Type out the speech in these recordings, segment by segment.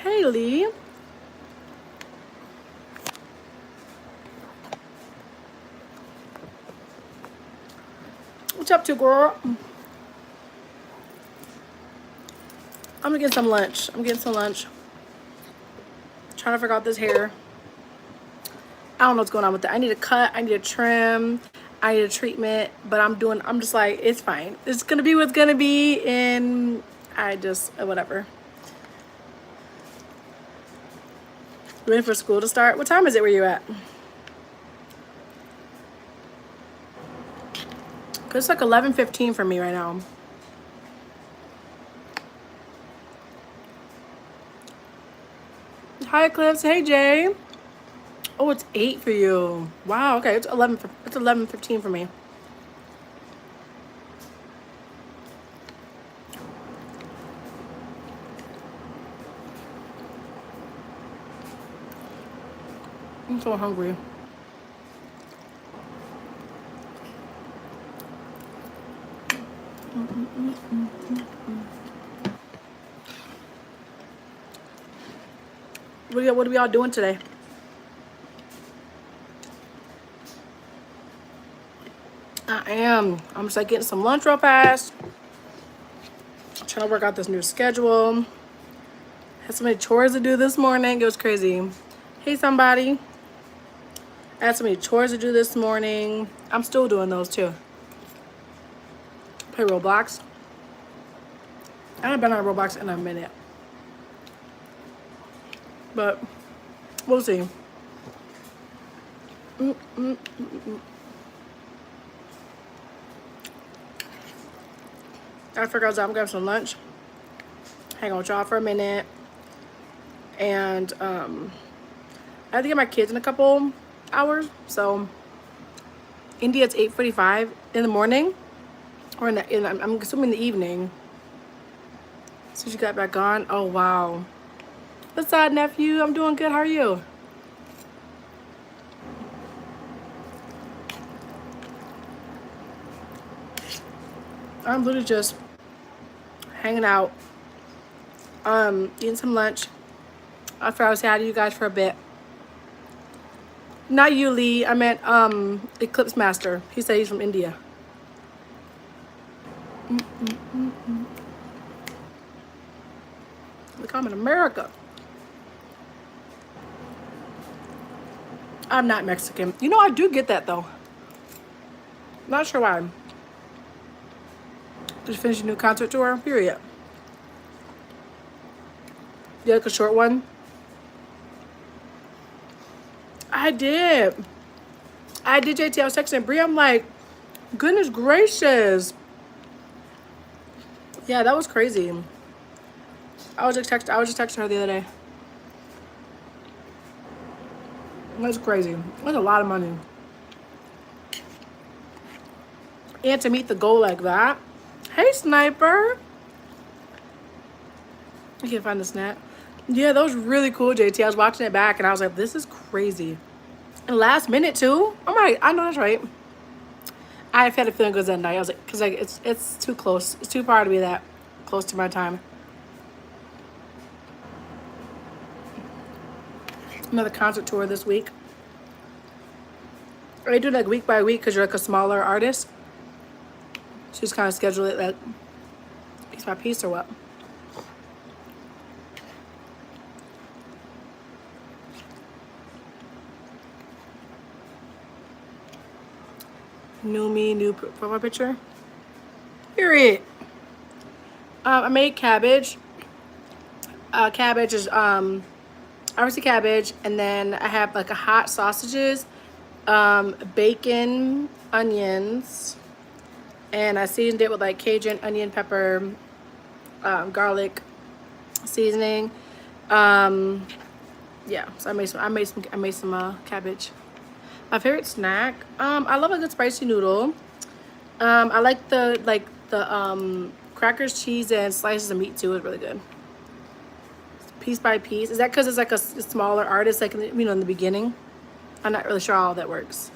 Hey, Lee. What's up to, girl? I'm getting some lunch. Trying to figure out this hair. I don't know what's going on with it. I need a cut. I need a trim. I need a treatment. But I'm just like, it's fine. It's going to be what's going to be. And I just, whatever. Waiting for school to start. What time is it where you at? Because it's like 11:15 for me right now. Hi, Eclipse. Hey, Jay. Oh, it's 8 for you. Wow. Okay, it's 11:15 for me. I'm so hungry. What are we all doing today? I am. I'm just like getting some lunch real fast. Trying to work out this new schedule. Had so many chores to do this morning. It was crazy. Hey, somebody. I had so many chores to do this morning. I'm still doing those too. Play Roblox. I haven't been on Roblox in a minute. But we'll see. I figured I'm grabbing some lunch. Hang on with y'all for a minute. And I have to get my kids in a couple hours. So India, it's 8:45 in the morning. Or I'm assuming the evening. So you got back on. Oh, wow. What's up, nephew? I'm doing good. How are you? I'm literally just hanging out, eating some lunch. I thought I would say hi to you guys for a bit. Not you, Lee. I meant Eclipse Master. He said he's from India. Look, I'm in America. I'm not Mexican. You know, I do get that though. Not sure why. Just finished a new concert tour. Period. Yeah, like a short one. I did, JT. I was texting Brie. I'm like, goodness gracious. Yeah, that was crazy. I was just texting her the other day. That's crazy. That's a lot of money. And to meet the goal like that. Hey, Sniper. I can't find the snap. Yeah, that was really cool, JT. I was watching it back and I was like, this is crazy. And last minute too. I'm like, I know that's right. I had a feeling it was that night. I was like, because like it's too close. It's too far to be that close to my time. Another concert tour this week. I do like week by week because you're like a smaller artist. So just kind of schedule it like piece by piece or what? New me, new profile picture. Period. I made cabbage. Cabbage is obviously cabbage, and then I have like a hot sausages, bacon, onions, and I seasoned it with like Cajun onion, pepper, garlic seasoning. Yeah, so I made some cabbage. My favorite snack. I love a good spicy noodle. I like the crackers, cheese, and slices of meat too. It's really good. Piece by piece. Is that because it's like a smaller artist, like in the beginning? I'm not really sure how that works.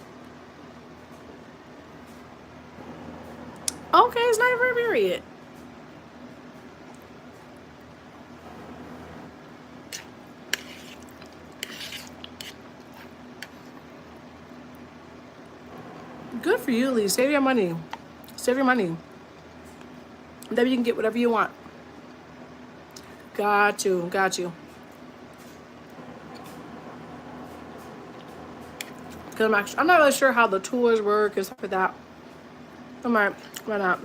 Okay, it's not for a period. Good for you, Lee. Save your money. Save your money. Then you can get whatever you want. Got you. Got you. Because I'm not really sure how the tours work and stuff like that. I might, why not?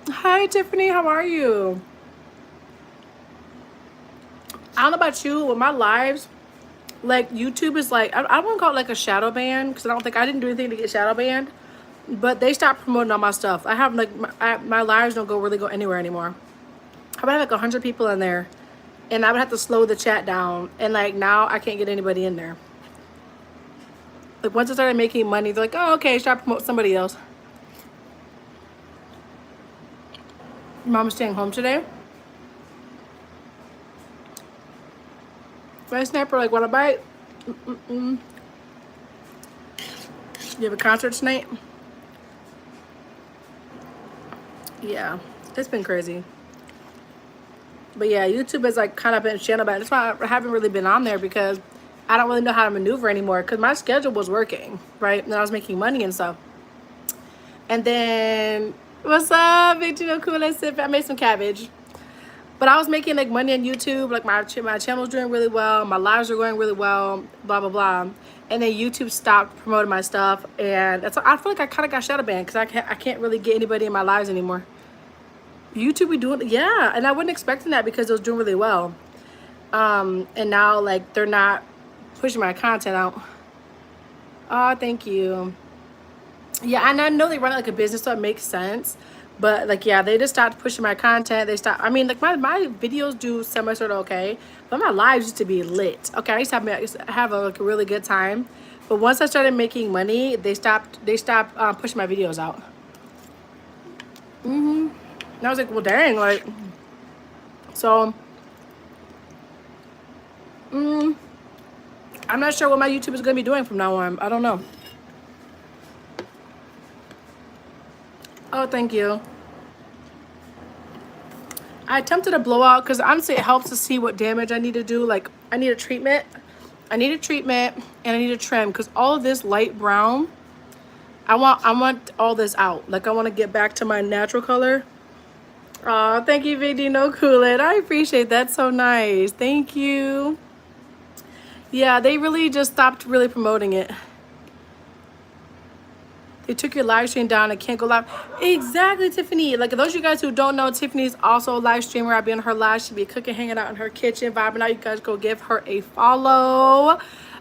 Hi, Tiffany. How are you? I don't know about you, with my lives, like YouTube is like, I wouldn't call it like a shadow ban because I didn't do anything to get shadow banned, but they stopped promoting all my stuff. I have like, my lives don't really go anywhere anymore. I would have like 100 people in there and I would have to slow the chat down. And like now I can't get anybody in there. Like once I started making money, they're like, oh, okay, start promote somebody else. Mom's staying home today. My snapper, like, want a bite? You have a concert tonight? Yeah, it's been crazy. But yeah, YouTube has like kind of been shadow banned. That's why I haven't really been on there because I don't really know how to maneuver anymore because my schedule was working, right? And I was making money and stuff. And then, what's up, Big Gino Cool? I made some cabbage. But I was making like money on YouTube, like my channel was doing really well, my lives were going really well, blah blah blah. And then YouTube stopped promoting my stuff, and that's I feel like I kind of got shadow banned because I can't really get anybody in my lives anymore. YouTube be doing, yeah, and I wasn't expecting that because it was doing really well. And now like they're not pushing my content out. Oh, thank you. Yeah, and I know they run it like a business, so it makes sense. But like, yeah, they just stopped pushing my content. They stopped. I mean, like my videos do semi sort of okay, but my lives used to be lit. Okay, I used to have like a really good time. But once I started making money, they stopped pushing my videos out. And I was like, well, dang, like, so. I'm not sure what my YouTube is gonna be doing from now on. I don't know. Oh, thank you. I attempted a blowout because honestly it helps to see what damage I need to do. Like I need a treatment. And I need a trim because all of this light brown, I want all this out. Like I want to get back to my natural color. Oh, thank you, VD No Cool It. I appreciate that. So nice. Thank you. Yeah, they really just stopped really promoting it. They took your live stream down and can't go live. Exactly, Tiffany. Like, those of you guys who don't know, Tiffany's also a live streamer. I'll be on her live. She'll be cooking, hanging out in her kitchen, vibing out. You guys go give her a follow.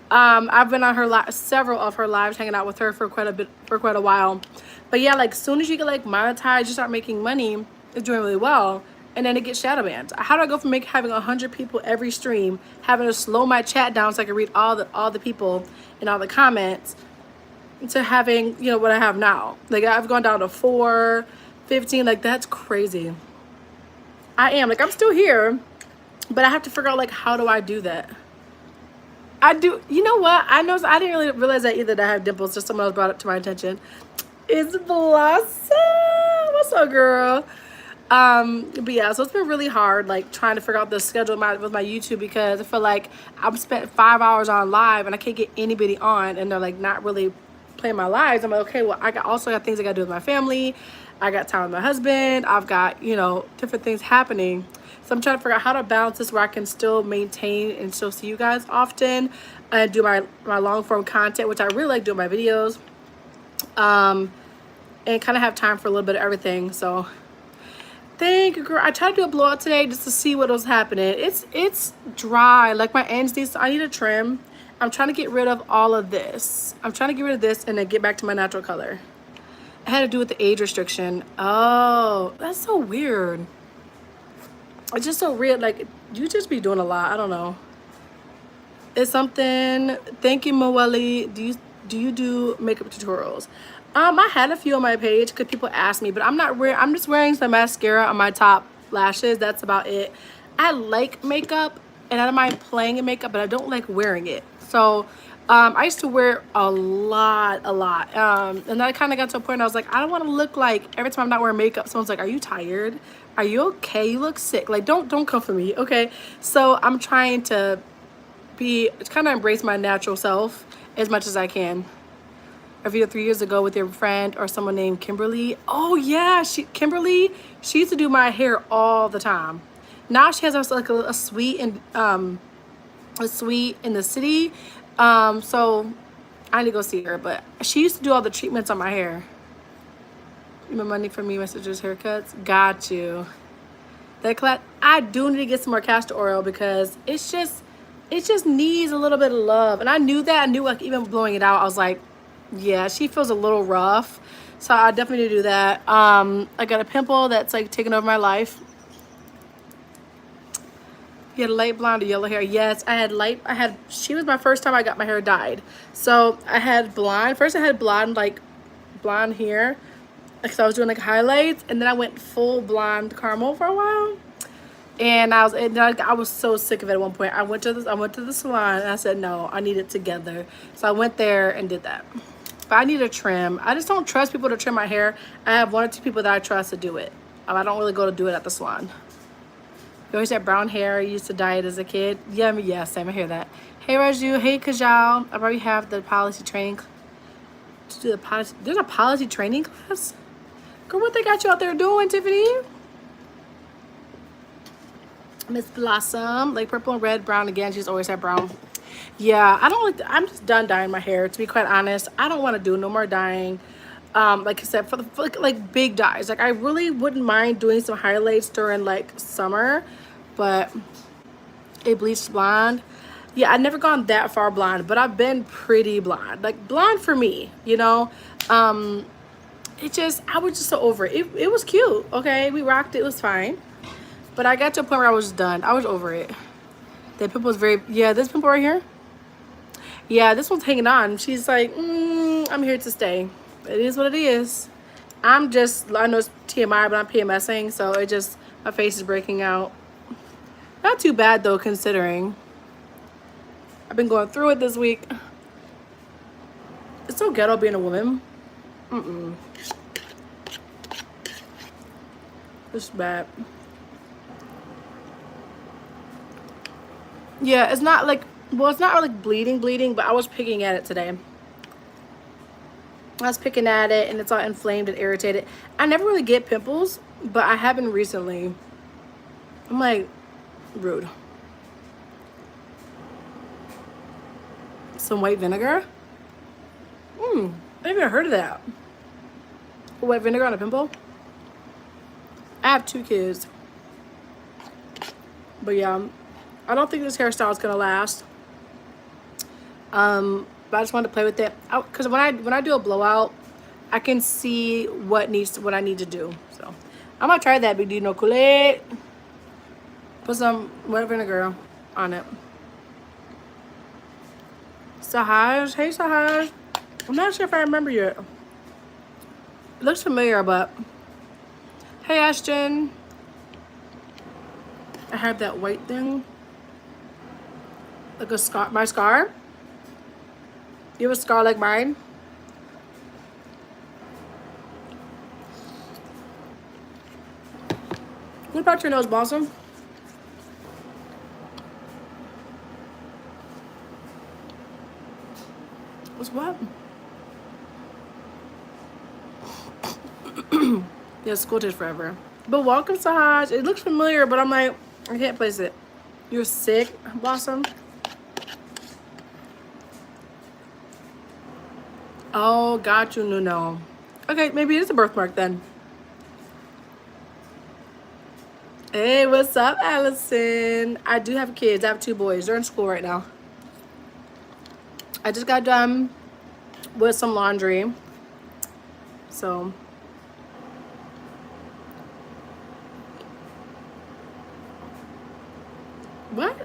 I've been on several of her lives, hanging out with her for quite a while. But yeah, like, as soon as you get like monetized, you start making money. It's doing really well, and then it gets shadow banned. How do I go from having 100 people every stream, having to slow my chat down so I can read all the people and all the comments, to having, you know, what I have now? Like I've gone down to 4, 15. Like that's crazy. I am like, I'm still here, but I have to figure out like, how do I do that? I do, you know what, I didn't really realize that either, that I have dimples. Just someone else brought it to my attention. It's Blossom. What's up, girl? But yeah, so it's been really hard like trying to figure out the schedule with my YouTube because I feel like I've spent 5 hours on live and I can't get anybody on, and they're like not really playing my lives. I'm like, okay, well, I also got things I gotta do with my family. I got time with my husband. I've got, you know, different things happening. So I'm trying to figure out how to balance this where I can still maintain and still see you guys often and do my long form content, which I really like doing my videos. And kind of have time for a little bit of everything. So thank you, girl. I tried to do a blowout today just to see what was happening. It's dry. Like my ends I need a trim. I'm trying to get rid of all of this. I'm trying to get rid of this and then get back to my natural color. It had to do with the age restriction. Oh, that's so weird. It's just so weird. Like, you just be doing a lot. I don't know. It's something. Thank you, Moeli. Do you do makeup tutorials? I had a few on my page because people ask me, but I'm just wearing some mascara on my top lashes. That's about it. I like makeup and I don't mind playing in makeup, but I don't like wearing it. So I used to wear a lot. And then I kind of got to a point I was like, I don't want to look like every time I'm not wearing makeup, someone's like, are you tired? Are you okay? You look sick. Like, don't come for me, okay? So I'm trying to kind of embrace my natural self as much as I can. A few 3 years ago with your friend or someone named Kimberly. Oh yeah, Kimberly, she used to do my hair all the time. Now she has like a suite and a suite in the city. So I need to go see her, but she used to do all the treatments on my hair. My money for me, messages, haircuts. Got you. That class, I do need to get some more castor oil because it just needs a little bit of love. And I knew that. I knew, like, even blowing it out, I was like, yeah, she feels a little rough. So I definitely need to do that. I got a pimple that's like taking over my life. You had light blonde or yellow hair? Yes, she was my first time I got my hair dyed. So I had blonde. First I had blonde, like blonde hair, because I was doing like highlights, and then I went full blonde caramel for a while. And I was so sick of it at one point. I went to the salon and I said, no, I need it together. So I went there and did that. But I need a trim. I just don't trust people to trim my hair. I have 1 or 2 people that I trust to do it. I don't really go to do it at the salon. You always had brown hair. I used to dye it as a kid. Yeah, yes, Sam, I hear that. Hey, Raju. Hey, Kajal. I already have the policy training. To do the policy. There's a policy training class? Girl, what they got you out there doing, Tiffany? Miss Blossom. Like purple and red, brown again. She's always had brown. Yeah, I don't like. I'm just done dyeing my hair. To be quite honest, I don't want to do no more dyeing. Like I said, for like big dyes. Like I really wouldn't mind doing some highlights during like summer, but a bleached blonde. Yeah, I've never gone that far blonde, but I've been pretty blonde. Like blonde for me, you know. I was just so over it. It was cute. Okay, we rocked it. It was fine. But I got to a point where I was done. I was over it. That pimple was this pimple right here. Yeah, this one's hanging on. She's like, I'm here to stay. It is what it is. I know it's TMI, but I'm PMSing, so my face is breaking out. Not too bad though, considering. I've been going through it this week. It's so ghetto being a woman. It's bad. Yeah, it's not like, well, it's not really bleeding, but I was picking at it today. I was picking at it and it's all inflamed and irritated. I never really get pimples, but I have been recently. I'm like, rude. Some white vinegar? I never heard of that. White vinegar on a pimple? I have 2 kids. But yeah, I don't think this hairstyle is gonna last. But I just wanted to play with it because when I do a blowout, I can see what I need to do. So I'm gonna try that. Big Dino Kool-Aid. Put some white vinegar on it. Sahaj, hey Sahaj. I'm not sure if I remember you. It looks familiar, but hey Ashton. I have that white thing. Like a scar, my scar. You have a scar like mine? What about your nose, Blossom? What's what? Yeah, school takes forever. But welcome, Sahaj. It looks familiar, but I'm like, I can't place it. You're sick, Blossom? Oh, got you, no. Okay, maybe it is a birthmark then. Hey, what's up, Allison? I do have kids. I have 2 boys. They're in school right now. I just got done with some laundry. So. What?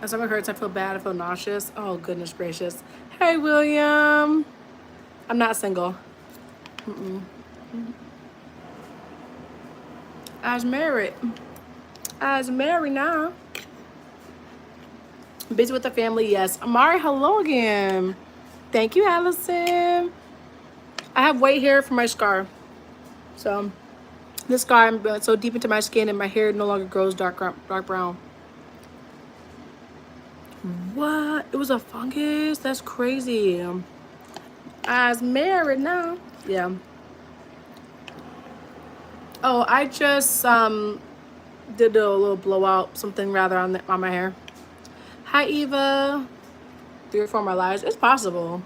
My stomach hurts. I feel bad. I feel nauseous. Oh, goodness gracious. Hey, William. I'm not single. I was married. Now. Busy with the family, yes. Amari, hello again. Thank you, Allison. I have white hair from my scar. So, this scar, I'm so deep into my skin and my hair no longer grows dark brown. What? It was a fungus? That's crazy. I was married now. Yeah. Oh, I just did a little blowout, something rather on my hair. Hi Eva. 3 or 4 more lives. It's possible.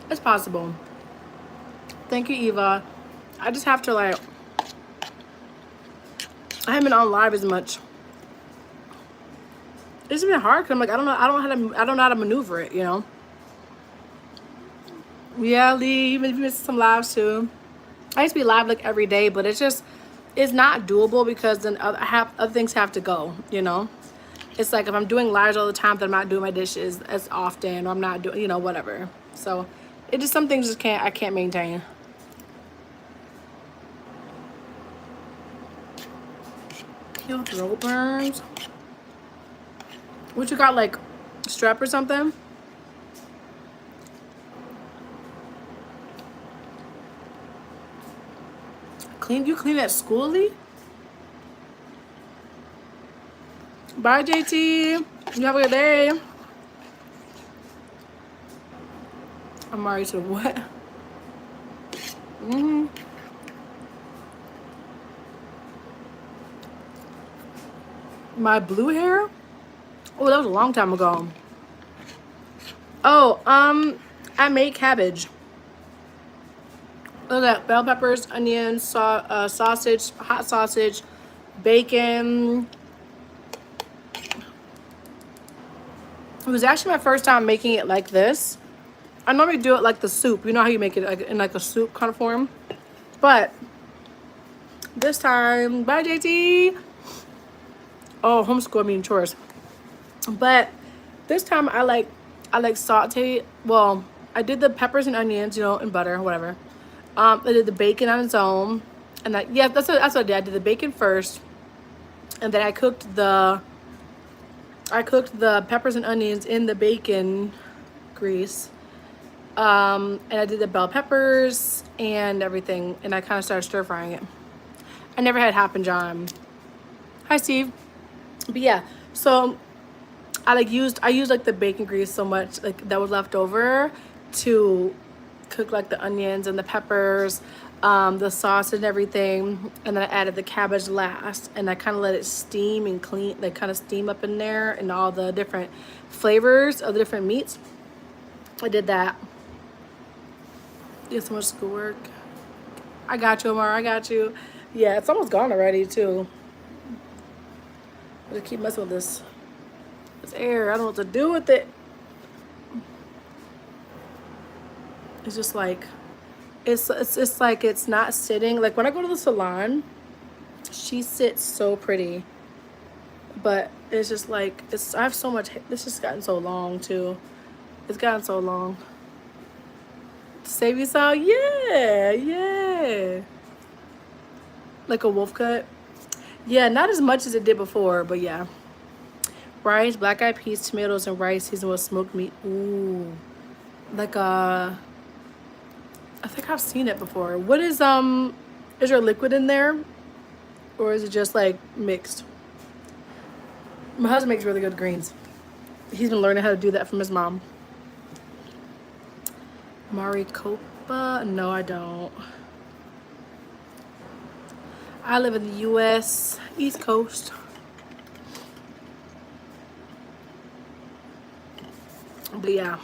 It's possible. Thank you, Eva. I just have to like. I haven't been on live as much. It's been hard because I'm like I don't know. I don't know how to maneuver it. You know. Yeah, Lee. You missed some lives too. I used to be live like every day, but it's not doable because then other things have to go. You know. It's like if I'm doing lives all the time, then I'm not doing my dishes as often, or I'm not doing, whatever. So it just some things I can't maintain. Kill throat burns. What you got, like strep or something? You clean at school, Lee? Bye, JT. You have a good day. I'm married to what? My blue hair? Oh, that was a long time ago. Oh, I made cabbage. Look at bell peppers, onions, sausage, hot sausage, bacon. It was actually my first time making it like this. I normally do it like the soup. You know how you make it like in like a soup kind of form. But this time, bye JT. Oh, homeschool mean chores. But this time I like saute. Well, I did the peppers and onions, in butter, whatever. I did the bacon on its own, and that's what I did. I did the bacon first, and then I cooked the peppers and onions in the bacon grease. And I did the bell peppers and everything, and I kind of started stir frying it. I never had Happen John. Hi Steve. But yeah, so I used like the bacon grease so much like that was left over to cook like the onions and the peppers, the sauce and everything, and then I added the cabbage last, and I kind of let it steam and clean, like kind of steam up in there, and all the different flavors of the different meats. I did that. You have so much schoolwork. I got you, Omar. I got you. Yeah, it's almost gone already too. I just keep messing with this air. I don't know what to do with it. It's just like it's like it's not sitting. Like when I go to the salon, she sits so pretty, but it's just like I have so much. This just gotten so long too. It's gotten so long. Save you saw, yeah. Like a wolf cut. Yeah, not as much as it did before, but yeah. Rice, black eyed peas, tomatoes, and rice seasoned with smoked meat. Ooh, like I think I've seen it before. What is there liquid in there, or is it just like mixed? My husband makes really good greens. He's been learning how to do that from his mom. Maricopa? No, I don't. I live in the U.S. East Coast. But yeah,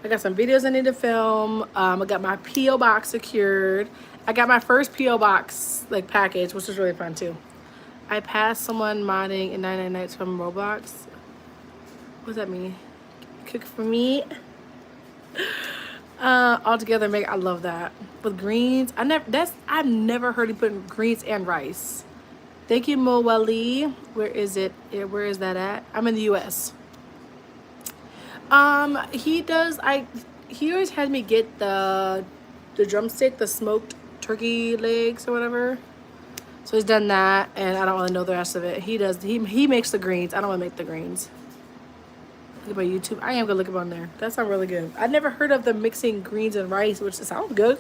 I got some videos I need to film. I got my P.O. box secured. I got my first P.O. box like package, which is really fun too. I passed someone modding in 99 Nights from Roblox. What does that mean? Cook for me. All together make. I love that with greens. I've never heard of putting greens and rice. Thank you, Mo Wali. Where is it? Where is that at? I'm in the U.S. He always had me get the drumstick, the smoked turkey legs or whatever. So he's done that, and I don't really know the rest of it. He makes the greens. I don't want to make the greens. Look at my YouTube. I am gonna look up on there. That sounds really good. I've never heard of them mixing greens and rice, which sounds good.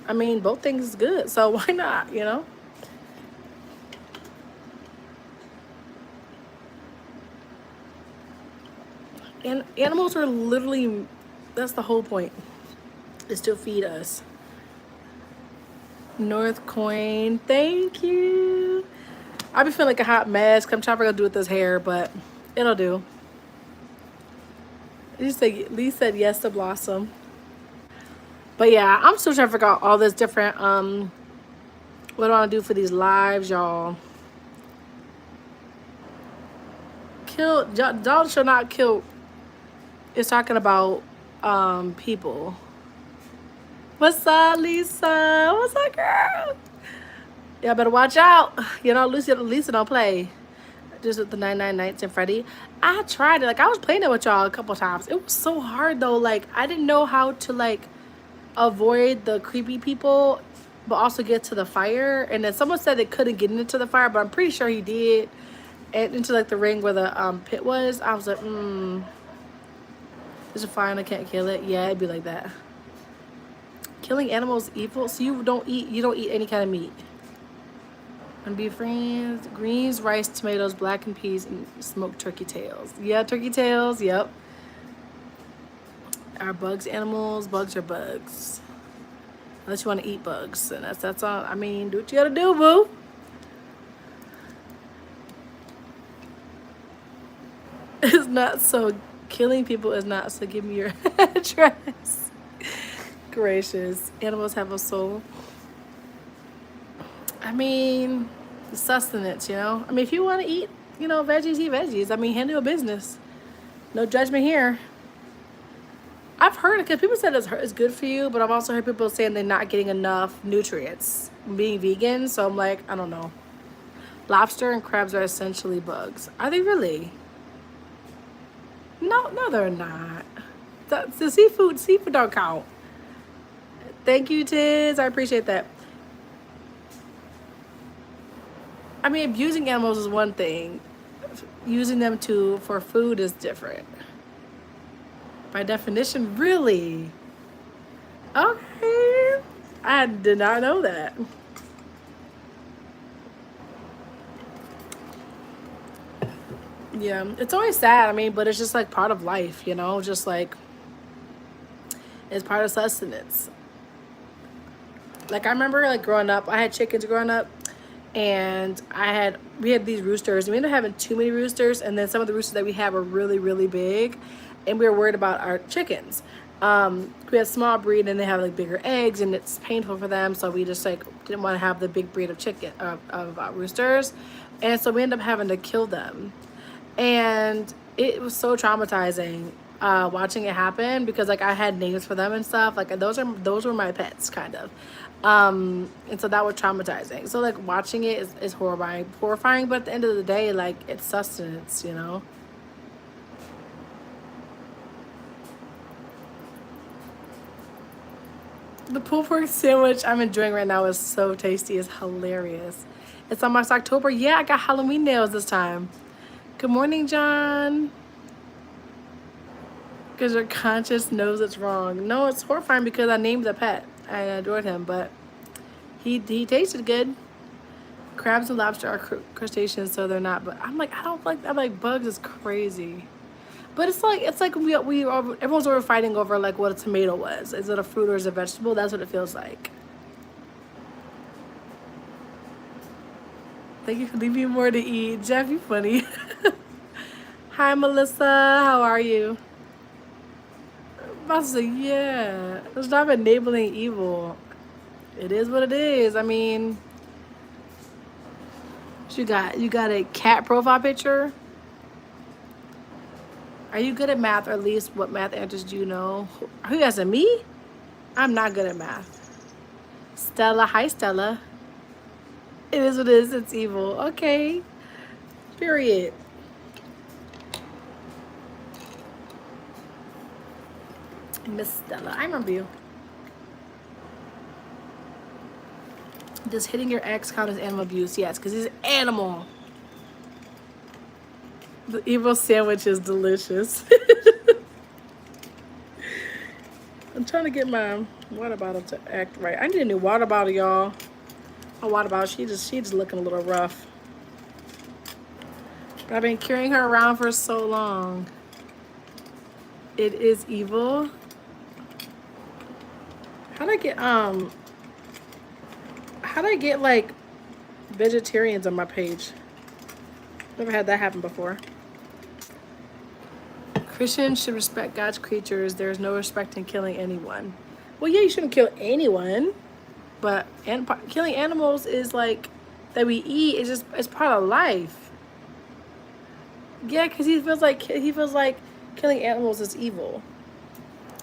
I mean, both things is good, so why not, And animals are literally, that's the whole point, is to feed us. North Coin, thank you. I be feeling like a hot mess 'cause I'm trying to figure out what to do with this hair, but it'll do. Lee said yes to Blossom. But yeah, I'm still trying to figure out all this different, what do I want to do for these lives, y'all? Dogs shall not kill. It's talking about, people. What's up, Lisa? What's up, girl? Y'all better watch out. You know, Lisa don't play. Just with the 99 Nights and Freddy. I tried it. Like, I was playing it with y'all a couple times. It was so hard, though. Like, I didn't know how to, like, avoid the creepy people, but also get to the fire. And then someone said they couldn't get into the fire, but I'm pretty sure he did. And into, like, the ring where the pit was. I was like, there's a fire and I can't kill it. Yeah, it'd be like that. Killing animals evil? So you don't eat any kind of meat. And be friends. Greens, rice, tomatoes, blackened peas, and smoked turkey tails. Yeah, turkey tails. Yep. Are bugs animals? Bugs are bugs. Unless you want to eat bugs, and that's all. I mean, do what you gotta do, boo. It's not so. Killing people is not so. Give me your address. Gracious. Animals have a soul. I mean, sustenance, you know? I mean, if you want to eat, you know, veggies, eat veggies. I mean, handle your business. No judgment here. I've heard it because people said it's good for you, but I've also heard people saying they're not getting enough nutrients being vegan. So I'm like, I don't know. Lobster and crabs are essentially bugs. Are they really? No, they're not. The seafood don't count. Thank you, Tiz. I appreciate that. I mean, abusing animals is one thing. Using them for food is different. By definition, really? Okay. I did not know that. Yeah, it's always sad. I mean, but it's just like part of life, you know? Just like, it's part of sustenance. Like, I remember, like, growing up, I had chickens growing up. And we had these roosters, and we ended up having too many roosters, and then some of the roosters that we had were really, really big, and we were worried about our chickens. We had small breed, and they have like bigger eggs, and it's painful for them, so we just like didn't want to have the big breed of roosters, and so we ended up having to kill them, and it was so traumatizing watching it happen, because like I had names for them and stuff. Like those were my pets, kind of. And so that was traumatizing. So like watching it is horrifying, but at the end of the day, like, it's sustenance, you know. The pulled pork sandwich I'm enjoying right now is so tasty. It's hilarious. It's almost October. Yeah, I got Halloween nails this time. Good morning, John. Because your conscience knows it's wrong. No, it's horrifying because I named the pet. I adored him, but he tasted good. Crabs and lobster are crustaceans, so they're not. But I'm like, I'm like bugs is crazy. But it's like everyone's over fighting over like what a tomato was. Is it a fruit or is it a vegetable? That's what it feels like. Thank you for leaving me more to eat. Jeff, you funny. Hi, Melissa. How are you? I was like, yeah. Stop enabling evil. It is what it is. I mean, what you got? You got a cat profile picture? Are you good at math, or at least what math answers do you know? Who you asking me? I'm not good at math. Stella. Hi, Stella. It is what it is. It's evil. Okay. Period. Miss Stella. I remember you. Does hitting your ex count as animal abuse? Yes, because he's an animal. The evil sandwich is delicious. I'm trying to get my water bottle to act right. I need a new water bottle, y'all. My water bottle, she just looking a little rough. But I've been carrying her around for so long. It is evil. How'd I get like vegetarians on my page? Never had that happen before. Christians should respect God's creatures. There is no respect in killing anyone. Well, yeah, you shouldn't kill anyone, but killing animals is like that we eat. It's part of life. Yeah, because he feels like killing animals is evil.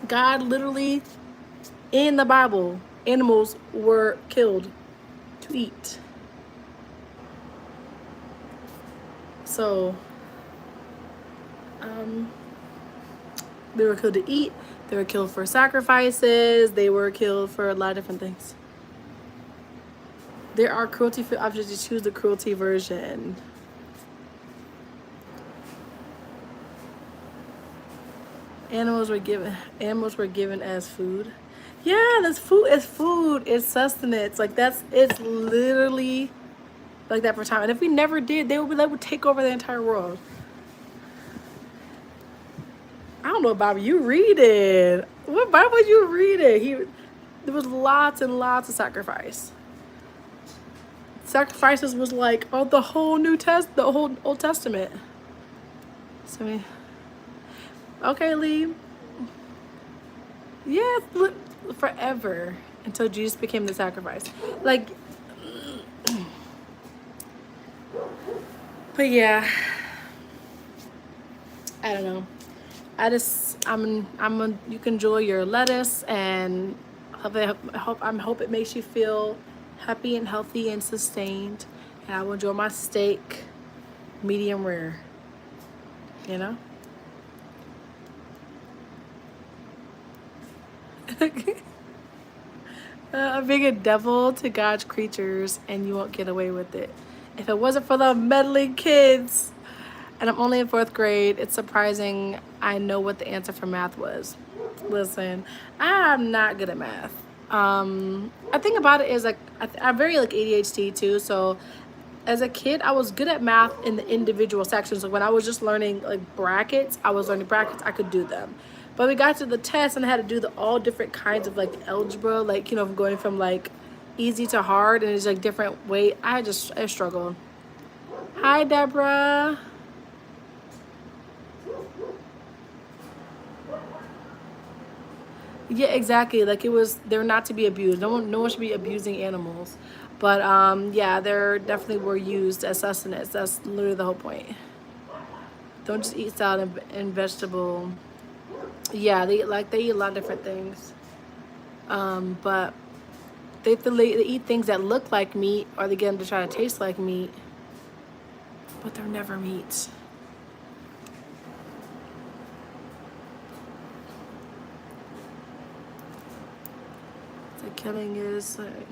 God literally, in the Bible, animals were killed to eat. So, they were killed to eat. They were killed for sacrifices. They were killed for a lot of different things. There are cruelty-free options to choose the cruelty version. Animals were given as food. Yeah, that's food. It's food. It's sustenance. Like it's literally like that for time. And if we never did, they would take over the entire world. I don't know, Bobby. You read it. What Bible you read it? There was lots and lots of sacrifice. Sacrifices was like the whole the whole Old Testament. So, okay, Lee. Yeah, forever until Jesus became the sacrifice. Like, but yeah, I don't know. You can enjoy your lettuce, and I hope it makes you feel happy and healthy and sustained. And I will enjoy my steak, medium rare. You know. Being a devil to God's creatures, and you won't get away with it. If it wasn't for the meddling kids, and I'm only in 4th grade, it's surprising I know what the answer for math was. Listen, I'm not good at math. I think about it is like I'm very like ADHD too, so as a kid I was good at math in the individual sections. So when I was just learning like brackets, I could do them. But we got to the test and I had to do all different kinds of like algebra, like, you know, going from like easy to hard, and it's like different way. I struggled. Hi, Deborah. Yeah, exactly. Like they're not to be abused. No one should be abusing animals. But yeah, they're definitely were used as sustenance. That's literally the whole point. Don't just eat salad and vegetable. Yeah, they eat a lot of different things. But they eat things that look like meat, or they get them to try to taste like meat, but they're never meat. The killing is like,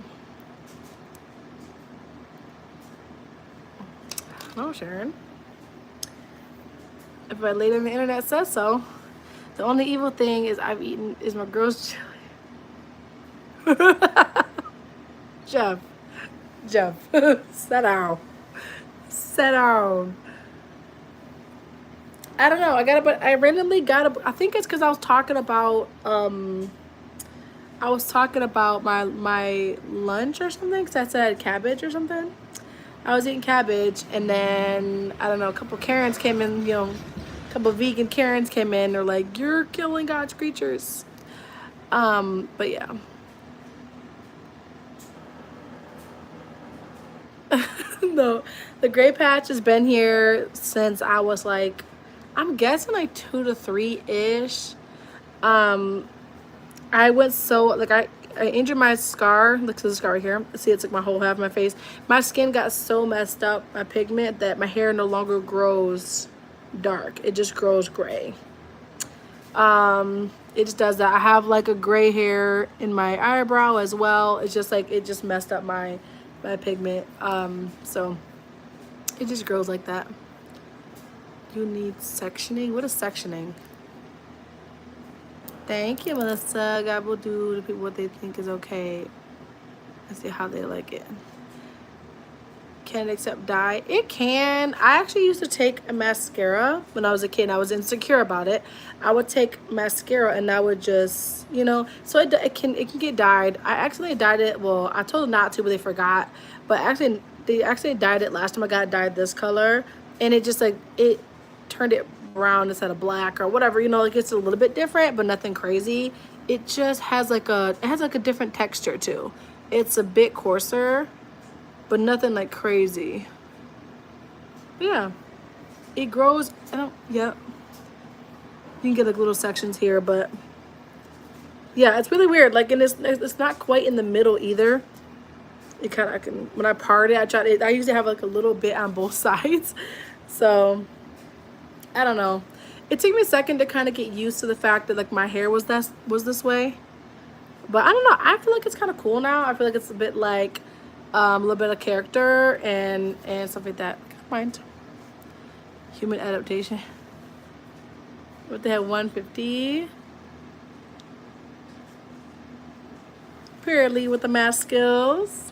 no, Sharon. If a lady on the internet says so. The only evil thing I've eaten is my girl's chili. Jeff, sit down. Sit down. I don't know. I randomly got I think it's because I was talking about my lunch or something. Because I said I had cabbage or something. I was eating cabbage, and then I don't know. A couple Karens came in. You know, a couple vegan Karens came in. They're like, "You're killing God's creatures." But yeah. No, the gray patch has been here since I was like, I'm guessing like 2 to 3 ish. I went I injured my scar. Look at the scar right here. See, it's like my whole half of my face. My skin got so messed up, my pigment, that my hair no longer grows dark. It just grows gray. It just does that. I have like a gray hair in my eyebrow as well. It's just like it just messed up my pigment. So it just grows like that. You need sectioning. What is sectioning? Thank you, Melissa. God will do to people what they think is okay. Let's see how they like it. can it accept dye? It can. I actually used to take a mascara when I was a kid and I was insecure about it. I would take mascara and I would just, you know, so it can get dyed. I accidentally dyed it. Well, I told them not to, but they forgot. But actually, they actually dyed it last time I got dyed this color, and it just like it turned it brown instead of black or whatever. You know, like it's a little bit different, but nothing crazy. It just has like a different texture too. It's a bit coarser, but nothing like crazy. But yeah, it grows. I don't. Yeah, you can get like little sections here, but yeah, it's really weird. Like, and it's not quite in the middle either. It kind of, I can, when I part it, I usually have like a little bit on both sides. So I don't know. It took me a second to kind of get used to the fact that like my hair was this way. But I don't know. I feel like it's kind of cool now. I feel like it's a bit like a little bit of character and stuff like that. Mind human adaptation. What they have 150. Apparently with the math skills.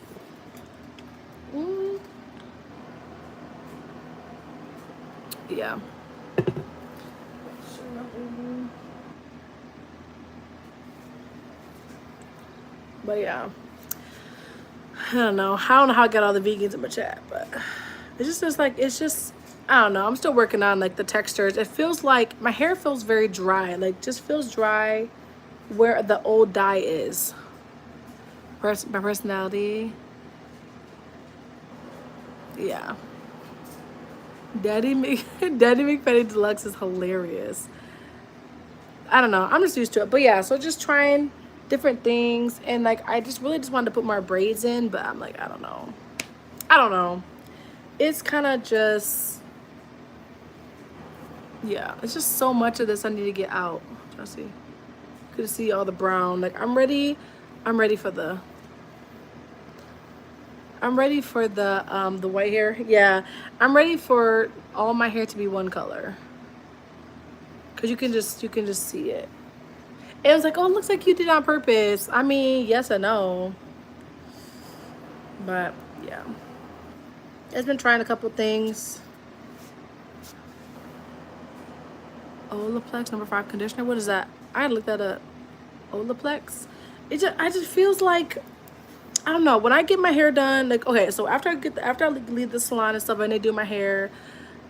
Yeah. But yeah, I don't know how I got all the vegans in my chat, but it's just like, it's just, I don't know. I'm still working on like the textures. It feels like my hair feels very dry, like just feels dry where the old dye is. My personality. Yeah. Daddy McFetty Deluxe is hilarious. I don't know. I'm just used to it. But yeah, so just trying different things, and like I just really just wanted to put more braids in, but I'm like, I don't know. It's kind of just, yeah, it's just so much of this I need to get out. Try to see. Could see all the brown. Like I'm ready for the the white hair. Yeah, I'm ready for all my hair to be one color. Cause you can just see it. It was like, oh, it looks like you did it on purpose. I mean, yes and no. But yeah, it's been trying a couple things. Olaplex #5 conditioner. What is that? I looked that up. Olaplex. I just feels like, I don't know, when I get my hair done, like, okay, so after I leave the salon and stuff and they do my hair,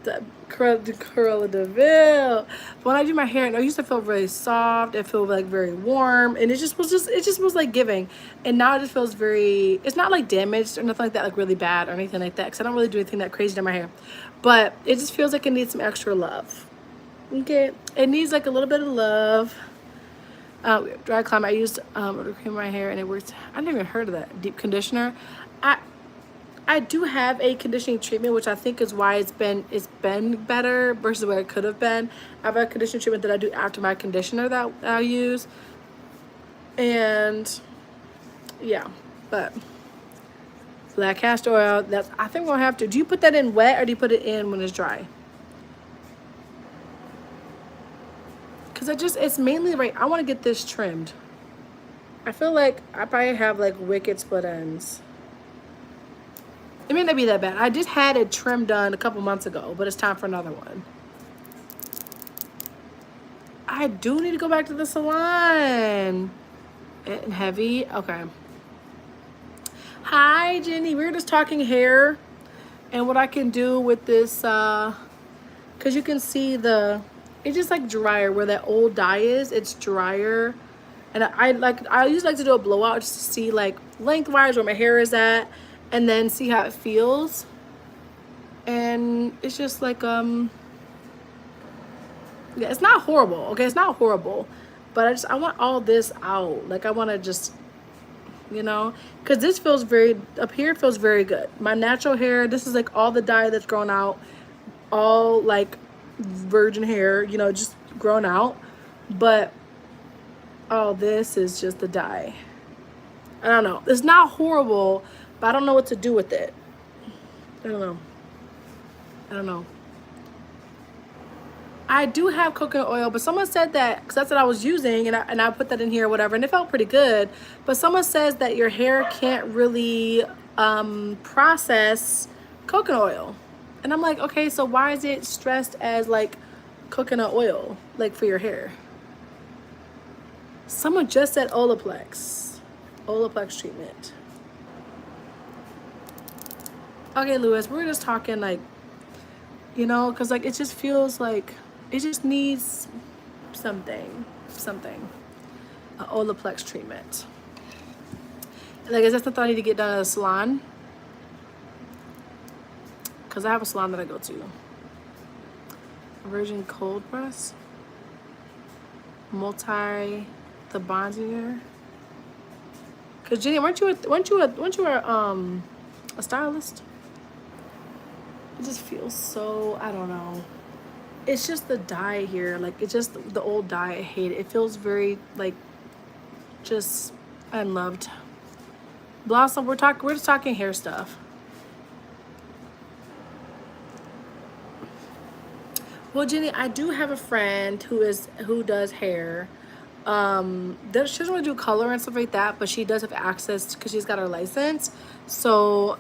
the Cruella de Vil, when I do my hair, I used to feel really soft, it felt like very warm, and it just was like giving, and now it just feels very, it's not like damaged or nothing like that, like really bad or anything like that, because I don't really do anything that crazy to my hair, but it just feels like it needs some extra love. Okay, it needs like a little bit of love. Dry climb. I used to cream my hair and it worked. I never even heard of that. Deep conditioner. I do have a conditioning treatment, which I think is why it's been better versus where it could have been. I have a conditioning treatment that I do after my conditioner that I use, and yeah, but black castor oil. That's, I think we'll have to. Do you put that in wet or do you put it in when it's dry? Because it's mainly right. I want to get this trimmed. I feel like I probably have like wicked split ends. It may not be that bad. I just had it trim done a couple months ago, but it's time for another one. I do need to go back to the salon. And heavy. Okay. Hi, Jenny. We were just talking hair and what I can do with this, because you can see it's just like drier where that old dye is. It's drier, and I usually like to do a blowout just to see like lengthwise where my hair is at, and then see how it feels. And it's just like yeah, it's not horrible. Okay, it's not horrible, but I want all this out. Like I want to just, you know, because this feels very, up here it feels very good. My natural hair, this is like all the dye that's grown out, all like virgin hair, you know, just grown out, but all this is just the dye. I don't know, it's not horrible, but I don't know what to do with it. I don't know. I do have coconut oil, but someone said that, because that's what I was using, and I put that in here or whatever, and it felt pretty good, but someone says that your hair can't really process coconut oil. And I'm like, okay, so why is it stressed as like coconut oil, like for your hair? Someone just said Olaplex. Olaplex treatment. Okay, Lewis, we're just talking like, you know, because like it just feels like it just needs something. An Olaplex treatment. Like, is that something I need to get done at a salon? Because I have a salon that I go to. Virgin cold press. The bondier. Cause Jenny, weren't you a stylist? It just feels so, I don't know. It's just the dye here. Like, it's just the old dye. I hate it. It feels very like just unloved. Blossom, we're just talking hair stuff. Well, Jenny, I do have a friend who does hair. She doesn't want to do color and stuff like that, but she does have access because she's got her license. So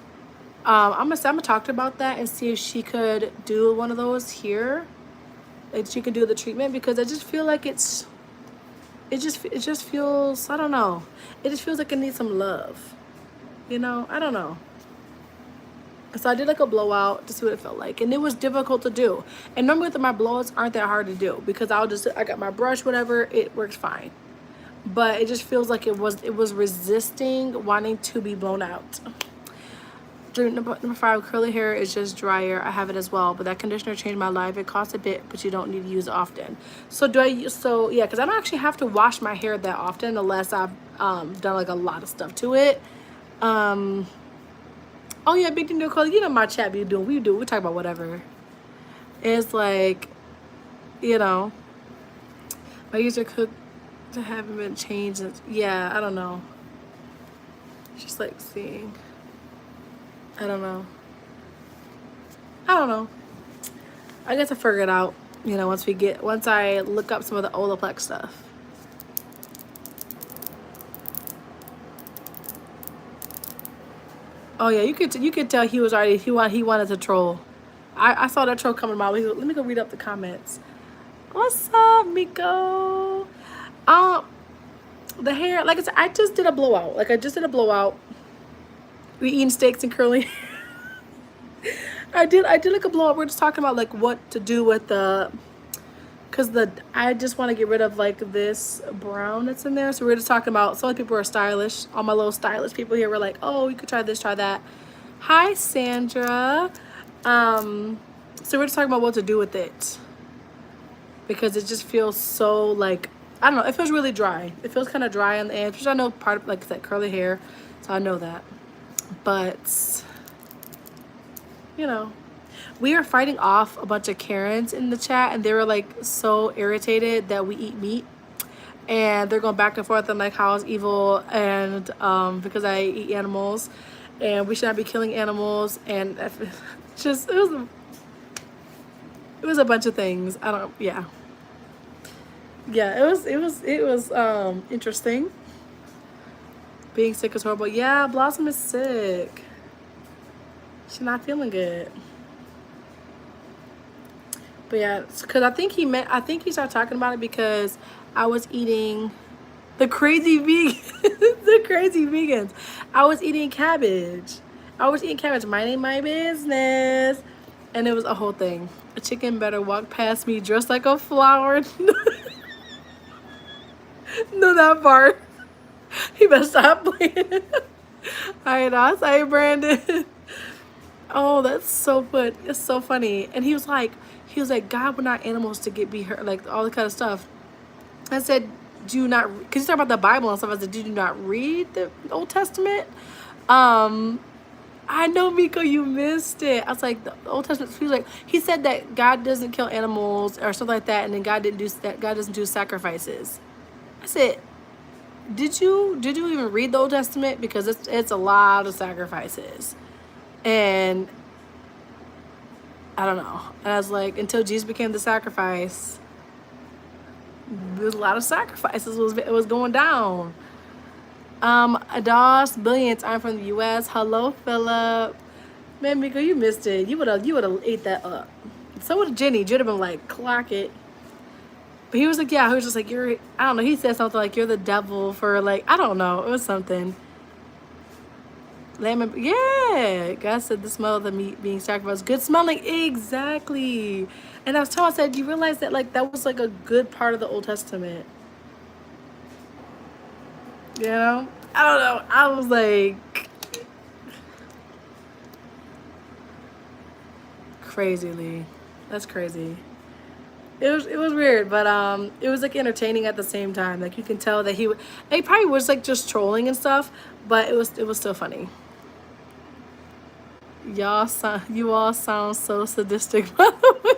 I'm gonna talk to her about that and see if she could do one of those here. Like she could do the treatment, because I just feel like it just feels, I don't know. It just feels like it needs some love. You know, I don't know. So I did like a blowout to see what it felt like, and it was difficult to do. And normally my blowouts aren't that hard to do because I got my brush, whatever, it works fine. But it just feels like it was resisting wanting to be blown out. Number 5, curly hair is just drier. I have it as well, but that conditioner changed my life. It costs a bit, but you don't need to use it often. So yeah, because I don't actually have to wash my hair that often unless I've done like a lot of stuff to it. Oh yeah, big thing, cause you know my chat we talk about whatever. It's like, you know, my user cook to haven't been changed. Yeah, I don't know. Just like seeing. I don't know. I guess I figure it out, you know, once I look up some of the Olaplex stuff. Oh yeah, you could tell he wanted to troll. I saw that troll coming my way. Let me go read up the comments. What's up, Miko? The hair, like I said, I just did a blowout. We eating steaks and curly. I did like a blowout. We're just talking about like what to do with I just want to get rid of like this brown that's in there. So we're just talking about, some people are stylish. All my little stylish people here were like, oh, you could try this, try that. Hi, Sandra. So we're just talking about what to do with it, because it just feels so like, I don't know, it feels really dry. It feels kind of dry on the edge, which I know part of, like, that curly hair, so I know that. But, you know, we are fighting off a bunch of Karens in the chat, and they were like so irritated that we eat meat, and they're going back and forth on like how it's evil, and because I eat animals and we should not be killing animals, and just it was a bunch of things. Yeah, it was interesting. Being sick is horrible. Yeah, Blossom is sick. She's not feeling good. But yeah, because I think he started talking about it because I was eating the crazy vegans. I was eating cabbage. Minding my business. And it was a whole thing. A chicken better walk past me dressed like a flower. No, that part. He better stop playing. Alright, I'll say, Brandon. Oh, that's so good. It's so funny. And he was like, God would not animals to be hurt, like all that kind of stuff. I said, do you not, because you talk about the Bible and stuff. I said, did you not read the Old Testament? I know, Miko, you missed it. I was like, the Old Testament, he said that God doesn't kill animals or something like that, and then God doesn't do sacrifices. I said, did you even read the Old Testament? Because it's a lot of sacrifices. And I don't know. And I was like, until Jesus became the sacrifice, there's a lot of sacrifices. It was going down. Ados Billions, I'm from the US. Hello, Philip. Man, Miko, you missed it. You would have ate that up. So would Jenny. Jenny would have been like, clock it. But he was like, yeah, he was just like, you're, I don't know. He said something like, you're the devil for like, I don't know. It was something. Lamb, yeah. God said the smell of the meat being sacrificed. Good smelling. Exactly. And I was telling, I said, you realize that like that was like a good part of the Old Testament. You know? I don't know. I was like, crazily. That's crazy. It was weird, but it was like entertaining at the same time. Like you can tell that he probably was like just trolling and stuff, but it was still funny. You all sound so sadistic. By the way,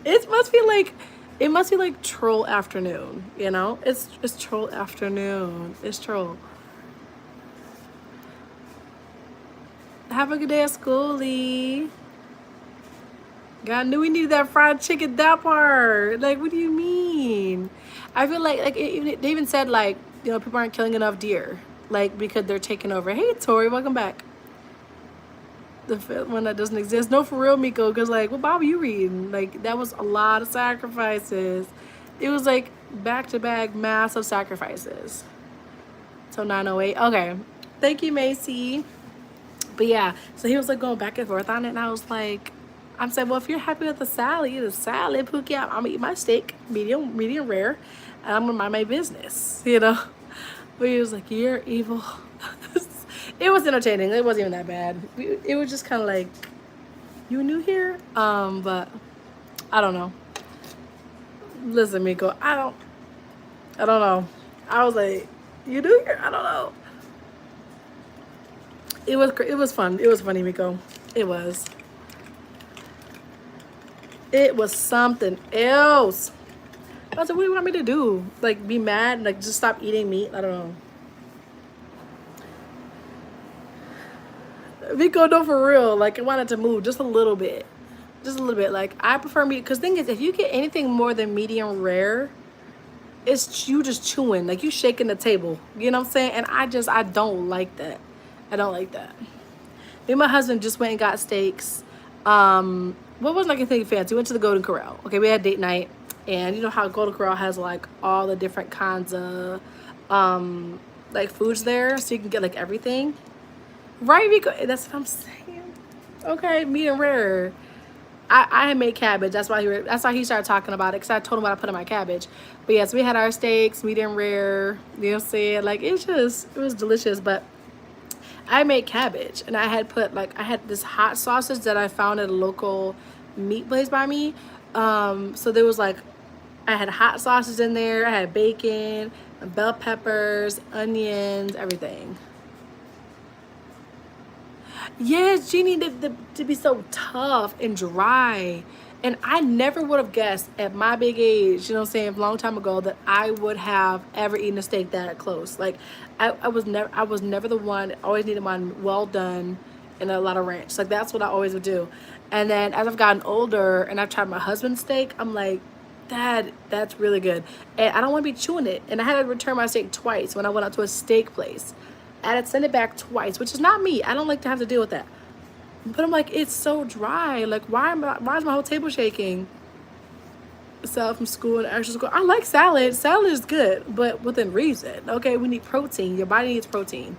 it must be like troll afternoon. You know, it's troll afternoon. It's troll. Have a good day at school, Lee. God knew we needed that fried chicken, that part. Like, what do you mean? I feel like they even said like, you know, people aren't killing enough deer, like because they're taking over. Hey, Tori, welcome back. The fifth one that doesn't exist. No, for real, Miko, because like, what Bible you reading? Like, that was a lot of sacrifices. It was like back to back massive sacrifices. So 908. Okay, thank you, Macy. But yeah, so he was like going back and forth on it, and I was like, I'm saying, well, if you're happy with the salad, eat a salad. Pookie, I'm gonna eat my steak, medium rare, and I'm gonna mind my business, you know. But he was like, you're evil. It was entertaining. It wasn't even that bad. It was just kind of like, you new here, but I don't know. Listen, Miko, I don't know. I was like, you new here? I don't know. It was fun. It was funny, Miko. It was. It was something else. I was like, what do you want me to do? Like, be mad? Like, just stop eating meat? I don't know. Miko, no, for real. Like, I wanted to move just a little bit. Just a little bit. Like, I prefer meat. Because thing is, if you get anything more than medium rare, it's you just chewing. Like, you shaking the table. You know what I'm saying? And I don't like that. I don't like that. Me and my husband just went and got steaks. What wasn't like anything fancy? We went to the Golden Corral. Okay, we had date night. And you know how Golden Corral has like all the different kinds of like foods there, so you can get like everything. Right, Rico? That's what I'm saying. Okay, medium rare. I had made cabbage. That's why he started talking about it, because I told him what I put in my cabbage. But yes, we had our steaks, medium rare. You know what I'm saying? Like, it was delicious. But I made cabbage, and I had this hot sausage that I found at a local meat place by me. So there was like, I had hot sausage in there. I had bacon, bell peppers, onions, everything. Yes, Jeannie, to be so tough and dry. And I never would have guessed at my big age, you know what I'm saying, a long time ago, that I would have ever eaten a steak that close. Like, I was never the one. I always needed mine well done and a lot of ranch. Like, that's what I always would do. And then as I've gotten older and I've tried my husband's steak, I'm like, Dad, that's really good. And I don't want to be chewing it. And I had to return my steak twice when I went out to a steak place. I had to send it back twice, which is not me. I don't like to have to deal with that. But I'm like, it's so dry. Like, why is my whole table shaking? Salad from school and extra school. I like salad. Salad is good, but within reason. Okay, we need protein. Your body needs protein.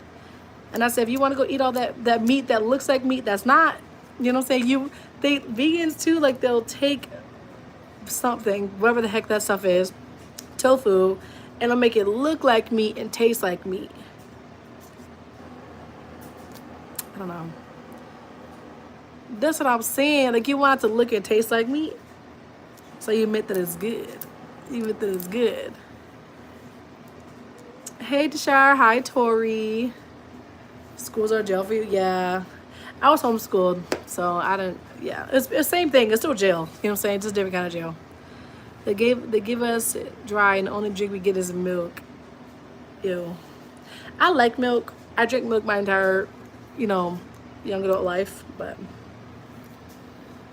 And I said, if you want to go eat all that meat that looks like meat, that's not, you know what I'm saying? Vegans too, like, they'll take something, whatever the heck that stuff is, tofu, and they'll make it look like meat and taste like meat. I don't know. That's what I'm saying. Like, you want it to look and taste like meat, so you admit that it's good. You admit that it's good. Hey, Deshar. Hi, Tori. Schools are jail for you? Yeah. I was homeschooled, so I didn't. Yeah, it's the same thing. It's still jail. You know what I'm saying? Just a different kind of jail. They give us dry, and the only drink we get is milk. Ew. I like milk. I drink milk my entire, young adult life, but.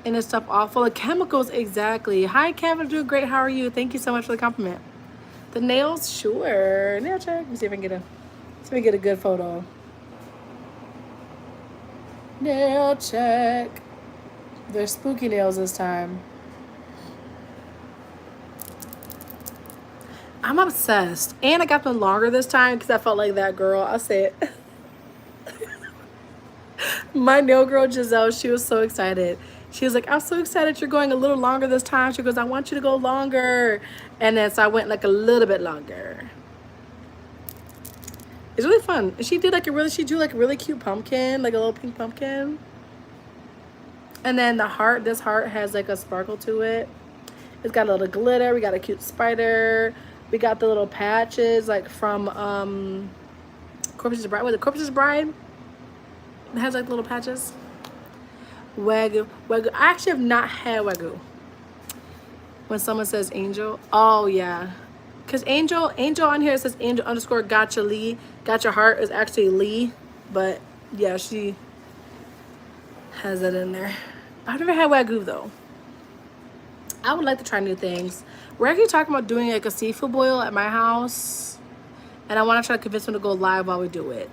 And it's stuff all full of chemicals. Exactly. Hi, Kevin. Doing great. How are you? Thank you so much for the compliment. The nails, sure. Nail check. Let me see if I can get a good photo. Nail check. They're spooky nails this time. I'm obsessed. And I got them longer this time because I felt like that girl. I'll say it. My nail girl Giselle, she was so excited. She was like, I'm so excited you're going a little longer this time. She goes, I want you to go longer. And then so I went like a little bit longer. It's really fun. She did like a really, she drew like a really cute pumpkin, like a little pink pumpkin. And then the heart, this heart has like a sparkle to it. It's got a little glitter. We got a cute spider. We got the little patches like from Corpse's Bride. Was it Corpse's Bride? It has like little patches. Wagyu. Wagyu. I actually have not had Wagyu. When someone says angel. Oh yeah. Because angel on here, it says angel underscore gotcha Lee. Gotcha heart is actually Lee. But yeah, she has that in there. I've never had Wagyu though. I would like to try new things. We're actually talking about doing like a seafood boil at my house. And I want to try to convince them to go live while we do it.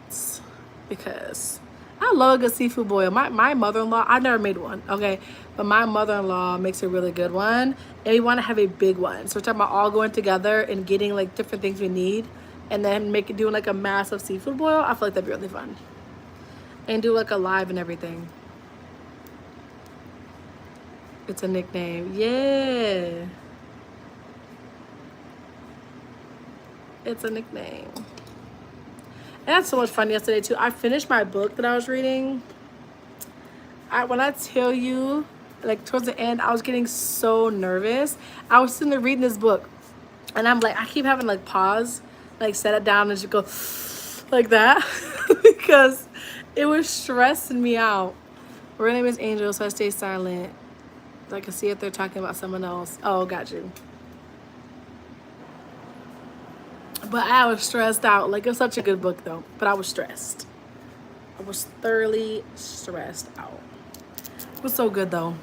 Because I love a good seafood boil. My mother-in-law, I've never made one, okay? But my mother-in-law makes a really good one. And we want to have a big one. So we're talking about all going together and getting like different things we need. And then doing like a massive seafood boil. I feel like that'd be really fun. And do like a live and everything. It's a nickname. Yeah. It's a nickname. I had so much fun yesterday too. I finished my book that I was reading. When I tell you, like towards the end, I was getting so nervous. I was sitting there reading this book, and I'm like, I keep having like pause, like set it down and just go like that because it was stressing me out. Her name is Angel, so I stay silent. I can see if they're talking about someone else. Oh, got you. But I was stressed out. Like, it's such a good book, though. But I was stressed. I was thoroughly stressed out. It was so good, though.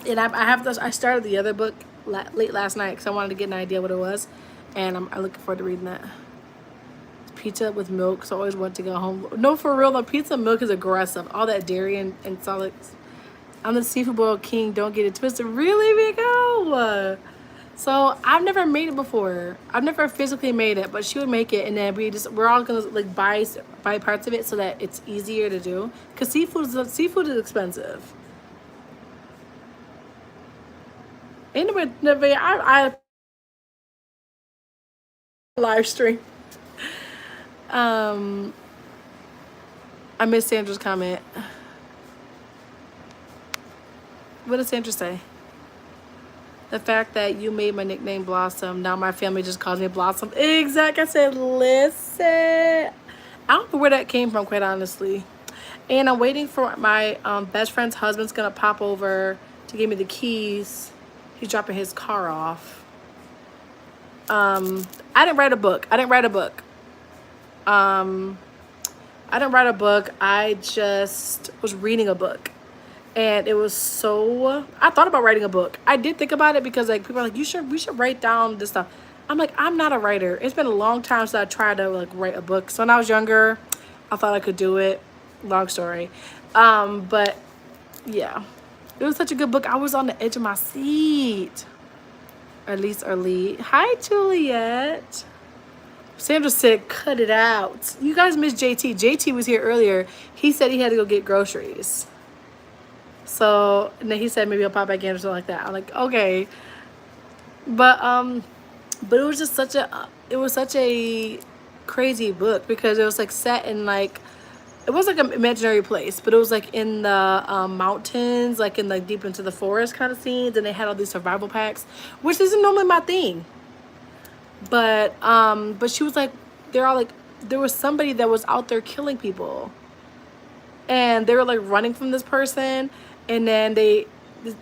And I started the other book late last night because I wanted to get an idea what it was. And I'm looking forward to reading that. Pizza with milk, so I always want to go home. No, for real, the pizza milk is aggressive. All that dairy and solids. I'm the seafood boil king. Don't get it twisted. Really, Miko? So I've never made it before. I've never physically made it, but she would make it, and then we're all gonna like buy parts of it so that it's easier to do. Cause seafood is expensive. Anyway, I live stream. I missed Sandra's comment. What did Sandra say? The fact that you made my nickname Blossom. Now my family just calls me Blossom. Exactly. I said, listen. I don't know where that came from, quite honestly. And I'm waiting for my best friend's husband's going to pop over to give me the keys. He's dropping his car off. I didn't write a book. I didn't write a book. I just was reading a book. And it was so, I thought about writing a book. I did think about it because like people are like, we should write down this stuff. I'm like, I'm not a writer. It's been a long time since I tried to like write a book. So when I was younger, I thought I could do it. Long story. But yeah, it was such a good book. I was on the edge of my seat. Or at least early. Hi, Juliet. Sandra said, cut it out. You guys missed JT. JT was here earlier. He said he had to go get groceries. So, and then he said maybe I'll pop back in or something like that. I'm like, okay. But it was just such a crazy book because it was like set in like, it was like an imaginary place, but it was like in the mountains, like in like deep into the forest kind of scenes. And they had all these survival packs, which isn't normally my thing. But she was like, they're all like, there was somebody that was out there killing people. And they were like running from this person. And then they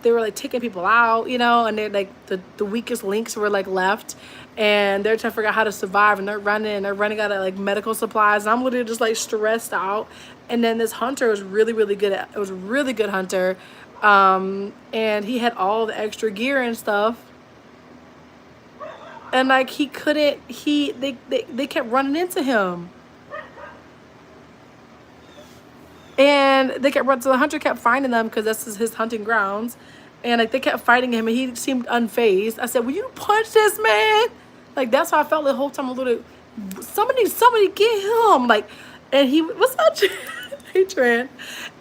were like taking people out, you know, and they're like the weakest links were like left, and they're trying to figure out how to survive, and they're running out of like medical supplies. And I'm literally just like stressed out. And then this hunter was really good it was a really good hunter, and he had all the extra gear and stuff. And like they kept running into him. And they kept running, so the hunter kept finding them because this is his hunting grounds. And like they kept fighting him and he seemed unfazed. I said, will you punch this man? Like that's how I felt the whole time. A little, somebody get him. Like, and he, what's up, hey Trent?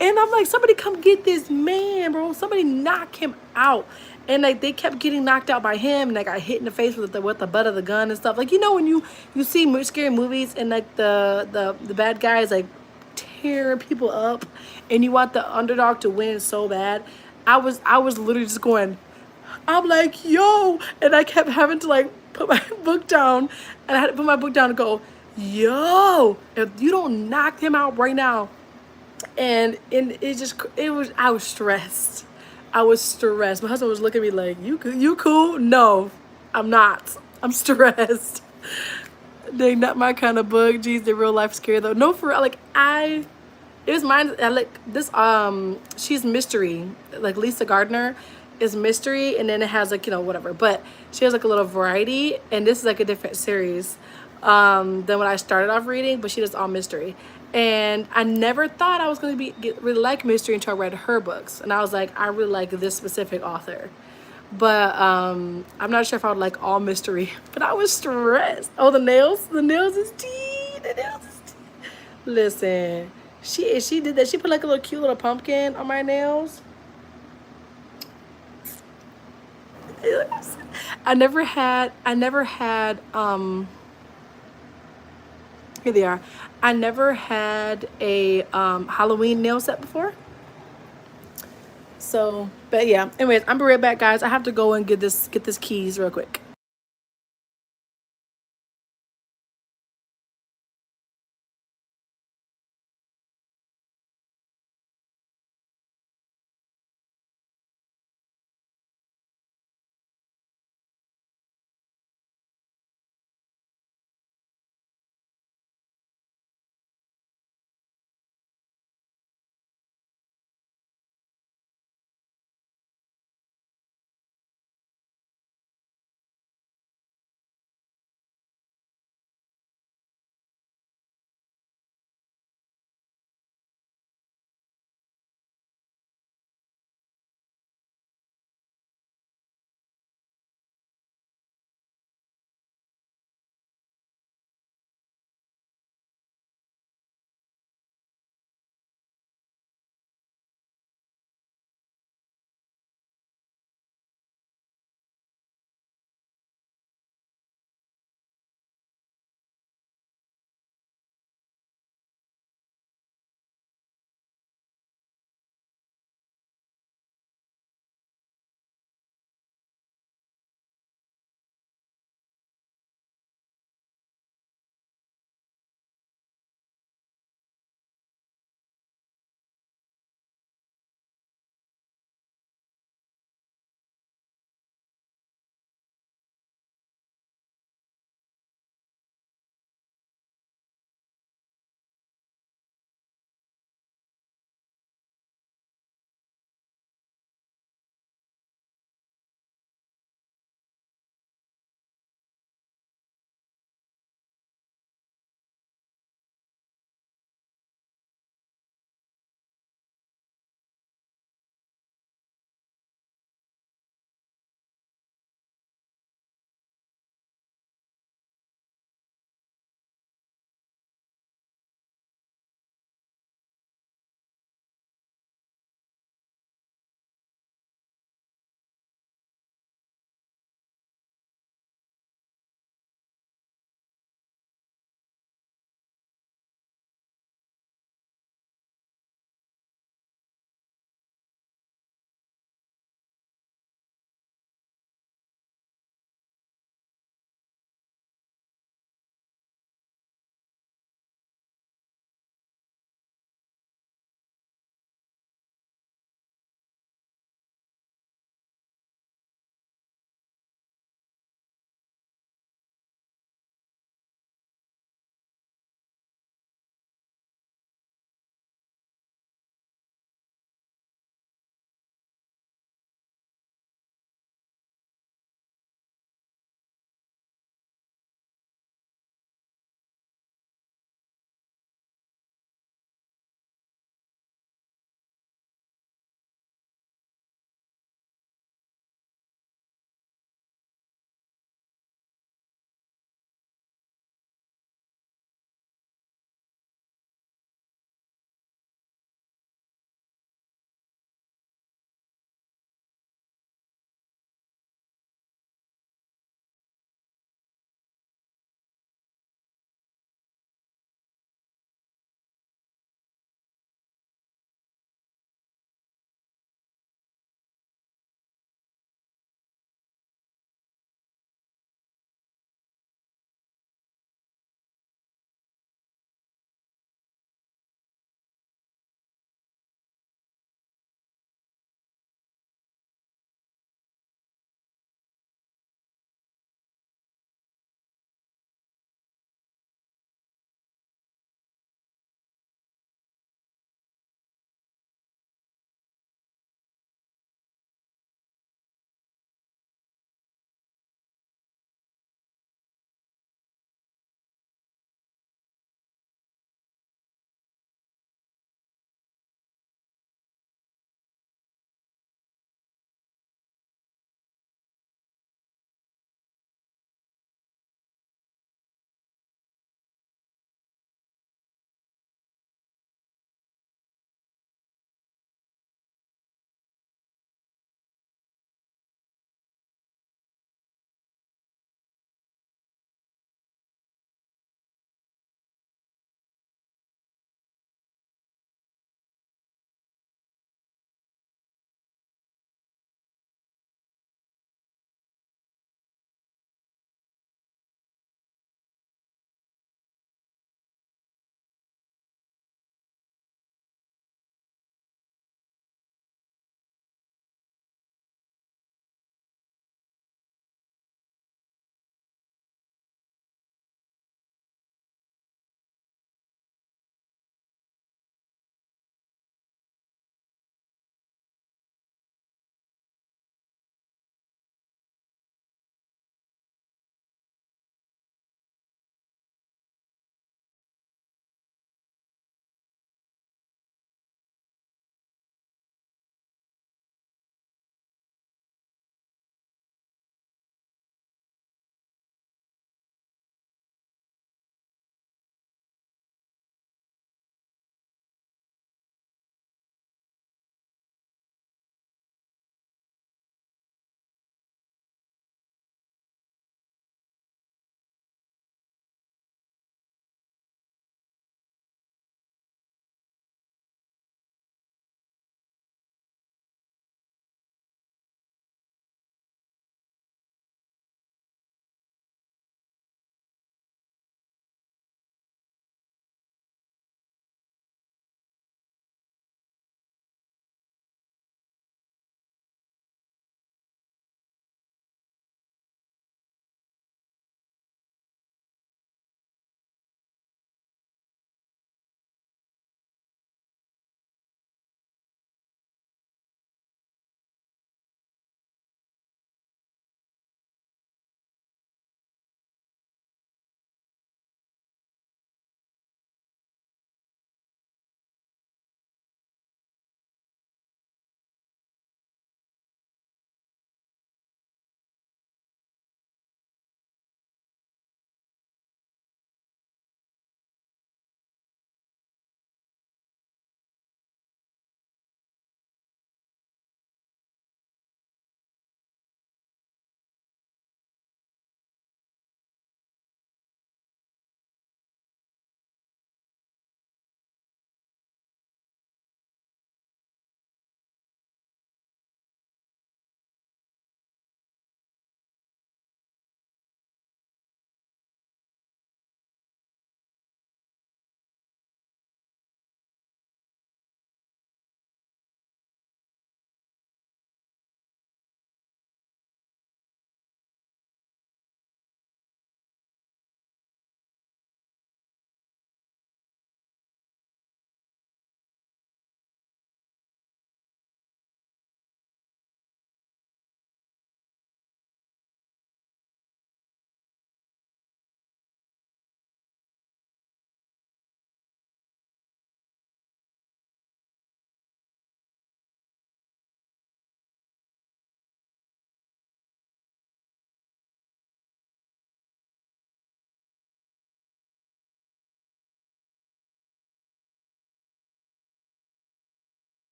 And I'm like, somebody come get this man, bro. Somebody knock him out. And like they kept getting knocked out by him, and I got hit in the face with the butt of the gun and stuff. Like you know when you see scary movies and like the bad guys like tearing people up, and you want the underdog to win so bad. I was literally just going. I'm like, yo, and I kept having to like put my book down, and I had to put my book down and go, yo, if you don't knock him out right now, and it was I was stressed. I was stressed. My husband was looking at me like, you cool? No, I'm not. I'm stressed. They not my kind of book. Geez, they're real life scary though. No, for real. Like it was mine. I like this. She's mystery. Like Lisa Gardner is mystery, and then it has like whatever. But she has like a little variety, and this is like a different series than what I started off reading. But she does all mystery, and I never thought I was gonna really like mystery until I read her books, and I was like, I really like this specific author. But I'm not sure if I would like all mystery. But I was stressed. Oh, the nails. The nails is tea. The nails is tea. Listen, she did that. She put like a little cute little pumpkin on my nails. I never had here they are. I never had a Halloween nail set before. So, but yeah. Anyways, I'm right back, guys. I have to go and get this keys real quick.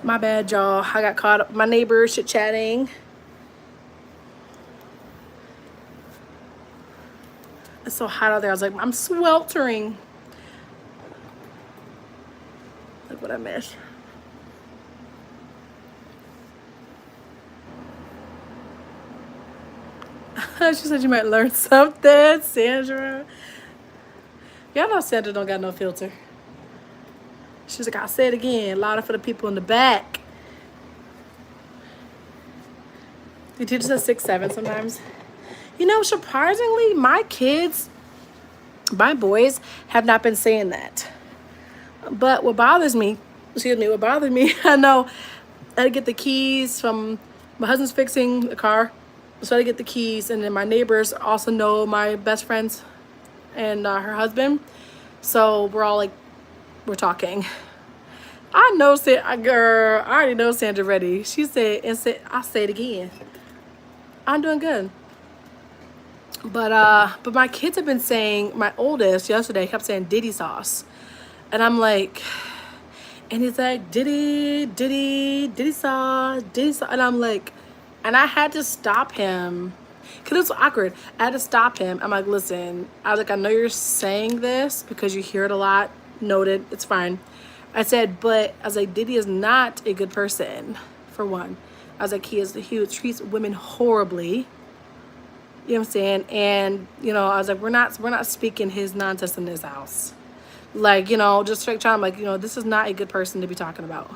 My bad, y'all. I got caught up with my neighbors chit-chatting. It's so hot out there. I was like, I'm sweltering. Look what I missed. She said you might learn something, Sandra. Y'all know Sandra don't got no filter. She's like, I'll say it again, louder for the people in the back. The teacher says 6'7" sometimes. You know, surprisingly, my kids, my boys, have not been saying that. But what bothers me, I know I had to get the keys from my husband's fixing a car. So I had to get the keys, and then my neighbors also know my best friends and her husband. So we're all like, we're talking. I know, girl, I already know Sandra ready. She said, I'll say it again. I'm doing good. But my kids have been saying, my oldest yesterday kept saying Diddy sauce. And I'm like, and he's like, Diddy sauce. And I'm like, and I had to stop him. Because it's awkward. I had to stop him. I'm like, listen, I was like, I know you're saying this because you hear it a lot. Noted. It's fine. I said, but I was like, Diddy is not a good person, for one. I was like, he treats women horribly. You know what I'm saying? And, you know, I was like, we're not speaking his nonsense in this house. Like, you know, just trying to, like, you know, this is not a good person to be talking about.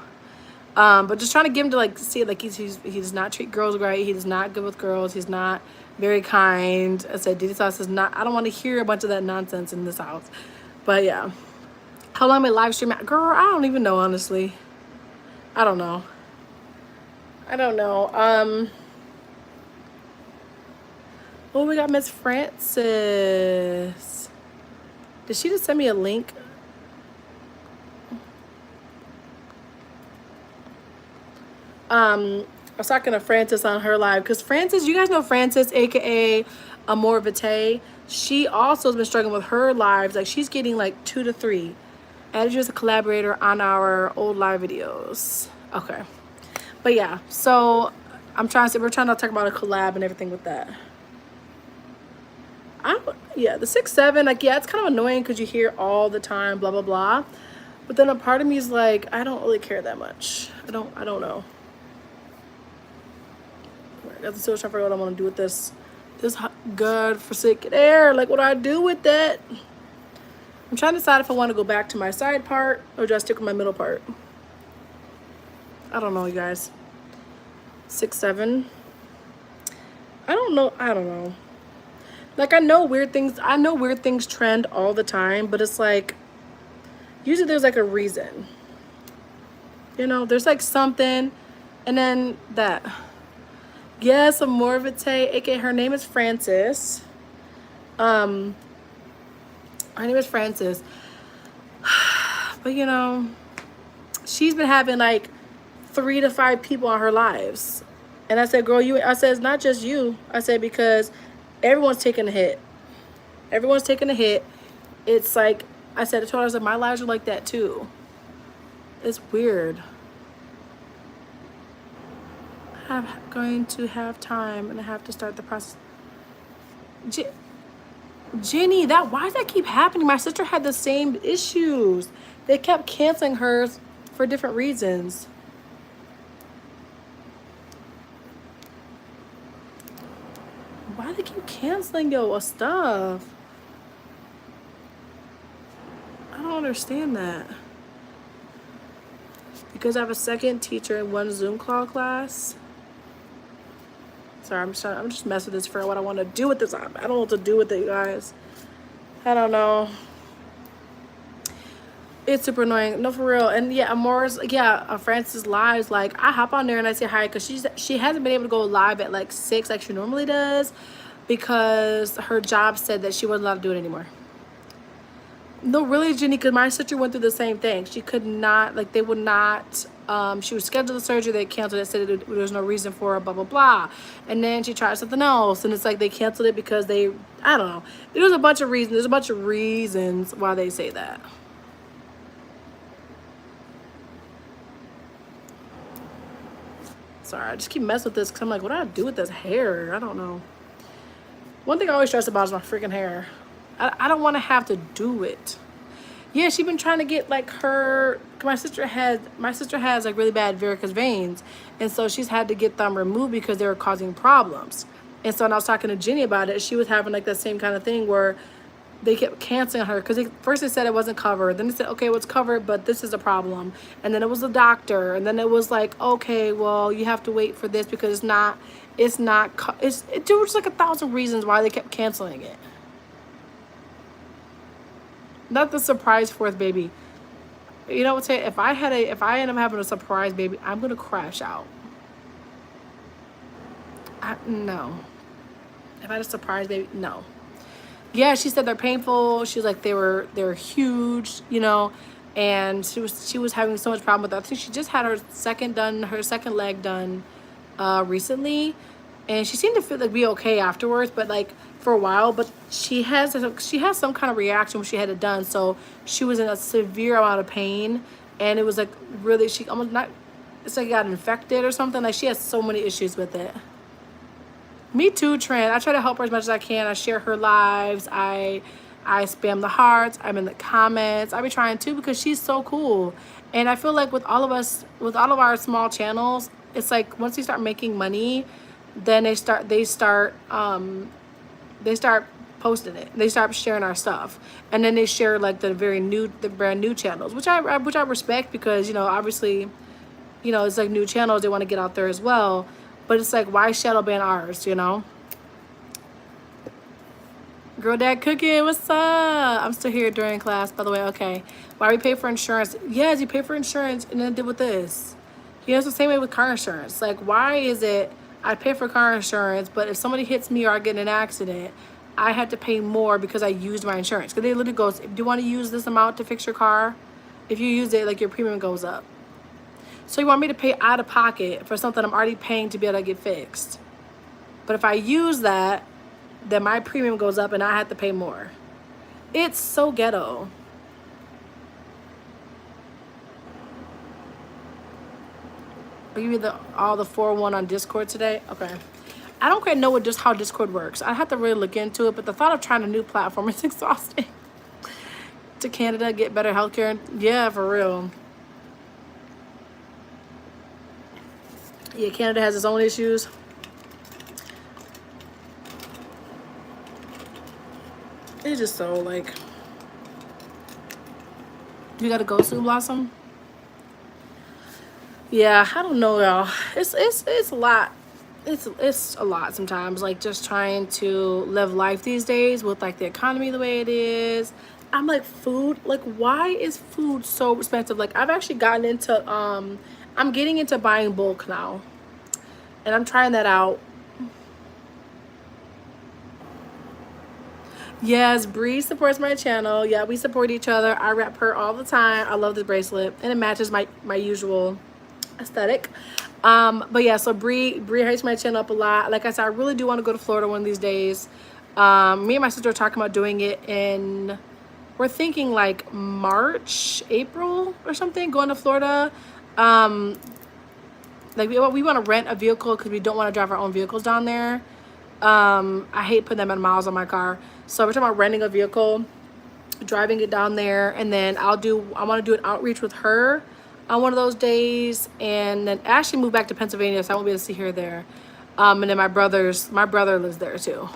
But just trying to get him to, like, see it, like, he does not treat girls right. He does not good with girls. He's not very kind. I said, Diddy Sauce is not, I don't want to hear a bunch of that nonsense in this house. But, yeah. How long my live stream at? Girl, I don't even know, honestly. I don't know. Oh, we got Miss Francis. Did she just send me a link? I was talking to Francis on her live, because Francis, you guys know Francis, aka Amor Vitae. She also has been struggling with her lives. Like, she's getting like 2 to 3. Added you as a collaborator on our old live videos. Okay. But yeah, so we're trying to talk about a collab and everything with that. Yeah, the 6'7", like, yeah, it's kind of annoying because you hear all the time, blah, blah, blah. But then a part of me is like, I don't really care that much. I don't know. I'm still trying to figure out what I want to do with this godforsaken air. Like, what do I do with that? I'm trying to decide if I want to go back to my side part or just stick with my middle part. I don't know, you guys. 6'7". I don't know. Like, I know weird things trend all the time, but it's like, usually there's like a reason. You know, there's like something, and then that. Yes, Amor Vitae, aka her name is Francis. Her name is Francis. But, you know, she's been having like 3 to 5 people on her lives. And I said, girl, I said, it's not just you. I said, because everyone's taking a hit. Everyone's taking a hit. It's like, I told her, I said, my lives are like that too. It's weird. I'm going to have time and I have to start the process. Jenny, why does that keep happening? My sister had the same issues. They kept canceling hers for different reasons. Why do they keep canceling your stuff? I don't understand that. Because I have a second teacher in one Zoom call class. Sorry, I'm just messing with this for what I want to do with this. I don't know what to do with it, you guys. I don't know. It's super annoying. No, for real. And yeah, Francis lives, like, I hop on there and I say hi because she hasn't been able to go live at like 6 like she normally does because her job said that she wasn't allowed to do it anymore. No, really, Jenny, because my sister went through the same thing. She could not, like, they would not, she was scheduled the surgery, they canceled it, said there was no reason for it, blah, blah, blah. And then she tried something else, and it's like they canceled it because I don't know. There's a bunch of reasons why they say that. Sorry, I just keep messing with this because I'm like, what do I do with this hair? I don't know. One thing I always stress about is my freaking hair. I don't want to have to do it. Yeah, she's been trying to get like her. My sister has like really bad varicose veins, and so she's had to get them removed because they were causing problems. And so when I was talking to Jenny about it, she was having like that same kind of thing where they kept canceling her because first they said it wasn't covered, then they said okay, well, it's covered, but this is a problem, and then it was the doctor, and then it was like okay, well, you have to wait for this because there was like 1,000 reasons why they kept canceling it. Not the surprise fourth baby. You know what I'm saying? If I end up having a surprise baby, I'm gonna crash out. No. If I had a surprise baby, no. Yeah, she said they're painful. She's like they're huge, you know, and she was having so much problem with that. I think she just had her second leg done recently, and she seemed to feel like be okay afterwards, but like for a while. But she has some kind of reaction when she had it done, so she was in a severe amount of pain, and it was like really she almost not. It's like got infected or something. Like she has so many issues with it. Me too, Trent. I try to help her as much as I can. I share her lives. I spam the hearts. I'm in the comments. I be trying too because she's so cool. And I feel like with all of our small channels, it's like once we start making money, then they start posting it. They start sharing our stuff, and then they share like the brand new channels, which I respect because you know obviously, you know it's like new channels they want to get out there as well. But it's like, why shadow ban ours, you know? Girl Dad Cooking, what's up? I'm still here during class, by the way, okay. Why we pay for insurance? Yes, you pay for insurance and then deal with this. You know, it's the same way with car insurance. Like, why is it I pay for car insurance, but if somebody hits me or I get in an accident, I have to pay more because I used my insurance? Because they literally goes, do you want to use this amount to fix your car? If you use it, like your premium goes up. So you want me to pay out of pocket for something I'm already paying to be able to get fixed. But if I use that, then my premium goes up and I have to pay more. It's so ghetto. I'll give you all the 401 on Discord today. Okay. I don't quite know how Discord works. I have to really look into it, but the thought of trying a new platform is exhausting. To Canada, get better healthcare. Yeah, for real. Yeah, Canada has its own issues. It's just so like, you gotta go soon, Blossom. Yeah, I don't know, y'all. It's a lot. It's a lot sometimes. Like just trying to live life these days with like the economy the way it is. I'm like food. Like why is food so expensive? Like I've actually gotten into I'm getting into buying bulk now, and I'm trying that out. Yes, Bree supports my channel. Yeah, we support each other. I rep her all the time. I love this bracelet, and it matches my usual aesthetic. But yeah, so Bree hypes my channel up a lot. Like I said, I really do want to go to Florida one of these days. Me and my sister are talking about doing it in, we're thinking like March, April or something, going to Florida. Like we want to rent a vehicle because we don't want to drive our own vehicles down there. I hate putting them in miles on my car. So we're talking about renting a vehicle, driving it down there, and then I want to do an outreach with her on one of those days, and then Ashley moved back to Pennsylvania, so I won't be able to see her there. And then my brother lives there too.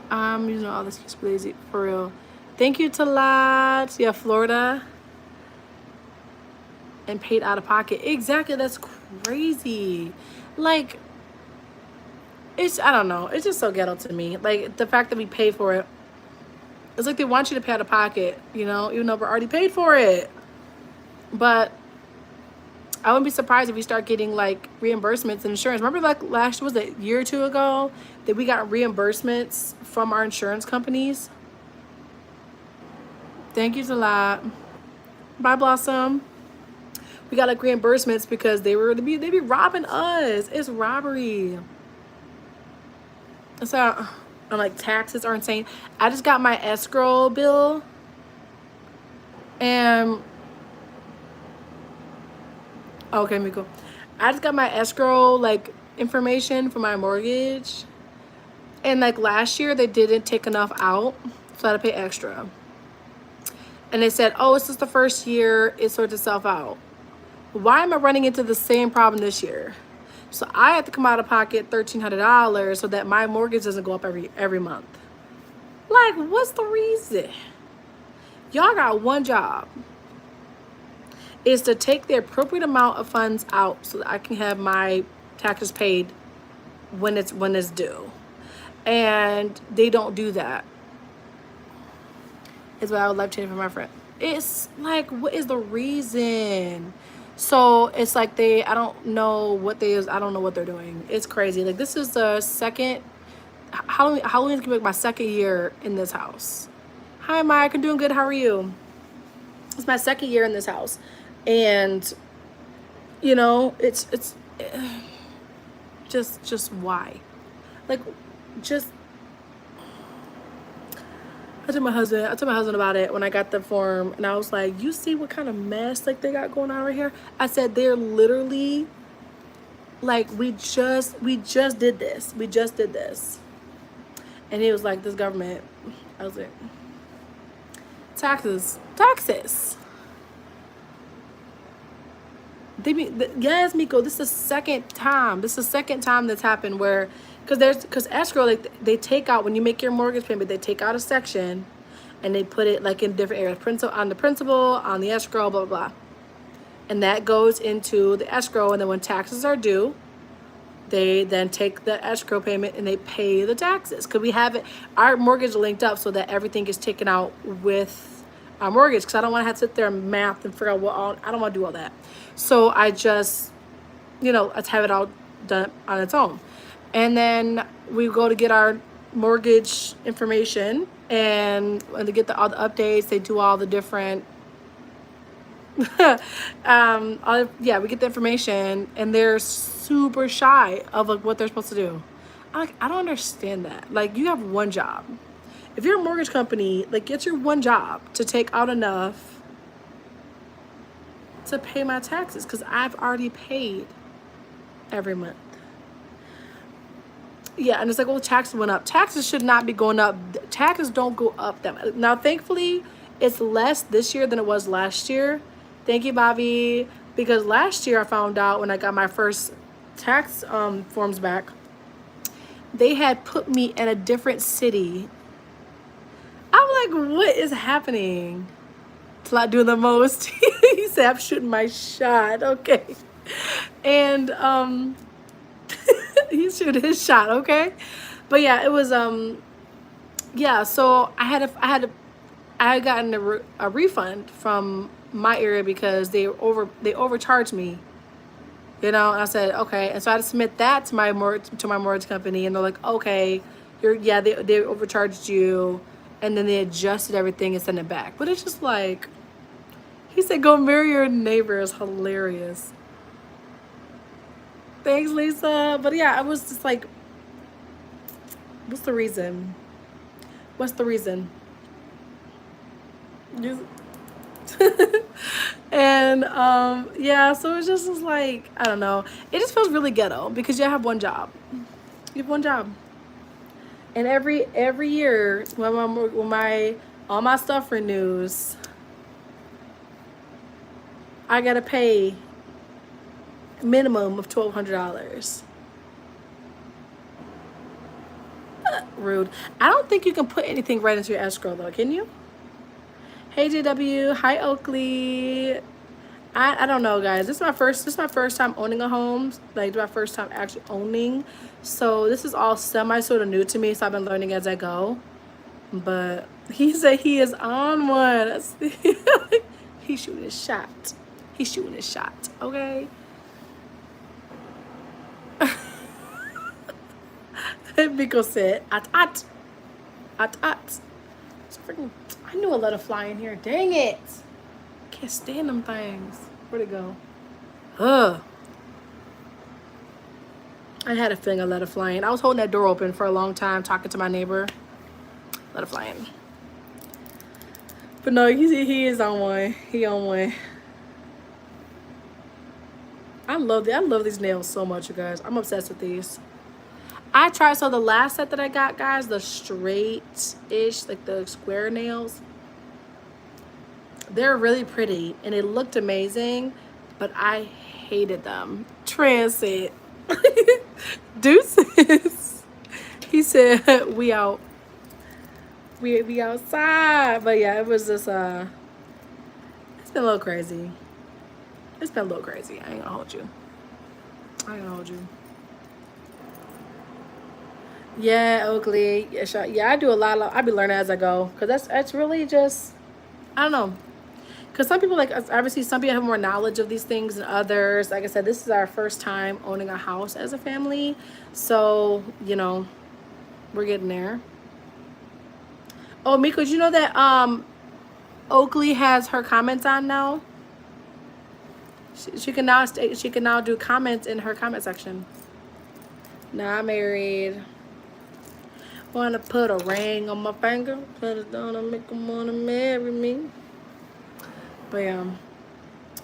I'm using all this excuse lazy for real. Thank you, Talat. Yeah, Florida. And paid out of pocket. Exactly, that's crazy. Like, I don't know. It's just so ghetto to me. Like, the fact that we pay for it. It's like they want you to pay out of pocket, you know, even though we're already paid for it. But I wouldn't be surprised if we start getting like reimbursements and insurance. Remember like was it a year or two ago that we got reimbursements from our insurance companies? Thank you a lot. Bye, Blossom. We got like reimbursements because they be robbing us. It's robbery. So I'm like, taxes are insane. I just got my escrow bill, and Okay, Miko. I just got my escrow like information for my mortgage. And like last year they didn't take enough out, so I had to pay extra. And they said, oh, it's just the first year, it sorts itself out. Why am I running into the same problem this year? So I have to come out of pocket $1,300 so that my mortgage doesn't go up every month. Like, what's the reason? Y'all got one job. Is to take the appropriate amount of funds out so that I can have my taxes paid when it's due. And they don't do that. Is what I would love to hear from my friend. It's like, what is the reason? So it's like I don't know what I don't know what they're doing. It's crazy. Like, this is the second, Halloween's gonna be my second year in this house. Hi, Mike, I'm doing good. How are you? It's my second year in this house. And, you know, it's just why? Like, just, I told my husband about it when I got the form, and I was like, you see what kind of mess like they got going on right here? I said, they're literally like, we just did this. We just did this. And he was like, this government. I was like, taxes. Yes, Miko, this is the second time. This is the second time that's happened where, because escrow, like, they take out, when you make your mortgage payment, they take out a section and they put it like in different areas, on the principal, on the escrow, blah, blah, blah. And that goes into the escrow, and then when taxes are due, they then take the escrow payment and they pay the taxes. Because we have it, our mortgage linked up so that everything is taken out with our mortgage, because I don't want to have to sit there and math and figure out I don't want to do all that. So I just, let's have it all done on its own. And then we go to get our mortgage information, and when they get all the updates, they do all the different, we get the information, and they're super shy of like what they're supposed to do. I don't understand that. Like, you have one job. If you're a mortgage company, like, get your one job to take out enough to pay my taxes, because I've already paid every month. Yeah, and it's like, well, taxes went up. Taxes should not be going up. Taxes don't go up that much. Now, thankfully, it's less this year than it was last year. Thank you, Bobby. Because last year I found out when I got my first tax forms back, they had put me in a different city. I'm like, what is happening? Till I do the most. He said, I'm shooting my shot. Okay. And he's shooting his shot. Okay. But yeah, it was yeah. So I had gotten a refund from my area because they overcharged me. And I said, okay. And so I had to submit that to my mortgage company, and they're like, okay, they overcharged you. And then they adjusted everything and sent it back. But it's just like, he said, go marry your neighbor. Is hilarious. Thanks, Lisa. But yeah, I was just like, what's the reason? What's the reason? And yeah, so it just was like, I don't know. It just feels really ghetto because you have one job. You have one job. And every year when all my stuff renews, I gotta pay a minimum of $1,200. Rude. I don't think you can put anything right into your escrow though, can you? Hey JW, hi Oakley. I don't know, guys. This is my first time owning a home. Like, my first time actually owning. So this is all sort of new to me. So I've been learning as I go. But he said he is on one. He's shooting his shot. He's shooting his shot. Okay. Miko said, at. It's freaking. I knew a lot of fly in here. Dang it. Can't stand them things. Where'd it go? Ugh. I had a feeling I let it fly in. I was holding that door open for a long time, talking to my neighbor. Let it fly in. But no, he is on one. He on one. I love these nails so much, you guys. I'm obsessed with these. I tried, so the last set that I got, guys, the straight-ish, like the square nails, they're really pretty and it looked amazing, but I hated them. Transit. Deuces. He said, we out. We outside. But yeah, it was just, it's been a little crazy. It's been a little crazy. I ain't gonna hold you. I ain't gonna hold you. Yeah, Oakley. Yeah, sure. Yeah, I do a lot of, I be learning as I go. Because that's really just, I don't know. Because some people, like, obviously, some people have more knowledge of these things than others. Like I said, this is our first time owning a house as a family. So, you know, we're getting there. Oh, Miko, did you know that Oakley has her comments on now? She can now she can now do comments in her comment section. Not married. Wanna put a ring on my finger, put it on and make him wanna marry me. But yeah,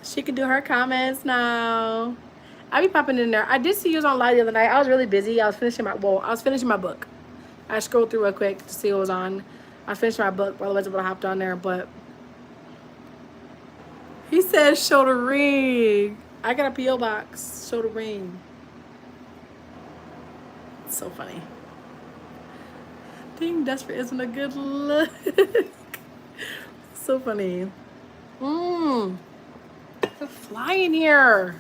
she can do her comments now. I be popping in there. I did see yours on live the other night. I was really busy. I was finishing my book. I scrolled through real quick to see what was on. I finished my book, otherwise I would have hopped on there. But he said, "Show the ring." I got a PO box. Show the ring. It's so funny. Being desperate isn't a good look. So funny. They're flying here.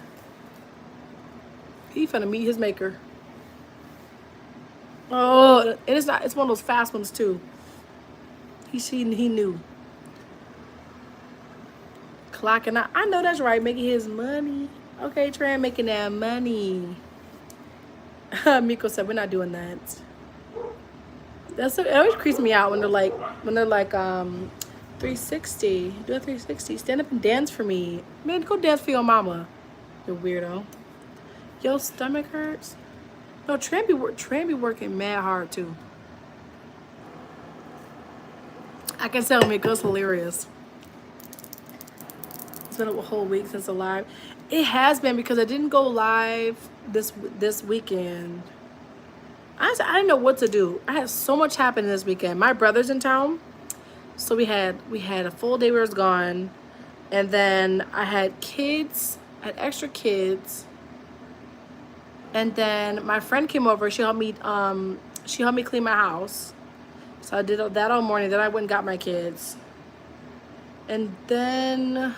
He finna meet his maker. Oh, and it's not. It's one of those fast ones too. He knew. Clocking out. I know that's right. Making his money. Okay, Tran, making that money. Miko said we're not doing that. It always creeps me out when they're like 360. Do a 360. Stand up and dance for me. Man, go dance for your mama. You weirdo. Your stomach hurts? No, Tran be working mad hard too. I can tell Miko's hilarious. It's been a whole week since the live. It has been because I didn't go live this weekend. Honestly, I didn't know what to do. I had so much happening this weekend. My brother's in town, so we had a full day. We was gone, and then I had kids. I had extra kids, and then my friend came over. She helped me clean my house. So I did that all morning. Then I went and got my kids, and then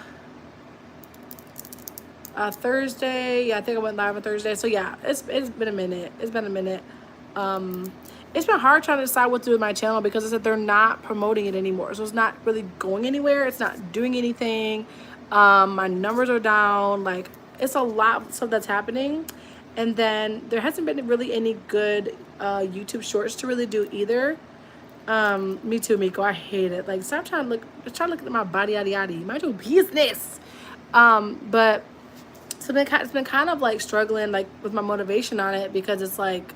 Thursday. Yeah, I think I went live on Thursday. So yeah, it's been a minute. It's been a minute. It's been hard trying to decide what to do with my channel because I said they're not promoting it anymore. So it's not really going anywhere. It's not doing anything. My numbers are down. Like, it's a lot of stuff that's happening. And then there hasn't been really any good YouTube shorts to really do either. Me too, Miko. I hate it. Like, stop trying to look at my body, yada yada. Mind your business. But so it's been kind of like struggling like with my motivation on it because it's like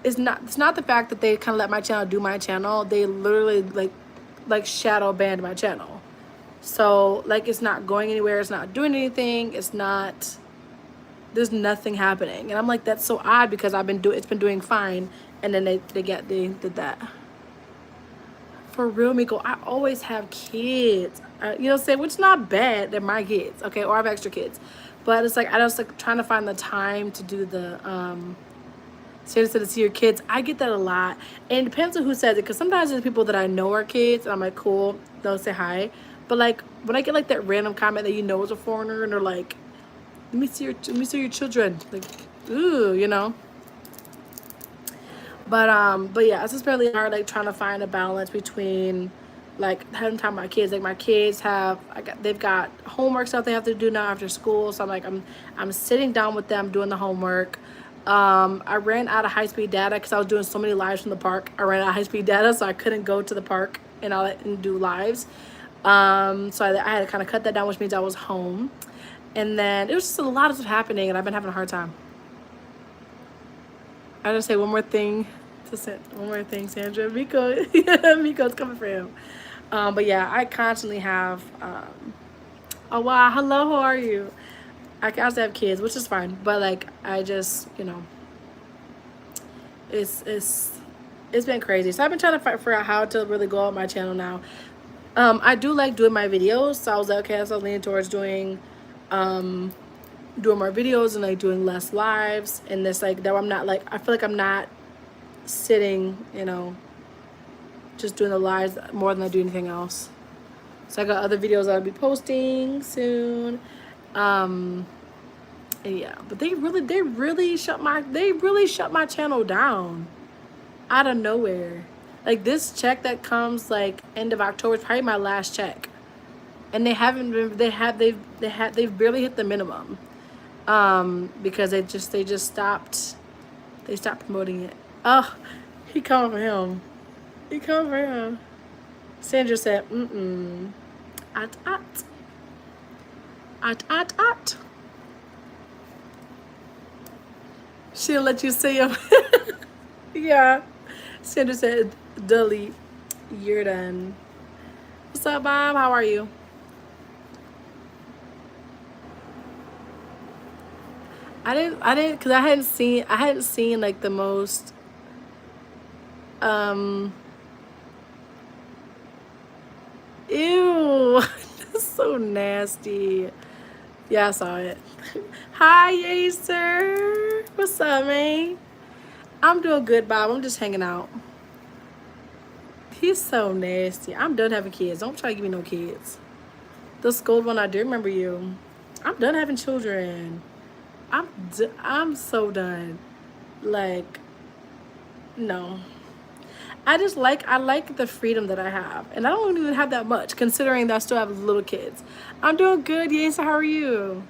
it's not the fact that they kind of let my channel do my channel. They literally like shadow banned my channel. So like it's not going anywhere. It's not doing anything. There's nothing happening. And I'm like, that's so odd because it's been doing fine. And then they did that. For real, Miko, I always have kids. Which is not bad. They're my kids, okay? Or I have extra kids. But it's like, I just like trying to find the time to do the, to see your kids. I get that a lot. And it depends on who says it. Because sometimes there's people that I know are kids. And I'm like, cool. They'll say hi. But like, when I get like that random comment that you know is a foreigner. And they're like, let me see your children. Like, ooh, you know. But yeah, it's just really hard, like trying to find a balance between like having time with my kids. Like my kids they've got homework stuff they have to do now after school. So I'm sitting down with them doing the homework. I ran out of high-speed data because I was doing so many lives from the park. I ran out of high-speed data, so I couldn't go to the park and do lives. So I had to kind of cut that down, which means I was home. And then it was just a lot of stuff happening, and I've been having a hard time. I just say one more thing, Sandra. Miko's coming for him. But yeah, I constantly have. Oh wow, hello, how are you? I can also have kids, which is fine. But like, I just, you know, it's it's been crazy. So I've been trying to figure out how to really go on my channel now. I do like doing my videos, so I was like, okay, so I was leaning towards doing more videos and like doing less lives, and this like that I'm not like, I feel like I'm not sitting, you know, just doing the lives more than I do anything else. So I got other videos I'll be posting soon. And yeah, but they really shut my channel down out of nowhere. Like this check that comes like end of October is probably my last check. And they haven't been they've barely hit the minimum. Because they just stopped promoting it. Oh, he coming for him. He coming for him. Sandra said, at at. At. She'll let you see him. Yeah. Sandra said, delete. You're done. What's up, Bob? How are you? I didn't, cause I hadn't seen like the most, ew, that's so nasty. Yeah, I saw it. Hi, Acer. What's up, man? I'm doing good, Bob. I'm just hanging out. He's so nasty. I'm done having kids. Don't try to give me no kids. The scold one, I do remember you. I'm done having children. I'm so done. Like, no. I like the freedom that I have. And I don't even have that much, considering that I still have little kids. I'm doing good, yes, how are you?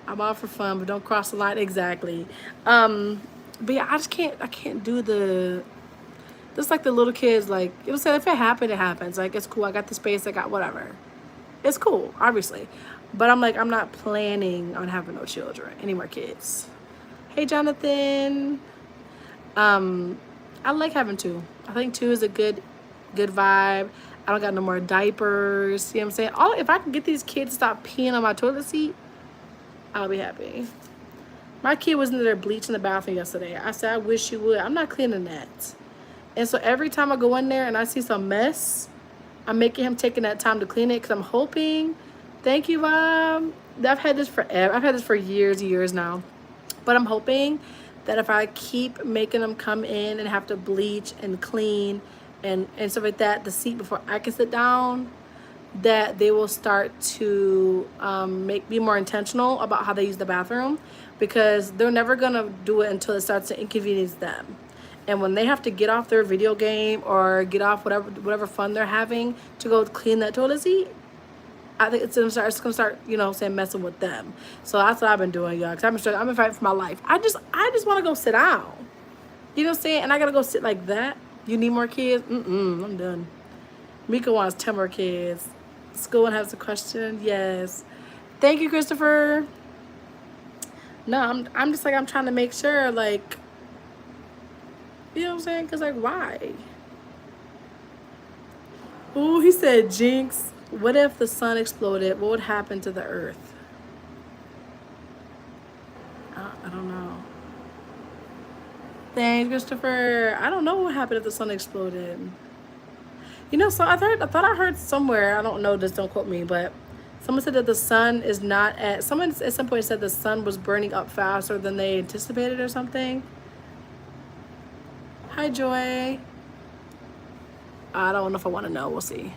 I'm out for fun, but don't cross the line. Exactly. But yeah, I can't do just like the little kids, like, it was if it happened, it happens. Like, it's cool, I got the space, I got whatever. It's cool, obviously. But I'm like, I'm not planning on having no children, any more kids. Hey, Jonathan. I like having two. I think two is a good vibe. I don't got no more diapers. You know what I'm saying? If I can get these kids to stop peeing on my toilet seat, I'll be happy. My kid was in there bleaching the bathroom yesterday. I said, I wish you would. I'm not cleaning that. And so every time I go in there and I see some mess, I'm making him taking that time to clean it, because I'm hoping. Thank you, Mom. I've had this forever. I've had this for years now. But I'm hoping that if I keep making them come in and have to bleach and clean and stuff like that, the seat before I can sit down, that they will start to be more intentional about how they use the bathroom, because they're never gonna do it until it starts to inconvenience them. And when they have to get off their video game or get off whatever fun they're having to go clean that toilet seat, I think it's gonna start, you know, saying messing with them. So that's what I've been doing, y'all. Cause I've been fighting for my life. I just want to go sit down. You know what I'm saying? And I gotta go sit like that. You need more kids? I'm done. Mika wants 10 more kids. School and has a question. Yes. Thank you, Christopher. No, I'm just like, I'm trying to make sure, like, you know what I'm saying? Cause like, why? Ooh, he said jinx. What if the sun exploded? What would happen to the earth? I don't know. Thanks, Christopher. I don't know what happened if the sun exploded. You know, so I thought I heard somewhere, I don't know, just don't quote me, but someone said that the sun is not someone at some point said the sun was burning up faster than they anticipated or something. Hi, Joy. I don't know if I want to know. We'll see.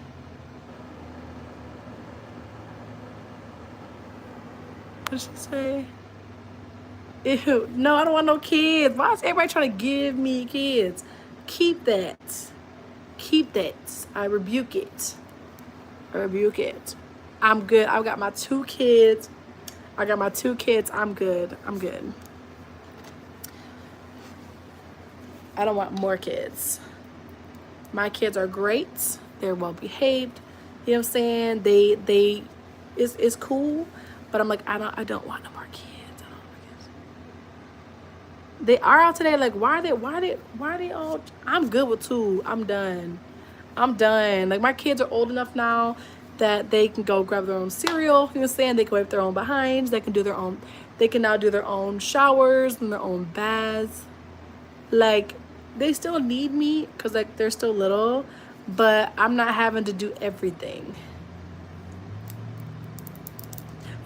What did she say? Ew. No, I don't want no kids. Why is everybody trying to give me kids? Keep that. Keep that. I rebuke it. I'm good. I've got my 2 kids. I'm good. I don't want more kids. My kids are great. They're well behaved. You know what I'm saying? It's cool. But I'm like, I don't want no more kids. They are out today. Like, why are they all? I'm good with 2. I'm done. Like, my kids are old enough now. that they can go grab their own cereal. You know what I'm saying? They can wipe their own behinds. They can do their own. They can now do their own showers and their own baths. Like, they still need me because like they're still little, but I'm not having to do everything.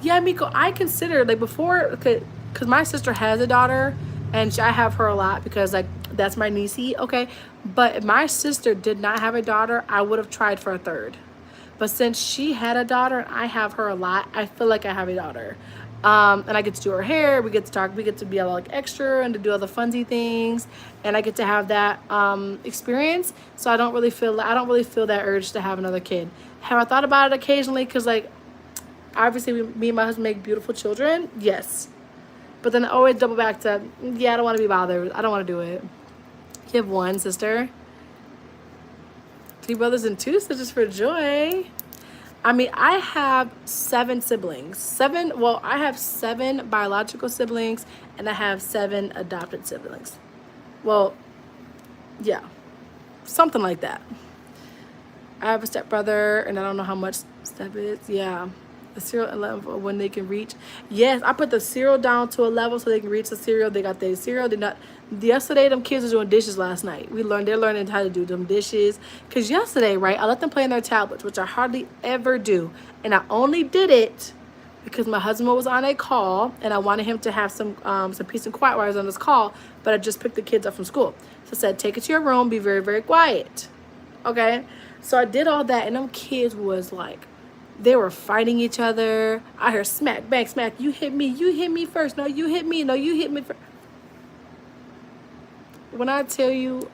Yeah, Miko, I considered like before, because my sister has a daughter, and I have her a lot because like that's my niecey, okay. But if my sister did not have a daughter, I would have tried for a third. But since she had a daughter and I have her a lot, I feel like I have a daughter. And I get to do her hair. We get to talk. We get to be a like extra and to do other funsy things. And I get to have that experience. So I don't really feel that urge to have another kid. Have I thought about it occasionally? Because like obviously me and my husband make beautiful children. Yes. But then I always double back to, yeah, I don't want to be bothered. I don't want to do it. You have one sister. 3 brothers and 2 sisters for joy. I mean, I have 7 siblings. I have 7 biological siblings and I have 7 adopted siblings. Well, yeah, something like that. I have a stepbrother and I don't know how much step is. Yeah. The cereal level when they can reach. Yes, I put the cereal down to a level so they can reach the cereal. They got their cereal. They not. Yesterday, them kids were doing dishes last night. They're learning how to do them dishes. Because yesterday, right, I let them play on their tablets, which I hardly ever do. And I only did it because my husband was on a call and I wanted him to have some peace and quiet while I was on this call. But I just picked the kids up from school. So I said, take it to your room, be very, very quiet. Okay? So I did all that and them kids was like, they were fighting each other. I heard smack, bang, smack. You hit me first. No, you hit me. No, you hit me first. When I tell you,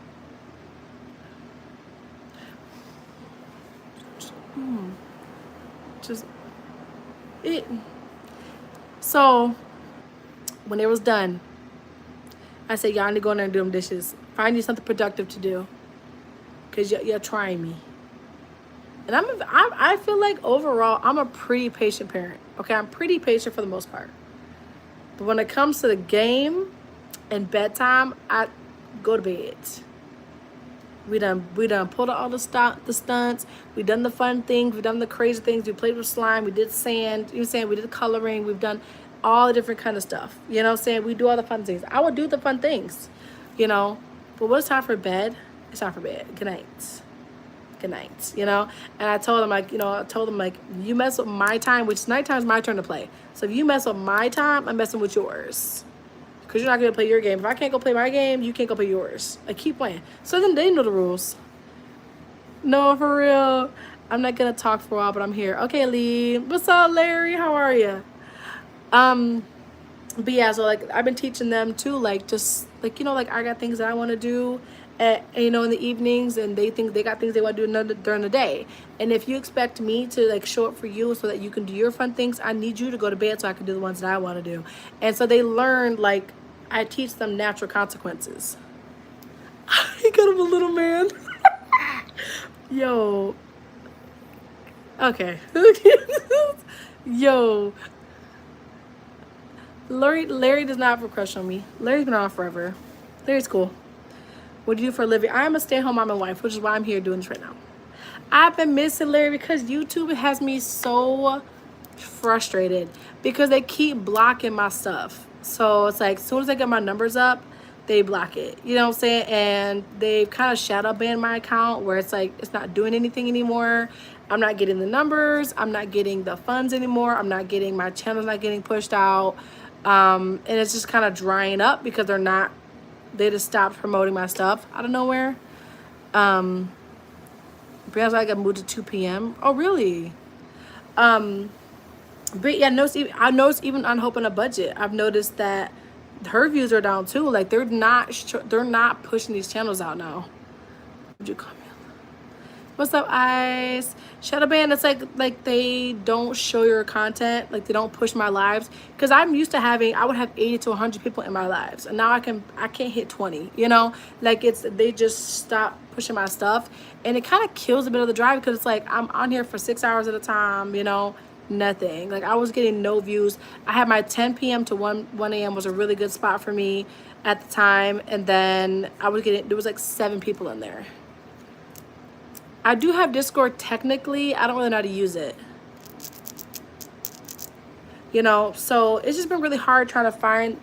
just it. So when it was done, I said, y'all need to go in there and do them dishes. Find you something productive to do, cause you're trying me. And I feel like overall, I'm a pretty patient parent. Okay, I'm pretty patient for the most part. But when it comes to the game and bedtime, I go to bed. We done pulled out all the stunts. We done the fun things. We done the crazy things. We played with slime. We did sand. You know what I'm saying? We did coloring. We've done all the different kind of stuff. You know what I'm saying? We do all the fun things. I would do the fun things, you know. But when it's time for bed, it's time for bed. Good night. Good night, you know. And I told him like, you mess with my time, which nighttime is my turn to play. So if you mess with my time, I'm messing with yours, because you're not gonna play your game. If I can't go play my game, you can't go play yours. Like, keep playing. So then they know the rules. No, for real. I'm not gonna talk for a while, but I'm here. Okay, Lee. What's up, Larry? How are you? But yeah, so like I've been teaching them too, like just like, you know, like I got things that I want to do at, you know, in the evenings, and they think they got things they want to do during the day. And if you expect me to like show up for you so that you can do your fun things, I need you to go to bed so I can do the ones that I want to do. And so they learn, like, I teach them natural consequences. He got him a little man. Yo. Okay. Yo. Larry does not have a crush on me. Larry's been on forever. Larry's cool. What do you do for a living? I'm a stay-at-home mom and wife, which is why I'm here doing this right now. I've been missing Larry because YouTube has me so frustrated because they keep blocking my stuff. So it's like as soon as I get my numbers up, they block it. You know what I'm saying? And they've kind of shadow banned my account where it's like it's not doing anything anymore. I'm not getting the numbers. I'm not getting the funds anymore. I'm not getting, my channel's not getting pushed out. And it's just kind of drying up because they just stopped promoting my stuff out of nowhere. Because I got moved to 2 p.m. Oh, really? But yeah, I noticed even on Hope on a Budget, I've noticed that her views are down too. Like they're not pushing these channels out now. Would you call me? What's up, Ice? Shadow ban. It's like they don't show your content. Like they don't push my lives. Because I'm used to I would have 80 to 100 people in my lives, and now I can't hit 20. You know, like they just stop pushing my stuff, and it kind of kills a bit of the drive because it's like I'm on here for 6 hours at a time. You know, nothing. Like I was getting no views. I had my 10 p.m. to 1 a.m. was a really good spot for me at the time, and then there was like 7 people in there. I do have Discord technically. I don't really know how to use it. You know, so it's just been really hard trying to find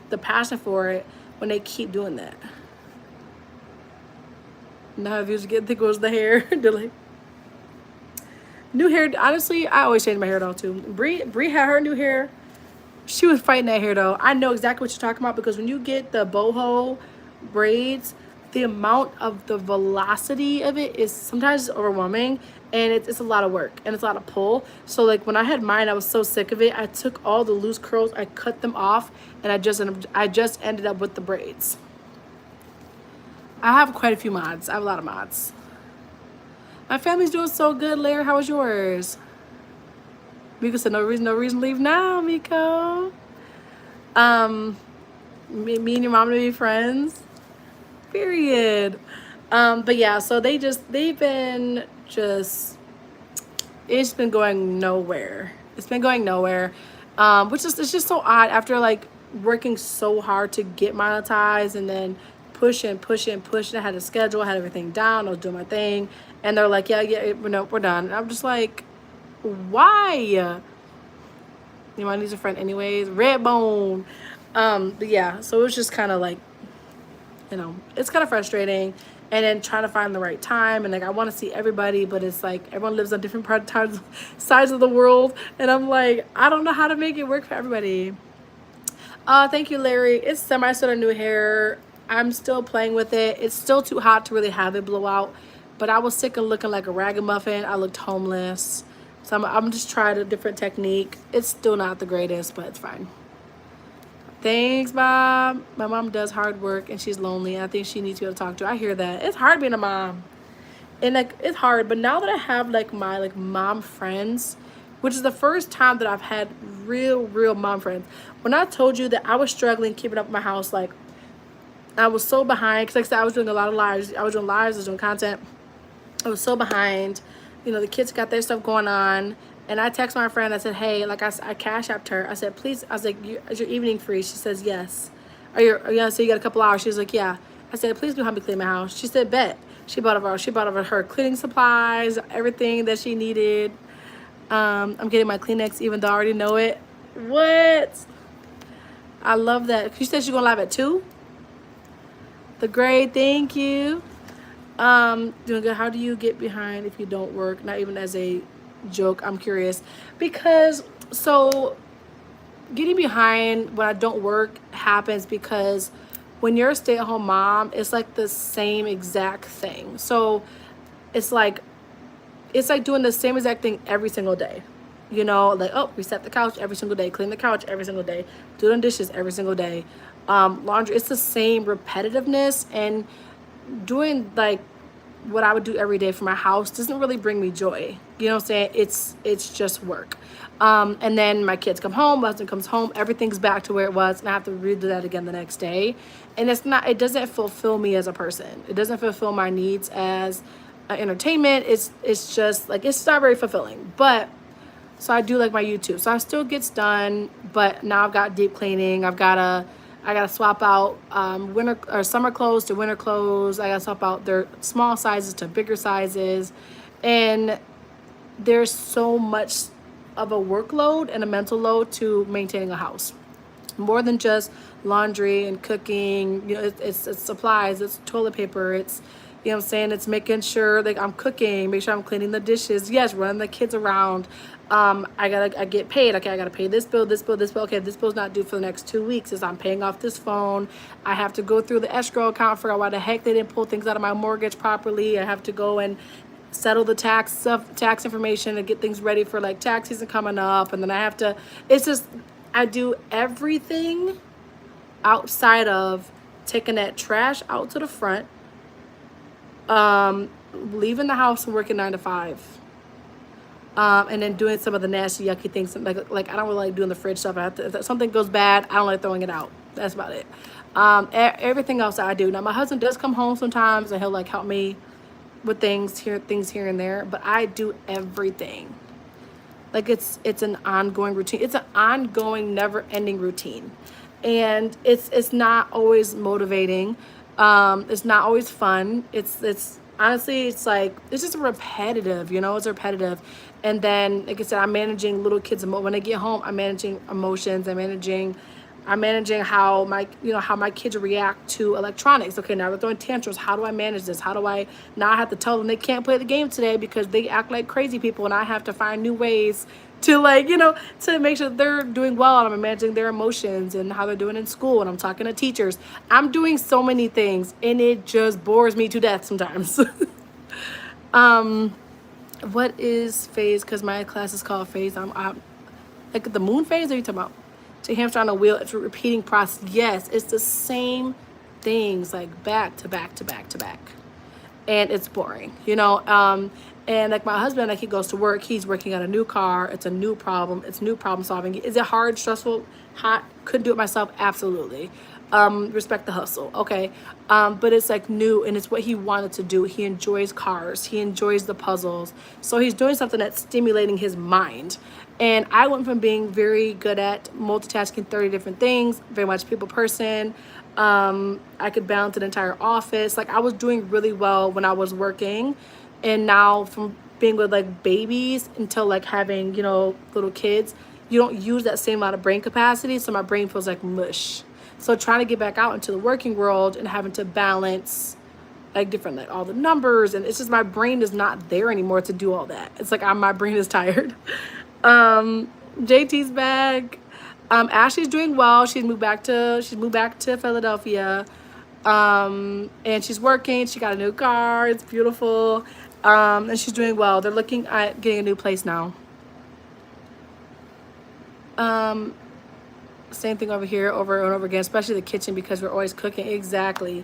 the passion for it when they keep doing that. Now if you just think it was the hair, they're like, new hair. Honestly, I always change my hair though too. Bree had her new hair. She was fighting that hair though. I know exactly what you're talking about because when you get the boho braids, the amount of the velocity of it is sometimes overwhelming, and it's a lot of work and it's a lot of pull. So like when I had mine, I was so sick of it. I took all the loose curls, I cut them off, and I just ended up with the braids. I have quite a few mods. I have a lot of mods. My family's doing so good, Larry. How was yours? Miko said, no reason to leave now, Miko. Me and your mom to be friends. Period. But yeah, so they've been just, it's been going nowhere. It's been going nowhere. Which is, it's just so odd after like working so hard to get monetized and then pushing. I had a schedule, I had everything down, I was doing my thing. And they're like, yeah, no, we're done. And I'm just like, why? You might need a friend anyways. Redbone. But yeah, so it was just kind of like, you know, it's kind of frustrating. And then trying to find the right time, and like I want to see everybody, but it's like everyone lives on different sides of the world, and I'm like, I don't know how to make it work for everybody. Thank you, Larry. It's semi-sort of new hair. I'm still playing with it. It's still too hot to really have it blow out, but I was sick of looking like a ragamuffin. I looked homeless, so I'm just trying a different technique. It's still not the greatest, but it's fine. Thanks, Bob. My mom does hard work and she's lonely. I think she needs people to talk to. I hear that. It's hard being a mom. And like it's hard, but now that I have like my like mom friends, which is the first time that I've had real mom friends. When I told you that I was struggling keeping up my house, like I was so behind because like I said, I was doing a lot of lives. I was doing content. I was so behind. You know, the kids got their stuff going on. And I texted my friend, I said, hey, like I cash apped her. I said, please, I was like, is your evening free? She says, yes. Yeah, so you got a couple hours. She was like, yeah. I said, please do help me clean my house. She said, bet. She bought over her cleaning supplies, everything that she needed. I'm getting my Kleenex, even though I already know it. What? I love that. She said she's gonna live at 2. The grade, thank you. Doing good. How do you get behind if you don't work? Not even as a joke. I'm curious because so getting behind when I don't work happens because when you're a stay-at-home mom, it's like the same exact thing. So it's like doing the same exact thing every single day. You know, like, oh, reset the couch every single day, clean the couch every single day, do the dishes every single day, laundry. It's the same repetitiveness, and doing like what I would do every day for my house doesn't really bring me joy. You know what I'm saying? It's just work. And then my kids come home, my husband comes home, everything's back to where it was, and I have to redo that again the next day. And it doesn't fulfill me as a person. It doesn't fulfill my needs as entertainment. It's just like, it's not very fulfilling. But so I do like my YouTube. So I still gets done, but now I've got deep cleaning. I gotta swap out winter or summer clothes to winter clothes. I gotta swap out their small sizes to bigger sizes. And there's so much of a workload and a mental load to maintaining a house. More than just laundry and cooking, you know, it's supplies, it's toilet paper, it's, you know what I'm saying, it's making sure like I'm cooking, make sure I'm cleaning the dishes, yes, running the kids around. I get paid. Okay, I gotta pay this bill. Okay, this bill's not due for the next 2 weeks as I'm paying off this phone. I have to go through the escrow account, figure out why the heck they didn't pull things out of my mortgage properly. I have to go and settle the tax information and get things ready for like tax season coming up. And then I have to, it's just, I do everything outside of taking that trash out to the front, leaving the house and working 9 to 5. And then doing some of the nasty, yucky things, like I don't really like doing the fridge stuff. If something goes bad, I don't like throwing it out. That's about it. Everything else I do. Now my husband does come home sometimes, and he'll like help me with things here and there. But I do everything. Like it's an ongoing routine. It's an ongoing, never-ending routine, and it's not always motivating. It's not always fun. It's honestly, it's like, it's just repetitive, you know, it's repetitive. And then, like I said, I'm managing little kids. When I get home, I'm managing emotions. I'm managing how my, you know, how my kids react to electronics. Okay, now they're throwing tantrums. How do I manage this? How do I now, I have to tell them they can't play the game today because they act like crazy people, and I have to find new ways to, like, you know, to make sure they're doing well. And I'm managing their emotions and how they're doing in school. And I'm talking to teachers. I'm doing so many things, and it just bores me to death sometimes. What is phase? Because my class is called phase. I'm like the moon phase. What are you talking about? To hamster on a wheel. It's a repeating process. Yes, it's the same things, like back to back to back to back, and it's boring, you know. And like my husband, like he goes to work. He's working on a new car. It's a new problem. It's new problem solving. Is it hard, stressful, hot? Couldn't do it myself. Absolutely. Respect the hustle, okay. But it's like new, and it's what he wanted to do. He enjoys cars, he enjoys the puzzles, so he's doing something that's stimulating his mind. And I went from being very good at multitasking 30 different things, very much people person. I could balance an entire office. Like, I was doing really well when I was working, and now from being with like babies until like having, you know, little kids, you don't use that same amount of brain capacity, so my brain feels like mush. So trying to get back out into the working world and having to balance like different, like all the numbers, and it's just my brain is not there anymore to do all that. It's like my brain is tired. JT's back. Ashley's doing well. She's moved back to Philadelphia. And she's working. She got a new car. It's beautiful. And she's doing well. They're looking at getting a new place now. Same thing over here, over and over again, especially the kitchen, because we're always cooking. Exactly.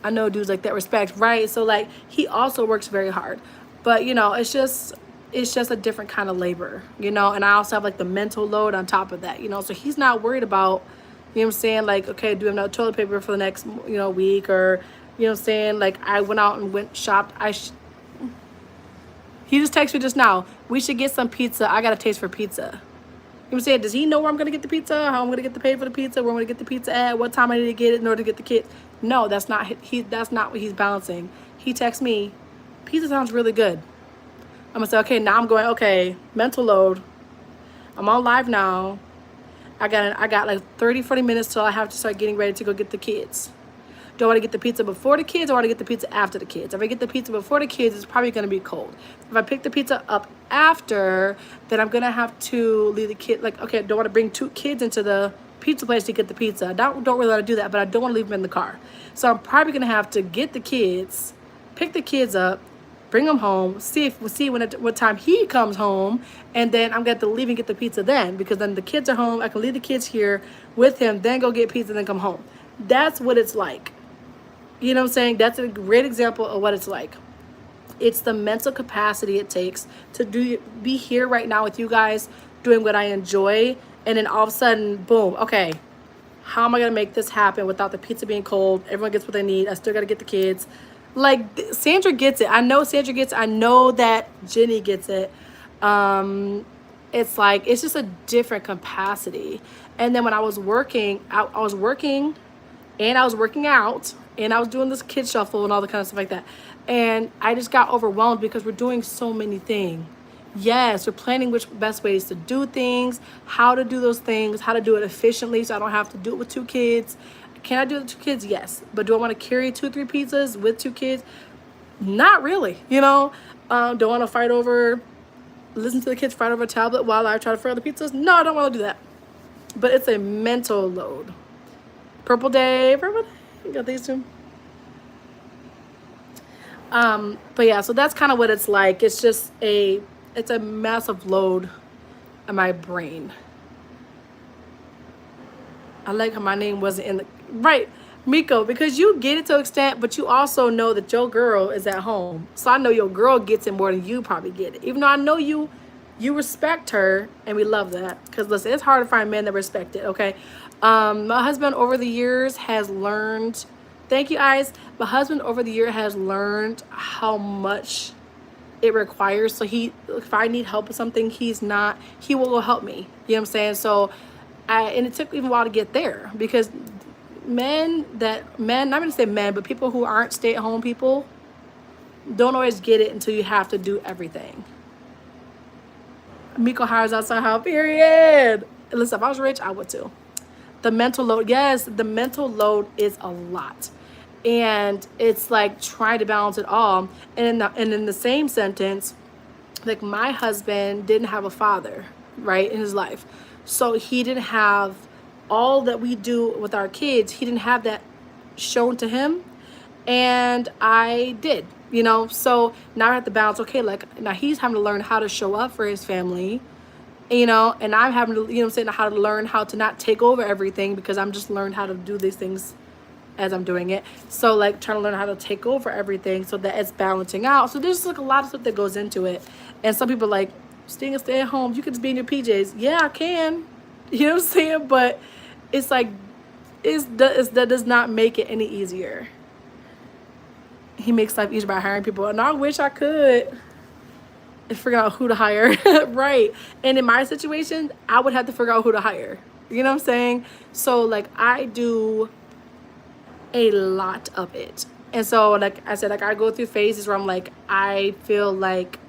I know dudes like that, respect, right? So like, he also works very hard, but you know, it's just a different kind of labor, you know. And I also have like the mental load on top of that, you know. So he's not worried about, you know what I'm saying, like, okay, do I have no toilet paper for the next, you know, week, or, you know what I'm saying, like, I went out and shopped. He just texted me just now, we should get some pizza. I got a taste for pizza. You know what I'm saying? Does he know where I'm going to get the pizza? How I'm going to get the pay for the pizza? Where I'm going to get the pizza at? What time I need to get it in order to get the kids? No, that's not that's not what he's balancing. He texts me, pizza sounds really good. I'm going to say, okay, now I'm going, okay, mental load. I'm on live now. I got like 30, 40 minutes till I have to start getting ready to go get the kids. Do I want to get the pizza before the kids, or want to get the pizza after the kids? If I get the pizza before the kids, it's probably going to be cold. If I pick the pizza up after, then I'm going to have to leave the kid, like, okay, I don't want to bring 2 kids into the pizza place to get the pizza. I don't really want to do that, but I don't want to leave them in the car. So I'm probably going to have to get the kids, pick the kids up, bring them home, see what time he comes home, and then I'm going to have to leave and get the pizza then, because then the kids are home. I can leave the kids here with him, then go get pizza, then come home. That's what it's like. You know what I'm saying? That's a great example of what it's like. It's the mental capacity it takes to be here right now with you guys, doing what I enjoy, and then all of a sudden, boom, okay, how am I going to make this happen without the pizza being cold? Everyone gets what they need. I still got to get the kids. Like, Sandra gets it. I know Sandra gets it. I know that Jenny gets it. It's like, it's just a different capacity. And then when I was working, I was working, and I was working out, and I was doing this kid shuffle and all the kind of stuff like that. And I just got overwhelmed because we're doing so many things. Yes, we're planning which best ways to do things, how to do those things, how to do it efficiently so I don't have to do it with 2 kids. Can I do it with 2 kids? Yes. But do I want to carry 2 or 3 pizzas with 2 kids? Not really, you know. Don't want to fight over, listen to the kids fight over a tablet while I try to fry the pizzas. No, I don't want to do that. But it's a mental load. Purple Day. You got these 2. But yeah, so that's kind of what it's like. It's just it's a massive load on my brain. I like how my name wasn't in the right, Miko, because you get it to an extent, but you also know that your girl is at home. So I know your girl gets it more than you probably get it. Even though I know you respect her, and we love that. Because listen, it's hard to find men that respect it, okay? My husband over the years has learned, thank you guys, my husband over the year has learned how much it requires. So if I need help with something, he will go help me. You know what I'm saying? So and it took even a while to get there, because men, not going to say men, but people who aren't stay-at-home people, don't always get it until you have to do everything. Miko hires outside help, period. Listen, if I was rich, I would too. The mental load, yes, the mental load is a lot. And it's like trying to balance it all. And in the same sentence, like my husband didn't have a father, right, in his life. So he didn't have all that we do with our kids. He didn't have that shown to him. And I did, you know. So now I have to balance, okay, like now he's having to learn how to show up for his family, you know, and I'm having to, you know, saying how to learn how to not take over everything because I'm just learned how to do these things as I'm doing it. So like trying to learn how to take over everything so that it's balancing out. So there's like a lot of stuff that goes into it. And some people are like, stay at home, you can just be in your PJs. Yeah, I can. You know what I'm saying? But it's like, that does not make it any easier. He makes life easier by hiring people. And I wish I could figure out who to hire. Right. And in my situation, I would have to figure out who to hire. You know what I'm saying? So like I do a lot of it. And so like I said, like I go through phases where I'm like, I feel like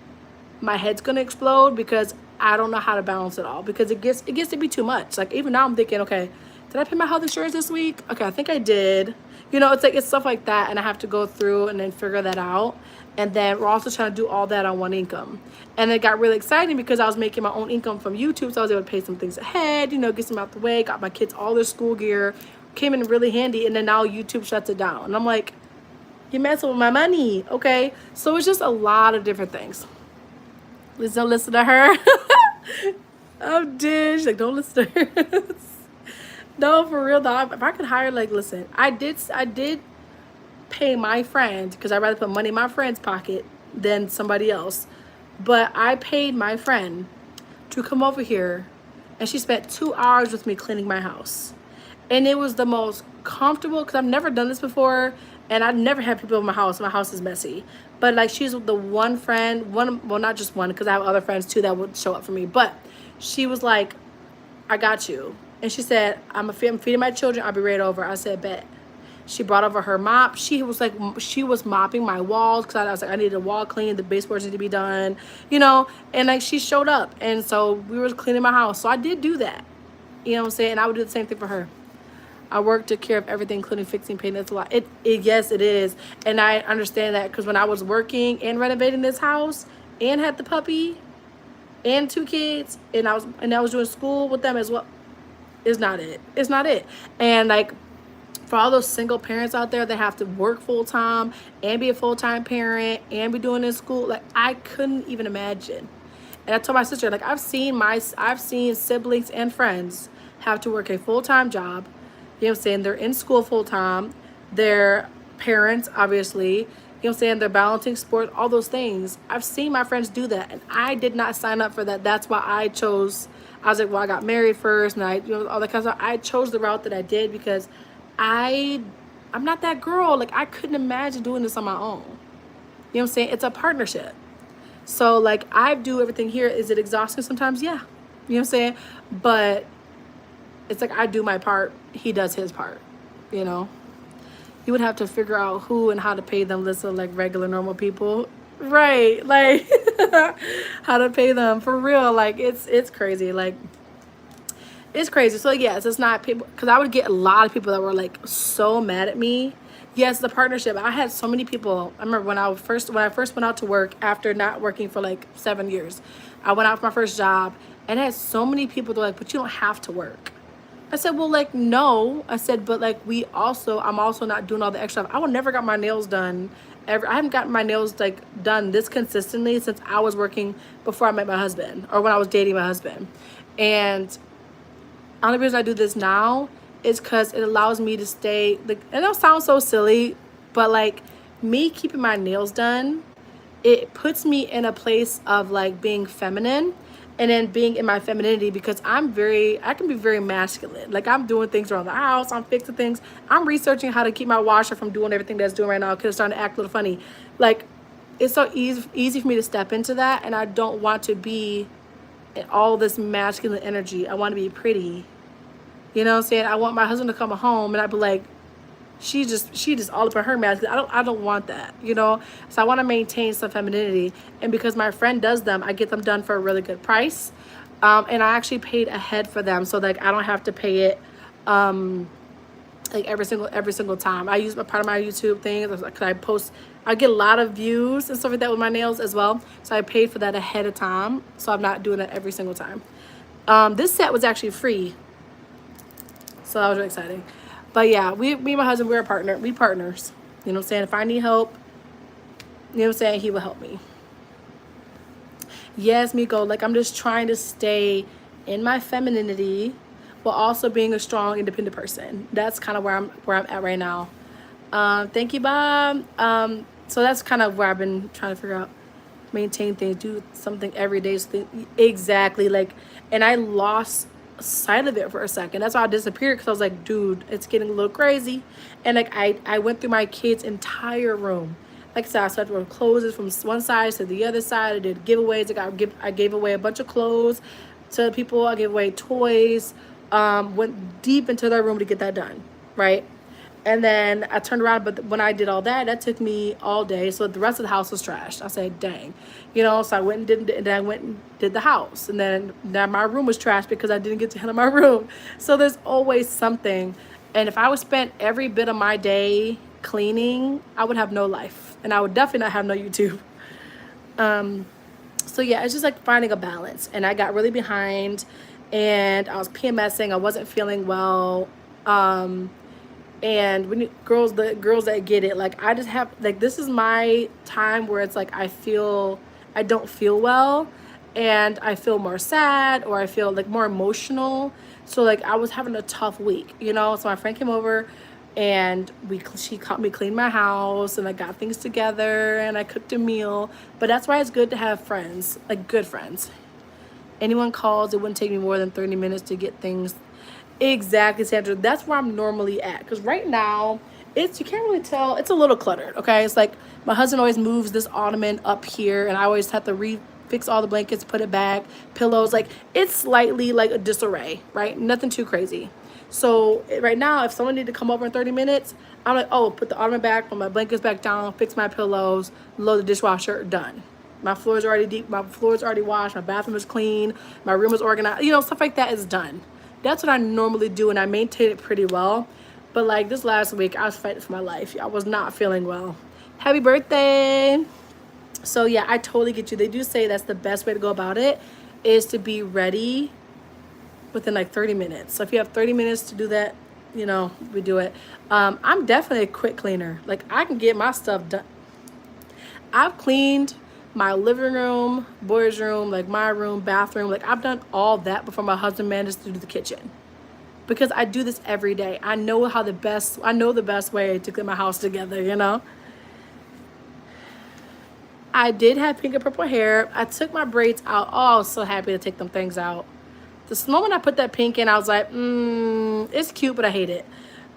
my head's gonna explode because I don't know how to balance it all, because it gets to be too much. Like even now I'm thinking, okay, did I pay my health insurance this week? Okay, I think I did. You know, it's like, it's stuff like that, and I have to go through and then figure that out. And then we're also trying to do all that on one income. And it got really exciting because I was making my own income from YouTube, so I was able to pay some things ahead, you know, get some out the way, got my kids all their school gear, came in really handy. And then now YouTube shuts it down. And I'm like, you're messing with my money, okay? So it's just a lot of different things. Please don't listen to her. I'm dead. She's like, don't listen to her. No, for real though. If I could hire, like, listen, I did pay my friend, because I'd rather put money in my friend's pocket than somebody else. But I paid my friend to come over here, and she spent 2 hours with me cleaning my house. And it was the most comfortable, because I've never done this before, and I've never had people in my house. My house is messy. But like, she's the one friend, well, not just one, because I have other friends too that would show up for me. But she was like, I got you. And she said, I'm feeding my children, I'll be right over. I said, bet. She brought over her mop. She was mopping my walls, because I was like, I need a wall clean, the baseboards need to be done, you know. And like, she showed up, and so we were cleaning my house. So I did do that, you know what I'm saying? And I would do the same thing for her. I work, took care of everything, including fixing, painting. That's a lot. Yes, it is. And I understand that, because when I was working and renovating this house and had the puppy and 2 kids, and I was doing school with them as well, it's not it. It's not it. And like, for all those single parents out there that have to work full-time and be a full-time parent and be doing this school, like, I couldn't even imagine. And I told my sister, like, I've seen siblings and friends have to work a full-time job. You know what I'm saying? They're in school full-time. They're parents, obviously. You know what I'm saying? They're balancing sports, all those things. I've seen my friends do that, and I did not sign up for that. That's why I chose. I was like, well, I got married first, and all that kind of stuff. I chose the route that I did because I'm not that girl. Like, I couldn't imagine doing this on my own. You know what I'm saying? It's a partnership. So like, I do everything here. Is it exhausting sometimes? Yeah. You know what I'm saying? But it's like, I do my part, he does his part, you know. You would have to figure out who and how to pay them, listen, like regular normal people, right? Like how to pay them for real. Like, it's crazy. Like, it's crazy. So yes, it's not people, because I would get a lot of people that were like so mad at me. Yes, the partnership. I had so many people. I remember when I first went out to work after not working for like 7 years. I went out for my first job, and I had so many people that were like, but you don't have to work. I said, well, like, no. I said, but like, I'm also not doing all the extra stuff. I would never got my nails done ever. I haven't gotten my nails like done this consistently since I was working before I met my husband, or when I was dating my husband. And the only reason I do this now is because it allows me to stay, like, and it'll sound so silly, but like, me keeping my nails done, it puts me in a place of like being feminine. And then being in my femininity, because I can be very masculine. Like, I'm doing things around the house, I'm fixing things. I'm researching how to keep my washer from doing everything that's doing right now, because it's starting to act a little funny. Like, it's so easy for me to step into that, and I don't want to be in all this masculine energy. I want to be pretty. You know what I'm saying? I want my husband to come home, and I'd be like, she just all up in her mouth. I don't want that, you know. So I want to maintain some femininity, and because my friend does them, I get them done for a really good price, and I actually paid ahead for them, so like I don't have to pay it like every single time. I use a part of my YouTube thing because I post, I get a lot of views and stuff like that with my nails as well. So I paid for that ahead of time, so I'm not doing that every single time. This set was actually free, so that was really exciting. But yeah, me and my husband, we're a partner. We partners. You know what I'm saying? If I need help, you know what I'm saying, he will help me. Yes, Miko, like I'm just trying to stay in my femininity while also being a strong, independent person. That's kind of where I'm at right now. Thank you, Bob. So that's kind of where I've been trying to figure out, maintain things, do something every day. Exactly, like, and I lost sight of it for a second. That's why I disappeared, because I was like, dude, it's getting a little crazy. And like I went through my kids' entire room. Like I said, I started with clothes from one side to the other side. I did giveaways. I gave away a bunch of clothes to people. I gave away toys. Went deep into their room to get that done, right? And then I turned around, but when I did all that, that took me all day. So the rest of the house was trashed. I said, dang, you know. So I went and did the house, and then now my room was trashed because I didn't get to handle my room. So there's always something. And if I would spend every bit of my day cleaning, I would have no life, and I would definitely not have no YouTube. So yeah, it's just like finding a balance. And I got really behind, and I was PMSing. I wasn't feeling well. And when the girls that get it, like I just have, like, this is my time where it's like I don't feel well, and I feel more sad, or I feel like more emotional. So like I was having a tough week, you know. So my friend came over, and she helped me clean my house, and I got things together, and I cooked a meal. But that's why it's good to have friends, like good friends. Anyone calls, it wouldn't take me more than 30 minutes to get things. Exactly, Sandra. That's where I'm normally at. Because right now, you can't really tell. It's a little cluttered, okay? It's like my husband always moves this ottoman up here, and I always have to fix all the blankets, put it back, pillows. Like, it's slightly like a disarray, right? Nothing too crazy. So right now, if someone needed to come over in 30 minutes, I'm like, oh, put the ottoman back, put my blankets back down, fix my pillows, load the dishwasher, done. My floor is already deep. My floor is already washed. My bathroom is clean. My room is organized. You know, stuff like that is done. That's what I normally do, and I maintain it pretty well. But like this last week, I was fighting for my life. I was not feeling well. Happy birthday. So yeah, I totally get you. They do say that's the best way to go about it, is to be ready within like 30 minutes. So if you have 30 minutes to do that, you know, we do it. I'm definitely a quick cleaner. Like, I can get my stuff done. I've cleaned my living room, boys' room, like my room, bathroom. Like, I've done all that before my husband managed to do the kitchen, because I do this every day. I know the best way to get my house together, you know. I did have pink and purple hair. I took my braids out. Oh, I was so happy to take them things out. The moment I put that pink in, I was like, it's cute, but I hate it.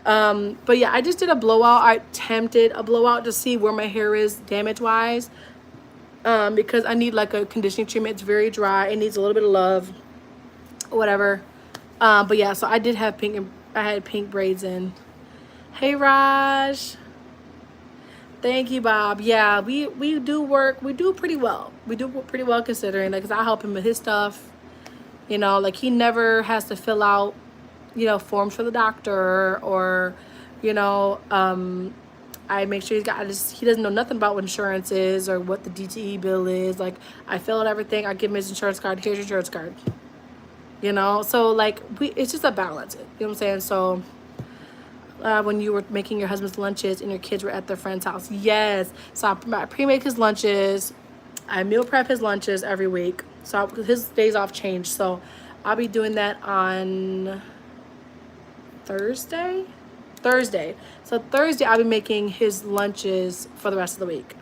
But yeah, I just did a blowout. I attempted a blowout to see where my hair is damage-wise. Because I need like a conditioning treatment. It's very dry. It needs a little bit of love, or whatever. But yeah, so I did have I had pink braids in. Hey, Raj. Thank you, Bob. Yeah, we do work. We do pretty well. We do pretty well, considering, like, 'cause I help him with his stuff. You know, like, he never has to fill out, you know, forms for the doctor, or, you know, I make sure he doesn't know nothing about what insurance is or what the DTE bill is. Like, I fill out everything. I give him his insurance card. Here's your insurance card. You know, so like it's just a balance. You know what I'm saying? So when you were making your husband's lunches and your kids were at their friend's house, yes. So I pre-make his lunches. I meal prep his lunches every week. So his days off changed. So I'll be doing that on Thursday. So Thursday I'll be making his lunches for the rest of the week.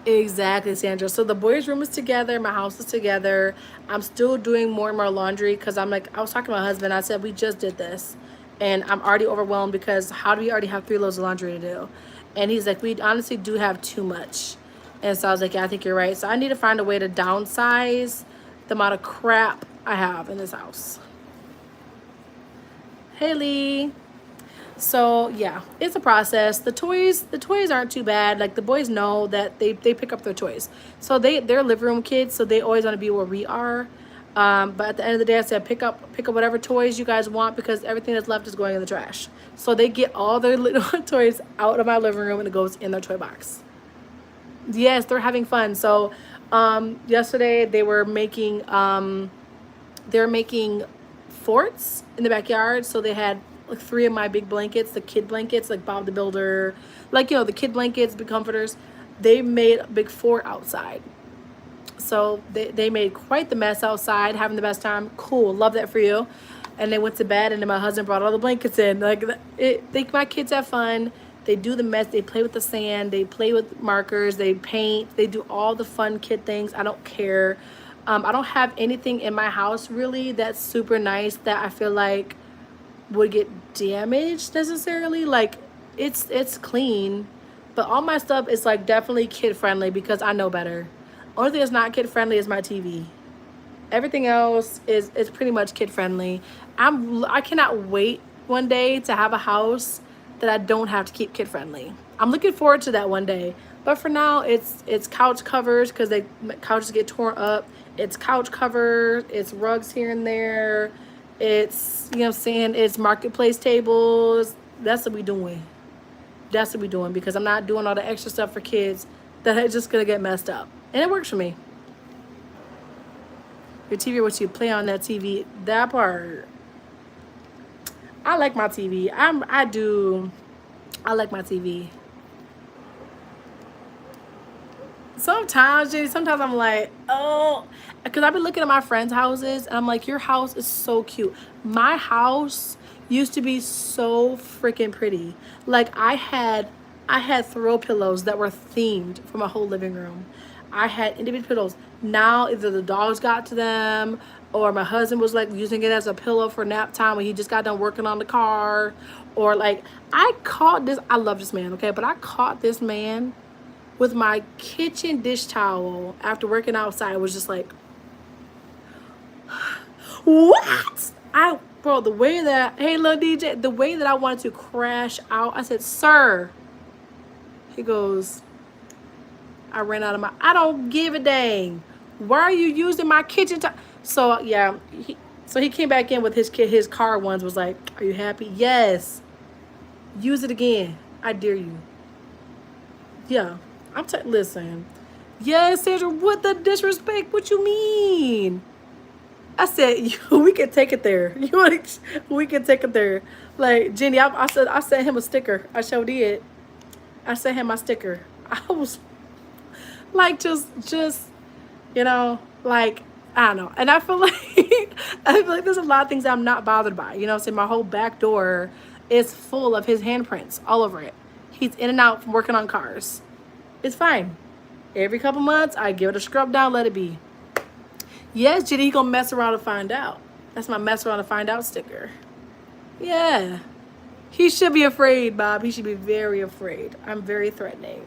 Exactly, Sandra. So the boys' room is together, my house is together. I'm still doing more and more laundry, because I was talking to my husband. I said, we just did this, and I'm already overwhelmed, because how do we already have 3 loads of laundry to do? And he's like, we honestly do have too much. And so I was like, yeah, I think you're right. So I need to find a way to downsize the amount of crap I have in this house. Haley. So yeah, it's a process. The toys aren't too bad. Like the boys know that they pick up their toys. So they're living room kids, so they always want to be where we are. But at the end of the day, I said pick up whatever toys you guys want because everything that's left is going in the trash. So they get all their little toys out of my living room and it goes in their toy box. Yes, they're having fun. So yesterday they were making forts in the backyard. So they had like three of my big blankets, the kid blankets, like Bob the Builder, like the kid blankets, big comforters. They made a big fort outside. So they made quite the mess outside, having the best time. Cool, love that for you. And they went to bed, and then my husband brought all the blankets in. Like my kids have fun. They do the mess. They play with the sand. They play with markers. They paint. They do all the fun kid things. I don't care. I don't have anything in my house really that's super nice that I feel like would get damaged necessarily. Like it's clean, but all my stuff is like definitely kid friendly because I know better. Only thing that's not kid friendly is my TV. Everything else is pretty much kid friendly. I cannot wait one day to have a house that I don't have to keep kid friendly. I'm looking forward to that one day. But for now, it's couch covers because couches get torn up. It's couch covers, it's rugs here and there. It's what I'm saying, it's marketplace tables. That's what we doing. That's what we doing because I'm not doing all the extra stuff for kids that are just gonna get messed up. And it works for me. Your TV, what you play on that TV, that part. I like my TV. I do. I like my TV. Sometimes, Jenny, sometimes I'm like, oh, because I've been looking at my friends' houses and I'm like, your house is so cute. My house used to be so freaking pretty. Like I had throw pillows that were themed for my whole living room. I had individual pillows. Now either the dogs got to them or my husband was like using it as a pillow for nap time when he just got done working on the car. Or like I love this man, okay? But I caught this man with my kitchen dish towel after working outside. It was just like, what? Bro, the way that, hey, little DJ, the way that I wanted to crash out, I said, sir. He goes, I ran out of I don't give a dang. Why are you using my kitchen towel? So, yeah, he came back in with his car ones, was like, are you happy? Yes. Use it again. I dare you. Yeah. Listen. Yes, Sandra, what the disrespect? What you mean? I said, we can take it there. We can take it there. Like, Jenny, I sent him a sticker. I sure did. I sent him my sticker. I was like, just, like, I don't know. And I feel like there's a lot of things I'm not bothered by. You know what I'm saying? My whole back door is full of his handprints all over it. He's in and out from working on cars. It's fine. Every couple months, I give it a scrub down, let it be. Yes, Jenny, he gonna mess around and find out. That's my mess around and find out sticker. Yeah. He should be afraid, Bob. He should be very afraid. I'm very threatening.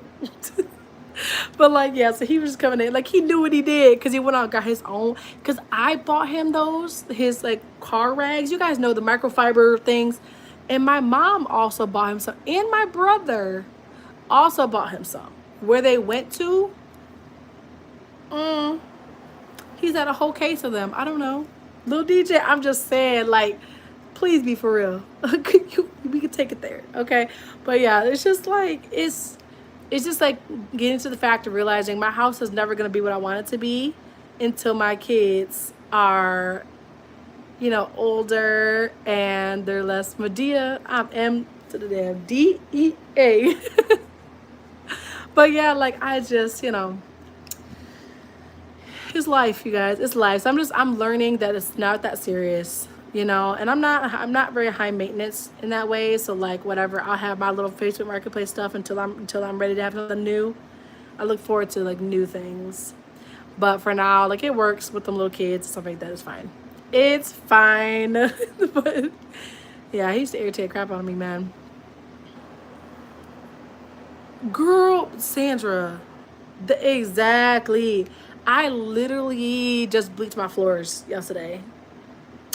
But like, yeah, so he was just coming in. Like, he knew what he did because he went out and got his own. Because I bought him his like car rags. You guys know the microfiber things. And my mom also bought him some. And my brother also bought him some. Where they went to, he's had a whole case of them. I don't know. Little DJ, I'm just saying, like, please be for real. We can take it there, okay? But yeah, it's just like, it's just like getting to the fact of realizing my house is never going to be what I want it to be until my kids are, older and they're less Medea. I'm M to the damn DEA. But yeah, like I just, it's life, you guys. It's life. So I'm learning that it's not that serious, and I'm not very high maintenance in that way. So like whatever, I'll have my little Facebook Marketplace stuff until I'm ready to have something new. I look forward to like new things. But for now, like it works with them little kids and stuff like that. It's fine. It's fine. But yeah, he used to irritate crap out of me, man. Girl, Sandra, exactly. I literally just bleached my floors yesterday.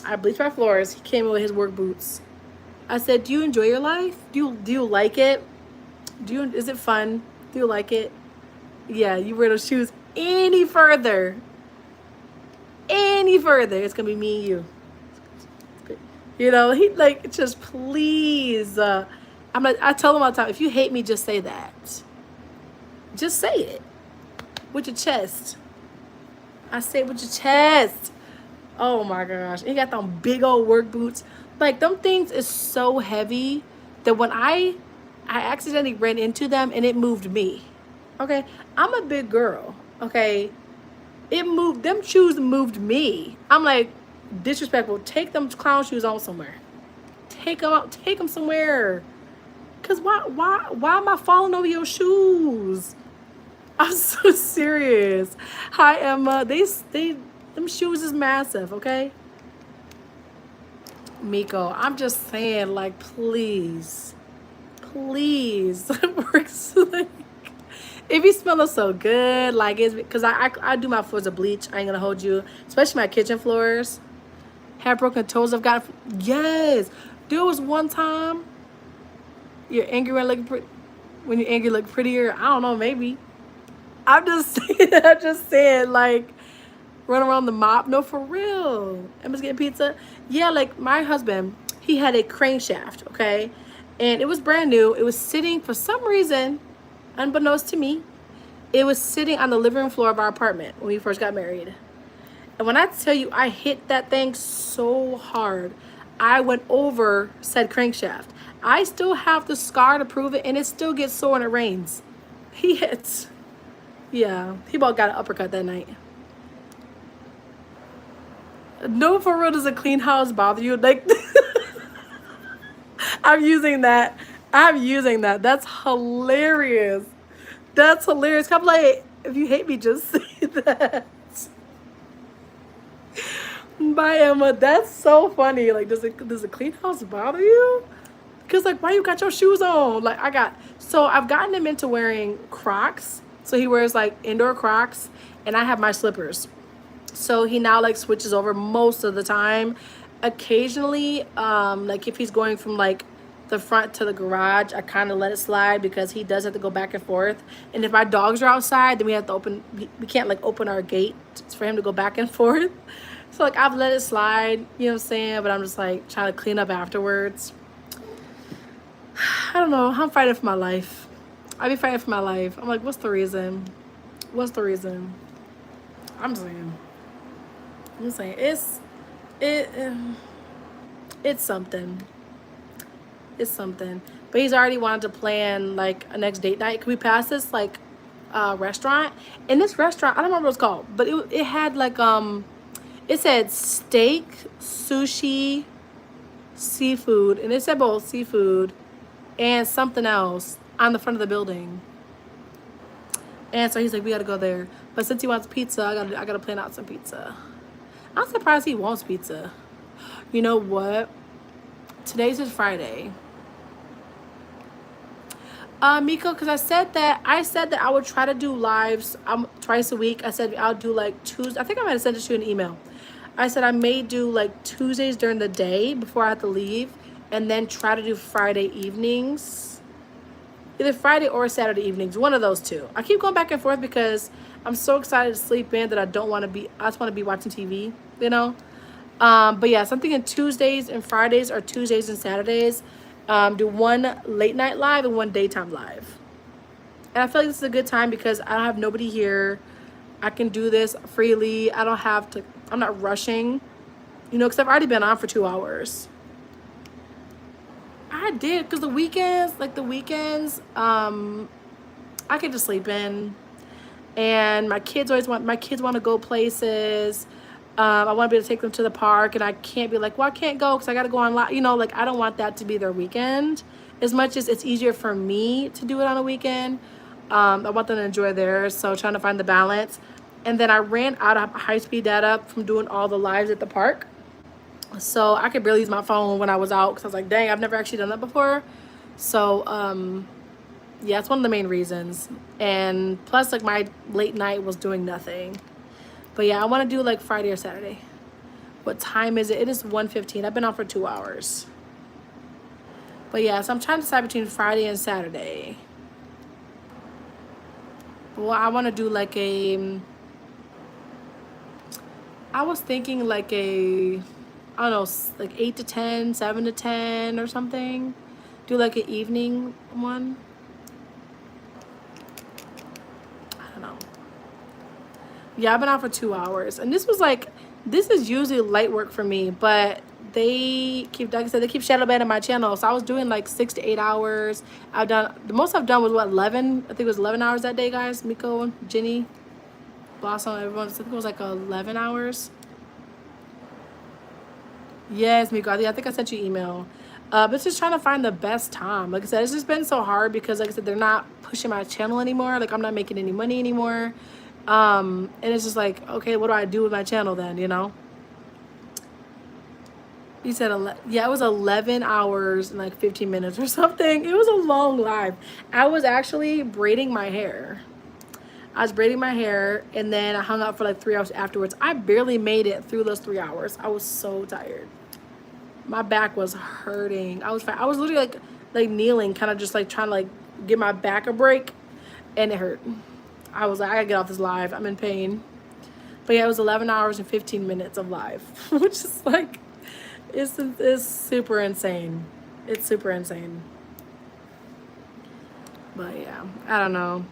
I bleached my floors. He came in with his work boots. I said, do you enjoy your life? Do you like it? Is it fun? Do you like it? Yeah, you wear those shoes any further, it's gonna be me and you. You know, he like, just please. I tell him all the time, if you hate me, just say that. Just say it with your chest. I say it with your chest. Oh my gosh. He got them big old work boots. Like, them things is so heavy that when I accidentally ran into them and it moved me. Okay? I'm a big girl. Okay? Them shoes moved me. I'm like, disrespectful. Take them clown shoes on somewhere. Take them out. Take them somewhere. Cause why am I falling over your shoes? I'm so serious. Hi, Emma. Them shoes is massive, okay? Miko, I'm just saying, like, please. Please. If you smell so good, like, it's because I do my floors of bleach. I ain't gonna hold you, especially my kitchen floors. Have broken toes. I've got, yes. There was one time you're angry when looking pretty. When you're angry, look prettier. I don't know, maybe. I'm just saying, like, run around the mop. No, for real. Emma's getting pizza. Yeah, like, my husband, he had a crane shaft, okay? And it was brand new. It was sitting, for some reason, unbeknownst to me, it was sitting on the living room floor of our apartment when we first got married. And when I tell you, I hit that thing so hard, I went over said crankshaft. I still have the scar to prove it, and it still gets sore when it rains. He hits. Yeah, he about got an uppercut that night. No, for real, does a clean house bother you? Like, I'm using that. That's hilarious. That's hilarious. Come like, if you hate me, just say that. Bye, Emma. That's so funny. Like, does a clean house bother you? Because, like, why you got your shoes on? Like, I've gotten him into wearing Crocs. So he wears, like, indoor Crocs, and I have my slippers. So he now, like, switches over most of the time. Occasionally, like, if he's going from, like, the front to the garage, I kind of let it slide because he does have to go back and forth. And if our dogs are outside, then we have to we can't, like, open our gate for him to go back and forth. So, like, I've let it slide, you know what I'm saying? But I'm just, like, trying to clean up afterwards. I don't know. I'm fighting for my life. I be fighting for my life. I'm like, what's the reason? What's the reason? I'm saying. It's something. It's something. But he's already wanted to plan, like, a next date night. Can we pass this, like, restaurant? And this restaurant, I don't remember what it's called, but it had, like, it said steak, sushi, seafood, and it said both seafood and something else on the front of the building. And so he's like, we gotta go there. But since he wants pizza, I gotta plan out some pizza. I'm surprised he wants pizza. You know what? Today's his Friday. Miko, because I said that I would try to do lives twice a week. I said I'll do, like, Tuesday. I think I might have sent it to you an email. I said I may do, like, Tuesdays during the day before I have to leave, and then try to do Friday evenings. Either Friday or Saturday evenings, one of those two. I keep going back and forth because I'm so excited to sleep in that I just want to be watching TV, you know? But yeah, so I'm thinking Tuesdays and Fridays or Tuesdays and Saturdays. Do one late night live and one daytime live. And I feel like this is a good time because I don't have nobody here. I can do this freely. I don't have to, I'm not rushing, you know, because I've already been on for 2 hours. I did, because the weekends, I can just sleep in. And my kids want to go places. I want to be able to take them to the park, and I can't be like, well, I can't go because I got to go online. You know, like, I don't want that to be their weekend. As much as it's easier for me to do it on a weekend, I want them to enjoy theirs. So trying to find the balance. And then I ran out of high-speed data from doing all the lives at the park. So I could barely use my phone when I was out because I was like, dang, I've never actually done that before. So, yeah, it's one of the main reasons. And plus, like, my late night was doing nothing. But yeah, I want to do, like, Friday or Saturday. What time is it? It is 1:15. I've been on for 2 hours. But yeah, so I'm trying to decide between Friday and Saturday. Well, I want to do like I was thinking like I don't know, like 8 to 10, 7 to 10 or something. Do like an evening one. I don't know. Yeah, I've been out for 2 hours. And this is usually light work for me, but they keep, like I said, they keep shadow banning my channel. So I was doing like 6 to 8 hours. The most I've done was what, 11? I think it was 11 hours that day, guys. Miko, Jenny, Blossom, everyone. I think it was like 11 hours. Yes, Miko. I think I sent you an email. But it's just trying to find the best time. Like I said, it's just been so hard because, like I said, they're not pushing my channel anymore. Like, I'm not making any money anymore. And it's just like, okay, what do I do with my channel then, you know? You said, yeah, it was 11 hours and like 15 minutes or something. It was a long live. I was actually braiding my hair. I was braiding my hair and then I hung out for like 3 hours afterwards. I barely made it through those 3 hours. I was so tired. My back was hurting. I was literally like kneeling, kind of just like trying to like give my back a break, and it hurt. I was like, I gotta get off this live. I'm in pain. But yeah, it was 11 hours and 15 minutes of live, which is like, it's super insane. It's super insane. But yeah, I don't know.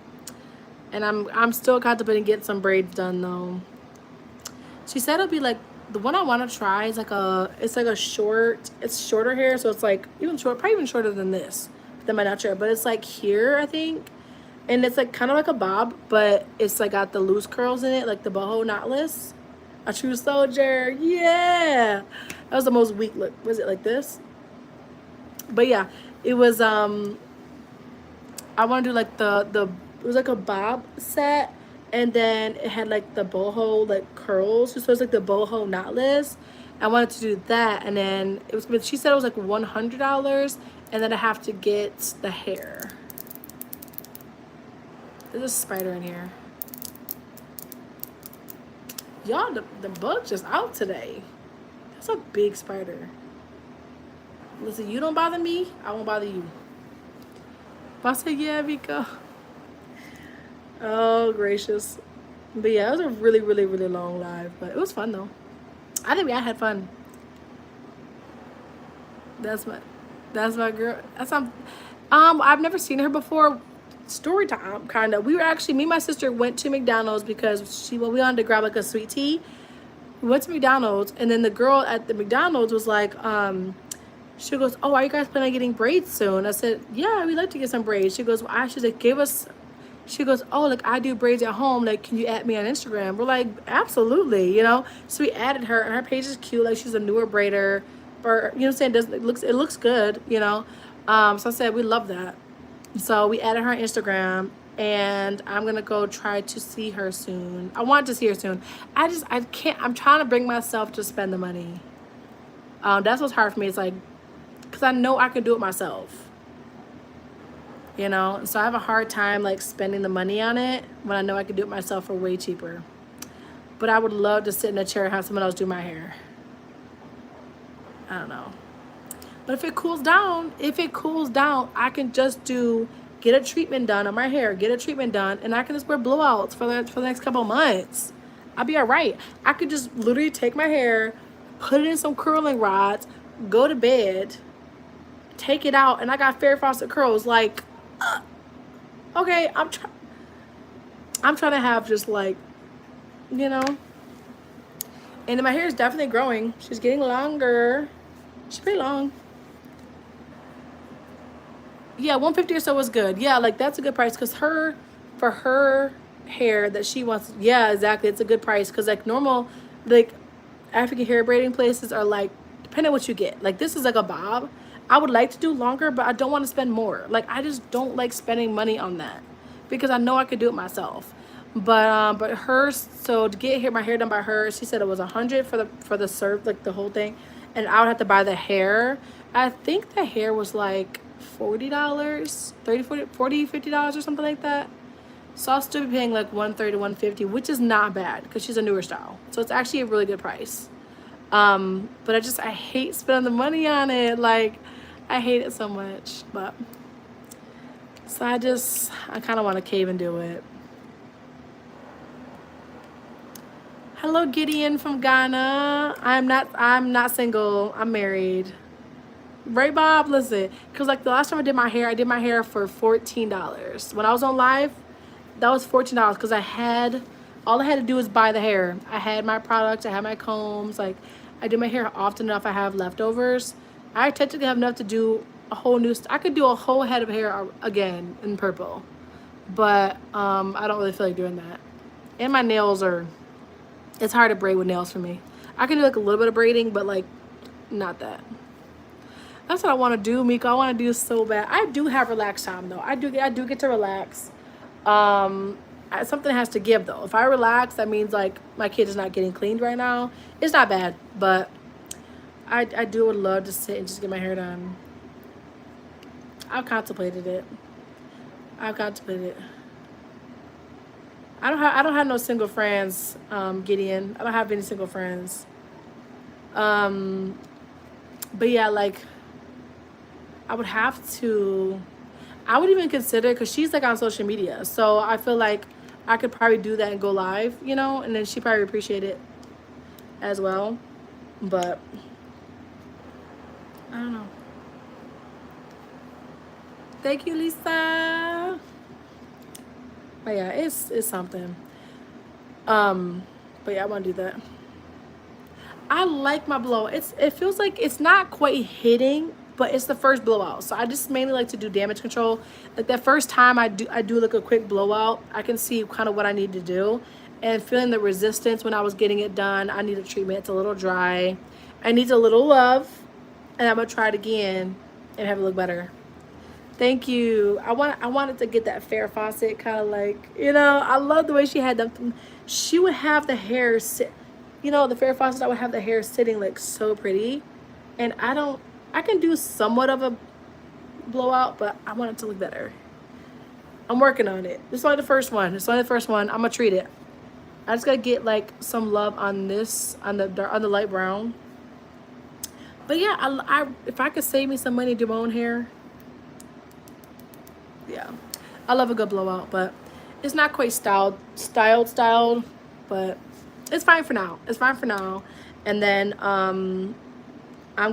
And I'm still contemplating getting some braids done though. She said it'll be like, the one I want to try is like it's like a it's shorter hair, so it's like probably even shorter than this, than my natural hair, but it's like here, I think, and it's like kind of like a bob, but it's like got the loose curls in it, like the boho knotless. A true soldier, yeah. That was the most weak look. Was it like this? But yeah, it was I want to do like it was like a bob set, and then it had like the boho like curls, so it's like the boho knotless. I wanted to do that, and then it was, she said it was like $100, and then I have to get the hair. There's a spider in here. Y'all, the bug's just out today. That's a big spider. Listen, you don't bother me, I won't bother you. But I said, yeah, Vika. Oh, gracious. But yeah, it was a really, really, really long live. But it was fun, though. I think I had fun. That's my girl. I've never seen her before. Story time, kind of. We were actually, me and my sister went to McDonald's because we wanted to grab like a sweet tea. We went to McDonald's, and then the girl at the McDonald's was like, she goes, oh, are you guys planning on getting braids soon? I said, yeah, we'd like to get some braids. She goes, well, she's like, she goes, oh, like I do braids at home. Like, can you add me on Instagram? We're like, absolutely, you know? So we added her, and her page is cute. Like, she's a newer braider, or, you know what I'm saying? It looks good, you know? So I said, we love that. So we added her on Instagram, and I'm going to go try to see her soon. I want to see her soon. I can't, I'm trying to bring myself to spend the money. That's what's hard for me. It's like, because I know I can do it myself, you know? So I have a hard time like spending the money on it when I know I can do it myself for way cheaper. But I would love to sit in a chair and have someone else do my hair. I don't know. But if it cools down, I can just get a treatment done on my hair, get a treatment done, and I can just wear blowouts for the next couple of months. I'll be all right. I could just literally take my hair, put it in some curling rods, go to bed, take it out, and I got Fairy Frosted curls. Like, okay, I'm trying to have just like, you know. And then my hair is definitely growing. She's getting longer. She's pretty long. Yeah, 150 or so was good. Yeah, like that's a good price because for her hair that she wants, yeah, exactly, it's a good price because like normal, like African hair braiding places are like, depending on what you get. Like this is like a bob. I would like to do longer, but I don't want to spend more. Like I just don't like spending money on that because I know I could do it myself. But so to get my hair done by her, she said it was $100 for the serve, like the whole thing, and I would have to buy the hair. I think the hair was like $40, $50 or something like that. So I'll still be paying like $130 to $150, which is not bad because she's a newer style. So it's actually a really good price. But I hate spending the money on it. Like I hate it so much, but so I kind of want to cave and do it. Hello, Gideon from Ghana. I'm not single. I'm married. Right, Bob? Listen, because like the last time I did my hair for $14. When I was on live, that was $14 because all I had to do was buy the hair. I had my products, I had my combs. Like, I do my hair often enough. I have leftovers. I technically have enough to do a whole I could do a whole head of hair again in purple, but I don't really feel like doing that. And my nails it's hard to braid with nails for me. I can do like a little bit of braiding, but like not that. That's what I want to do, Miko. I want to do so bad. I do have relaxed time though. I do get to relax. Something has to give though. If I relax, that means like my kid is not getting cleaned right now. It's not bad, but I would love to sit and just get my hair done. I've contemplated it. I don't have no single friends, Gideon. I don't have any single friends. But yeah, like I would even consider, because she's like on social media, so I feel like I could probably do that and go live, you know, and then she probably appreciate it as well. But I don't know. Thank you, Lisa. But yeah, it's something. But yeah, I want to do that. I like my blowout. It feels like it's not quite hitting, but it's the first blowout. So I just mainly like to do damage control. Like that first time I do like a quick blowout, I can see kind of what I need to do. And feeling the resistance when I was getting it done, I need a treatment. It's a little dry. I need a little love. And I'm gonna try it again and have it look better. Thank you. I wanted to get that Farrah Fawcett kind of like, you know, I love the way she had them. She would have the hair sit, you know, the Farrah Fawcett, I would have the hair sitting like so pretty. And I can do somewhat of a blowout, but I want it to look better. I'm working on it. It's only the first one. I'm gonna treat it. I just gotta get like some love on this, on the light brown. But yeah, if I could save me some money, do my own hair. Yeah, I love a good blowout, but it's not quite styled, but it's fine for now. And then I'm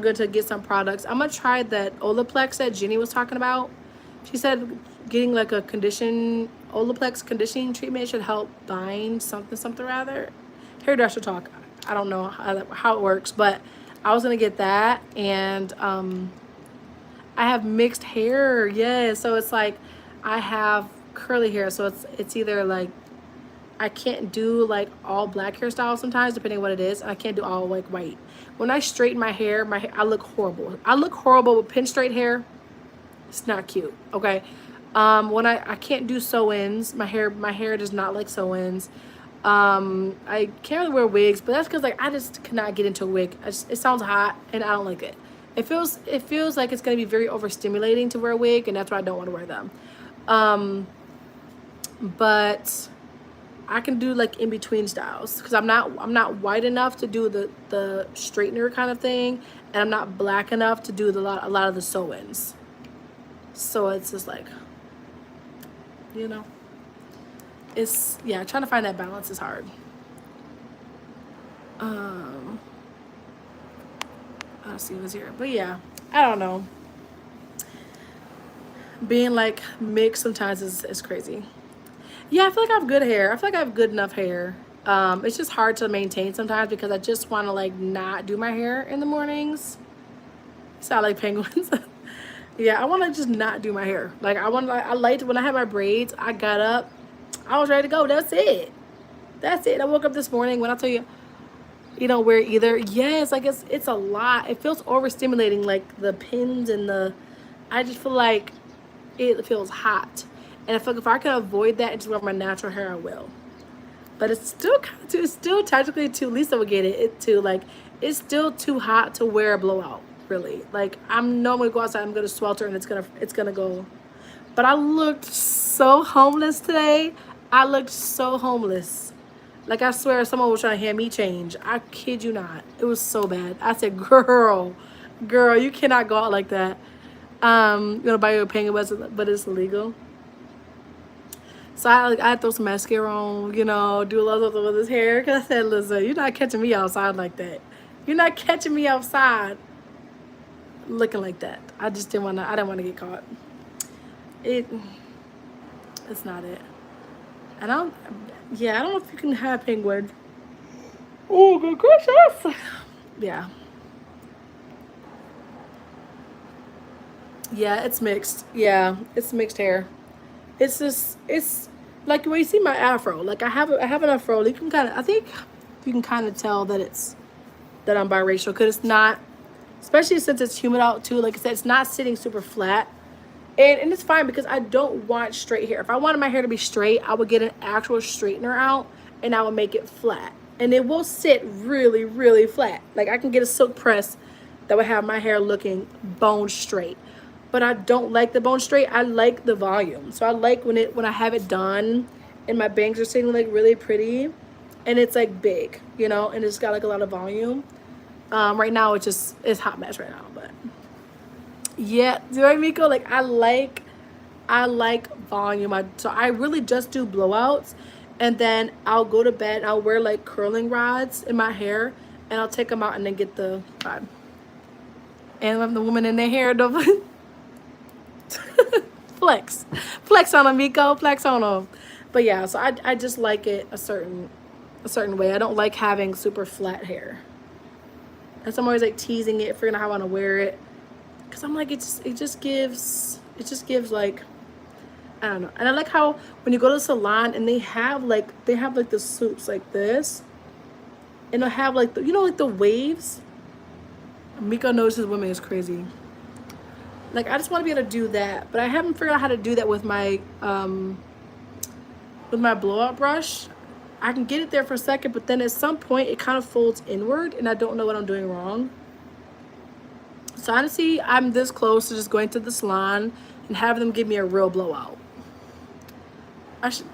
good to get some products. I'm gonna try that Olaplex that Jenny was talking about. She said getting like a Olaplex conditioning treatment should help bind something rather. Hairdresser talk. I don't know how it works, but I was gonna get that. And I have mixed hair, yeah, so it's like I have curly hair, so it's either like I can't do like all black hairstyles sometimes, depending on what it is, and I can't do all like white. When I straighten my hair, I look horrible. I look horrible with pin straight hair. It's not cute, okay? When I can't do sew-ins, my hair does not like sew-ins. I can't really wear wigs, but that's because like I just cannot get into a wig. It sounds hot and I don't like it. It feels like it's gonna be very overstimulating to wear a wig, and that's why I don't want to wear them. But I can do like in between styles because I'm not white enough to do the straightener kind of thing, and I'm not black enough to do a lot of the sew-ins. So it's just like, you know, trying to find that balance is hard. I'll see what's here, but yeah, I don't know. Being like mixed sometimes is crazy. Yeah, I feel like I have good hair. I feel like I have good enough hair. It's just hard to maintain sometimes because I just want to like not do my hair in the mornings. Sound like penguins. Yeah, I want to just not do my hair. Like I liked when I had my braids. I got up, I was ready to go. That's it. I woke up this morning when I tell you, you don't wear either. Yes, like it's a lot. It feels overstimulating, like the pins and I just feel like it feels hot. And I feel like if I can avoid that and just wear my natural hair, I will. But it's still technically too, Lisa would get it too, like it's still too hot to wear a blowout, really. Like I'm normally go outside, I'm gonna swelter and it's gonna go. But I looked so homeless today. I looked so homeless. Like I swear someone was trying to hand me change. I kid you not. It was so bad. I said, girl, you cannot go out like that. You know, buy you a penguin, but it's illegal. So I throw some mascara on, you know, do a little with his hair. Cause I said, listen, you're not catching me outside like that. You're not catching me outside looking like that. I just didn't want to. I didn't want to get caught. It. It's not it. I don't. Yeah, I don't know if you can have penguins. Oh, good gracious. Yeah. Yeah, it's mixed. Yeah, it's mixed hair. It's just it's like when you see my afro. Like I have an afro. You can kind of I think you can kind of tell that I'm biracial because it's not, especially since it's humid out too. Like I said, it's not sitting super flat. And it's fine because I don't want straight hair. If I wanted my hair to be straight, I would get an actual straightener out and I would make it flat. And it will sit really, really flat. Like I can get a silk press that would have my hair looking bone straight. But I don't like the bone straight. I like the volume. So I like when I have it done and my bangs are sitting like really pretty and it's like big, you know, and it's got like a lot of volume. Right now it's hot mess right now, but yeah, do you know what I mean, Miko? Like I like volume. So I really just do blowouts, and then I'll go to bed and I'll wear like curling rods in my hair, and I'll take them out and then get the rod. And I'm the woman in their hair, don't flex on them, Miko, flex on them. But yeah, so I just like it a certain way. I don't like having super flat hair. And so I'm always like teasing it, figuring out how I want to wear it. Cause I'm like, it just gives like, I don't know. And I like how when you go to the salon and they have like the suits like this, and they'll have like the, you know, like the waves. Miko knows his woman is crazy. Like I just want to be able to do that, but I haven't figured out how to do that with my blowout brush. I can get it there for a second, but then at some point it kind of folds inward, and I don't know what I'm doing wrong. So honestly, I'm this close to just going to the salon and having them give me a real blowout.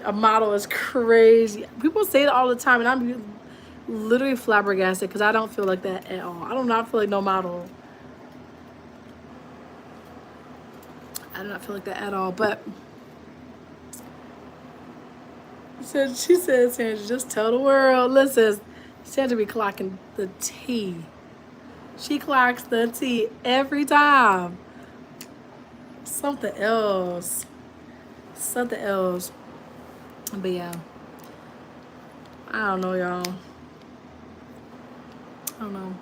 A model is crazy. People say that all the time, and I'm literally flabbergasted because I don't feel like that at all. I do not feel like no model. I do not feel like that at all. But she said, Sandra, just tell the world. Listen, Sandra be clocking the tea. She clocks the tea every time. Something else. Something else. But yeah. I don't know, y'all. I don't know.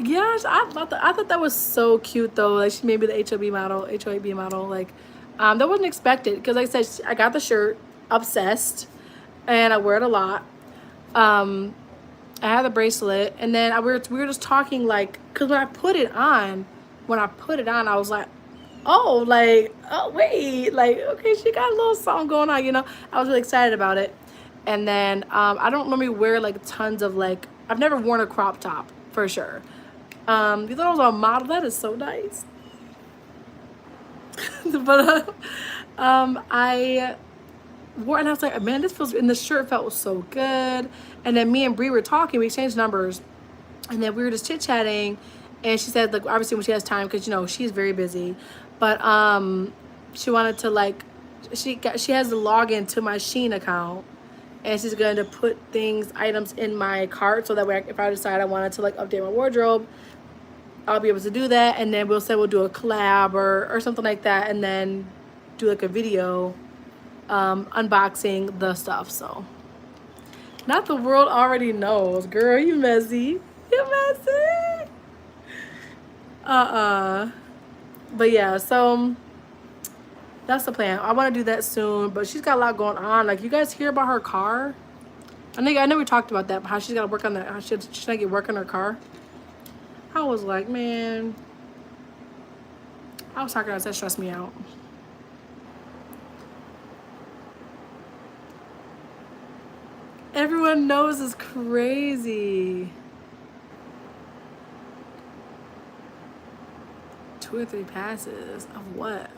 Yes, I thought that was so cute though. Like she made me the HOB model. Like, that wasn't expected because like I said, I got the shirt, obsessed, and I wear it a lot. I had the bracelet, and then we were just talking like, cause when I put it on, I was like, oh, like, oh wait, like okay, she got a little something going on, you know. I was really excited about it, and then I don't normally wear like tons of like, I've never worn a crop top for sure. You thought I was a model? That is so nice. But I wore, and I was like, man, this feels, and the shirt felt so good. And then me and Bree were talking, we exchanged numbers, and then we were just chit chatting. And she said, like, obviously when she has time, because you know she's very busy, but she wanted to like, she has to log into my Shein account, and she's going to put items in my cart, so that way if I decide I wanted to like update my wardrobe, I'll be able to do that. And then we'll do a collab or something like that, and then do like a video unboxing the stuff. So not the world already knows, girl, you messy, but yeah, so that's the plan. I want to do that soon, but she's got a lot going on. Like, you guys hear about her car? I know we talked about that, but how she's got to work on that, how she's trying to get work on her car. I was like, man, I was talking about that stressed me out. Everyone knows it's crazy. 2 or 3 passes of what?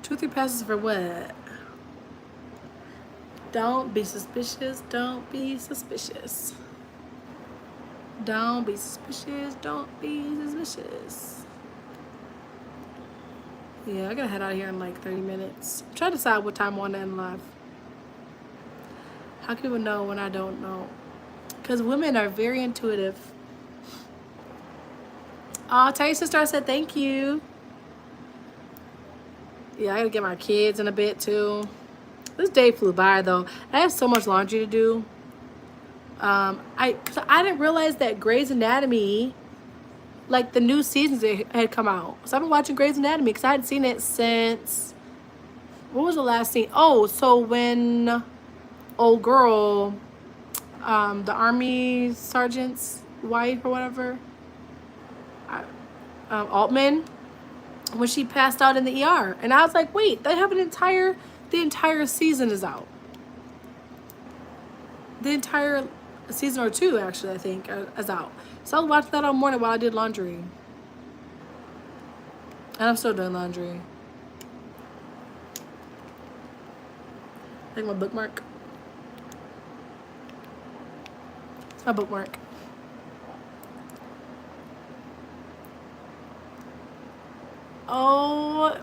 2 or 3 passes for what? Don't be suspicious. Don't be suspicious. Don't be suspicious. Don't be suspicious. Yeah, I gotta head out of here in like 30 minutes. I'm trying to decide what time I want to end live. How can people know when I don't know? Because women are very intuitive. Oh, tell your sister I said thank you. Yeah, I gotta get my kids in a bit too. This day flew by though. I have so much laundry to do. I didn't realize that Grey's Anatomy, like the new seasons had come out. So I've been watching Grey's Anatomy because I hadn't seen it since, what was the last scene? Oh, so when old girl, the army sergeant's wife or whatever, Altman, when she passed out in the ER, and I was like, wait, they have the entire season is out. The entire season or two, actually, I think, is out. So I was watching that all morning while I did laundry. And I'm still doing laundry. Like my bookmark. It's my bookmark. Oh,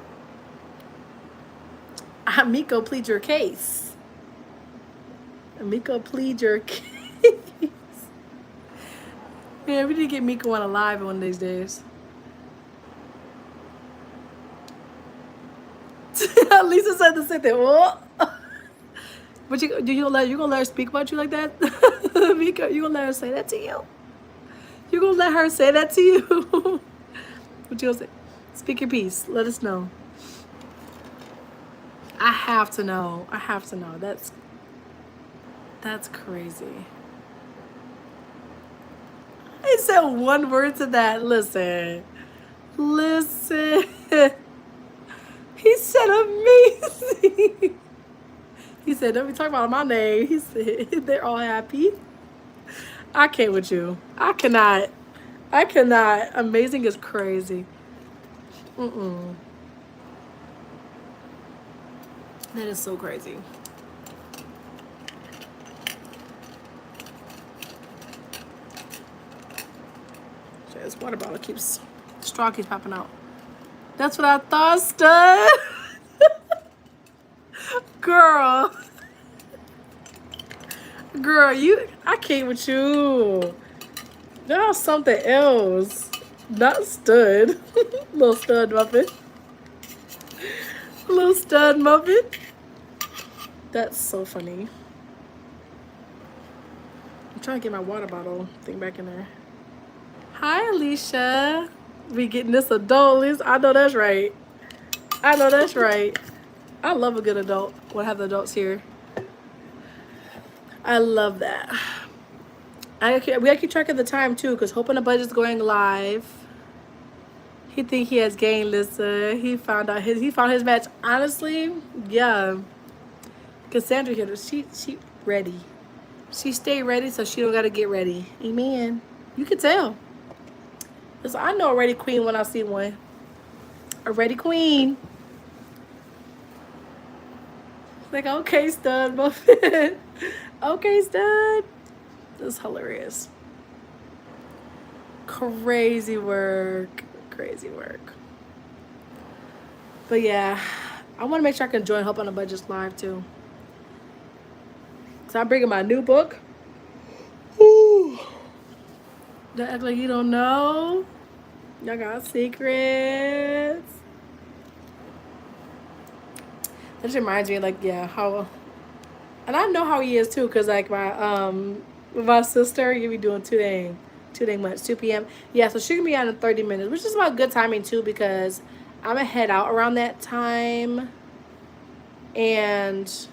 Miko, plead your case. Miko, plead your case. Yeah, we need to get Miko on a live one of these days. Lisa said the same thing. Oh. But you gonna let her speak about you like that? Miko, you gonna let her say that to you? You gonna let her say that to you? What you gonna say? Speak your piece. Let us know. I have to know. I have to know. That's crazy. I said one word to that. Listen. He said amazing. He said, don't be talking about my name. He said, they're all happy. I can't with you. I cannot. Amazing is crazy. That is so crazy. This water bottle straw keeps popping out. That's what I thought, stud. Girl, I can't with you. Now something else. Not stud. Little stud muffin. Little stud muffin. That's so funny. I'm trying to get my water bottle thing back in there. Hi, Alicia. We getting this adult list. I know that's right. I love a good adult. We'll have the adults here. I love that. We gotta keep track of the time too, because Hope on the Budget's going live. He think he has game, Lisa. He found his match. Honestly, yeah. Cassandra here, she ready. She stay ready, so she don't gotta get ready. Amen. You can tell. Listen, I know a ready queen when I see one. A ready queen. Like, okay, stud, muffin. Okay, stud. That's hilarious. Crazy work. But yeah, I want to make sure I can join Hope on the Budget's live too. So I'm bringing my new book. Ooh. Don't act like you don't know. Y'all got secrets. That just reminds me, like, yeah, how, and I know how he is too, cause like my sister, you be doing too dang much, 2 p.m. Yeah, so she can be on in 30 minutes, which is about good timing too, because I'm gonna head out around that time, and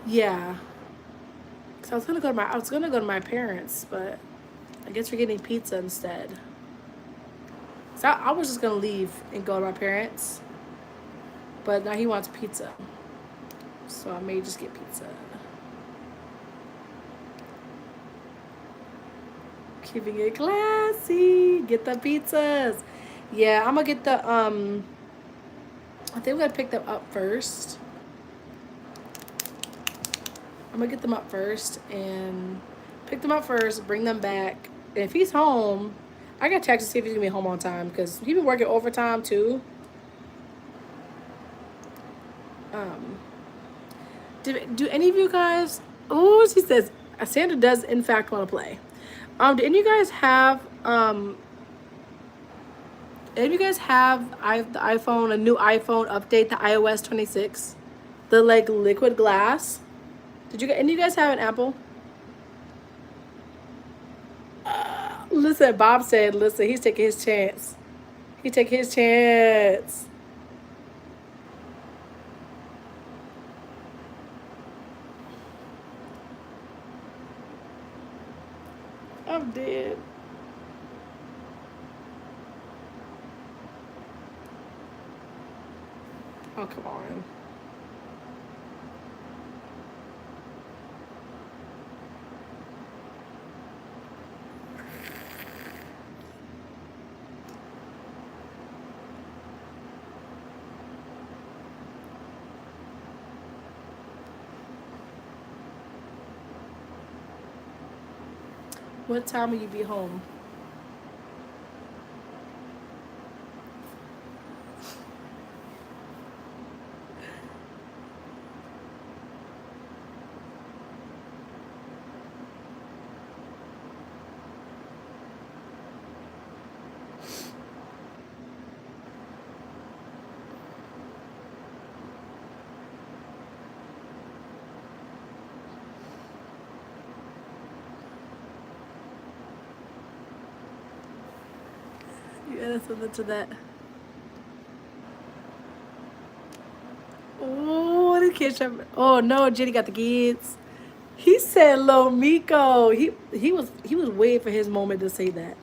yeah, cause I was gonna go to my parents, but I guess we're getting pizza instead. So I was just gonna leave and go to my parents. But now he wants pizza. So I may just get pizza. Keeping it classy. Get the pizzas. Yeah, I'm gonna get the I think we gotta pick them up first. I'm gonna get them up first, and Pick them up first, bring them back. And if he's home, I got to text to see if he's gonna be home on time because he's been working overtime too. Um, do any of you guys? Oh, she says Sandra does in fact want to play. Do any of you guys have Any of you guys have the iPhone, a new iPhone update, the iOS 26, the like liquid glass? Did you get any of you guys have an Apple? Listen, Bob said, listen, he's taking his chance. He taking his chance. I'm dead. Oh, come on. What time will you be home? You added something to that. Oh, the kids. Oh no, Jenny got the kids. He said, "Lo Miko." He was waiting for his moment to say that.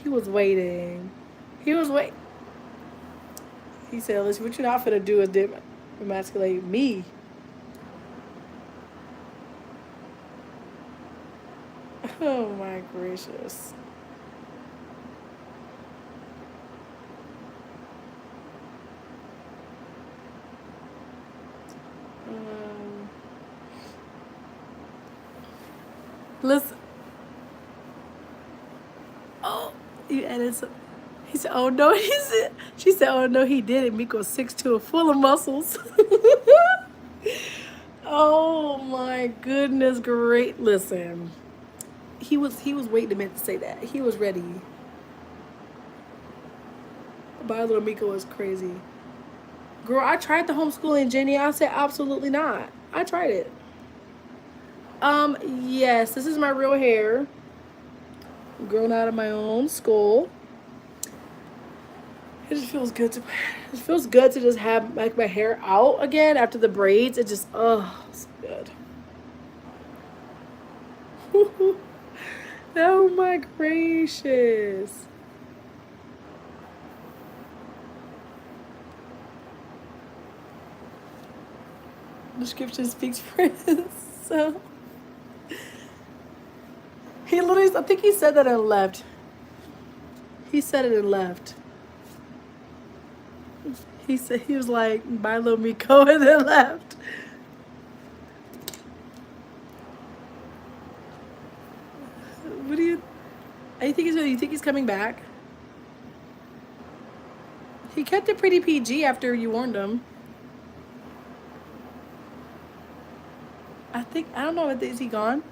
He was waiting. He was wait. He said, "Listen, what you not finna do is emasculate me." Oh my gracious. Um, listen. Oh, you added some. He said, "Oh no," he said. She said, "Oh no, he didn't." Miko's 6'2" full of muscles. Oh my goodness, great! Listen, he was waiting a minute to say that. He was ready. My little Miko is crazy. Girl, I tried the homeschooling, Jenny. I said absolutely not. I tried it. Yes, this is my real hair. Grown out of my own skull. It just feels good to it feels good to just have like my hair out again after the braids. It just so good. Oh my gracious. Description speaks for itself. He literally, I think he said that and left. He said it and left. He said he was like, "Bye, little Miko," and then left. What do you? You think he's coming back? He kept it pretty PG after you warned him. I don't know. Is he gone?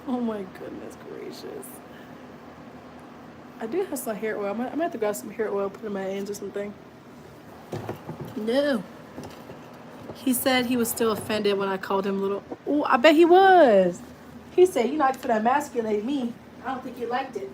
Oh my goodness gracious. I do have some hair oil. I'm gonna have to grab some hair oil, put in my hands or something. No. He said he was still offended when I called him little. Oh, I bet he was. He said, "You're not gonna emasculate me." I don't think he liked it.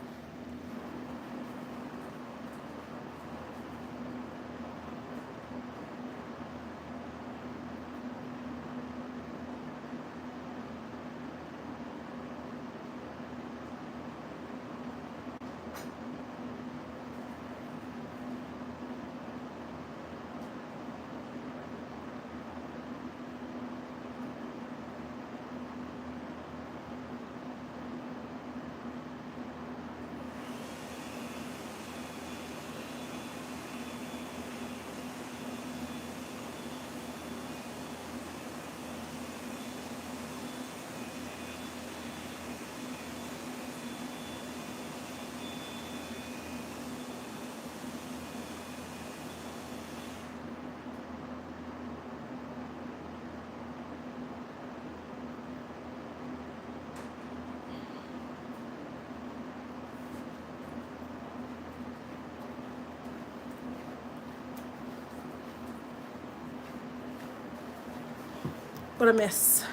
What a miss.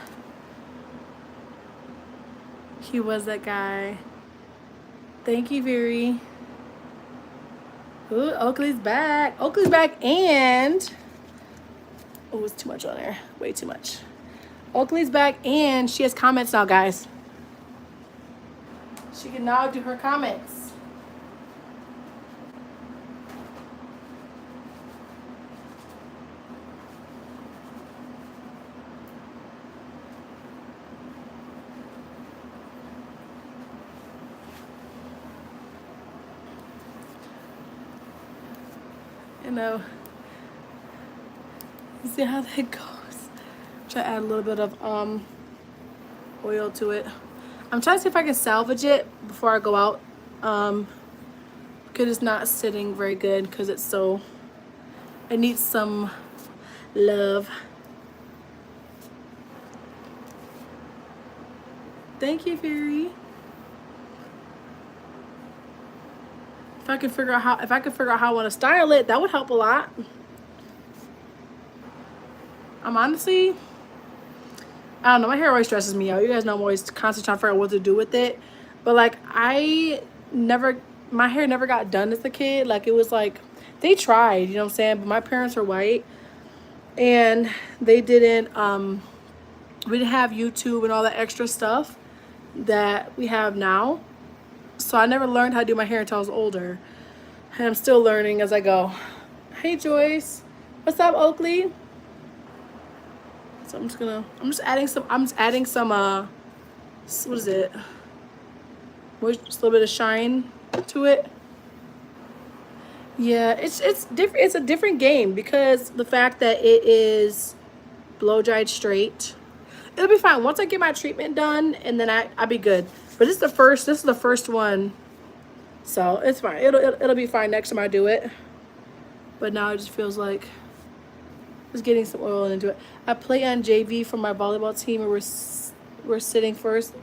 He was that guy. Thank you, Very. Ooh, Oakley's back. Oakley's back and... Oh, it's too much on there. Way too much. Oakley's back and she has comments now, guys. She can now do her comments. You know, you see how that goes. Try to add a little bit of oil to it. I'm trying to see if I can salvage it before I go out, because it's not sitting very good because it's so, it needs some love. Thank you, Fury. If I can figure out how I want to style it, that would help a lot. I'm honestly, I don't know, my hair always stresses me out. You guys know I'm always constantly trying to figure out what to do with it. But like my hair never got done as a kid. Like it was like, they tried, you know what I'm saying? But my parents are white and they didn't, we didn't have YouTube and all that extra stuff that we have now. So I never learned how to do my hair until I was older. And I'm still learning as I go. Hey Joyce. What's up, Oakley? So I'm just adding some what is it? Just a little bit of shine to it. Yeah, it's different. It's a different game because the fact that it is blow dried straight. It'll be fine once I get my treatment done, and then I'll be good. But this is the first one, so it's fine. It'll be fine next time I do it. But now it just feels like just getting some oil into it. I play on JV for my volleyball team, and we're sitting first.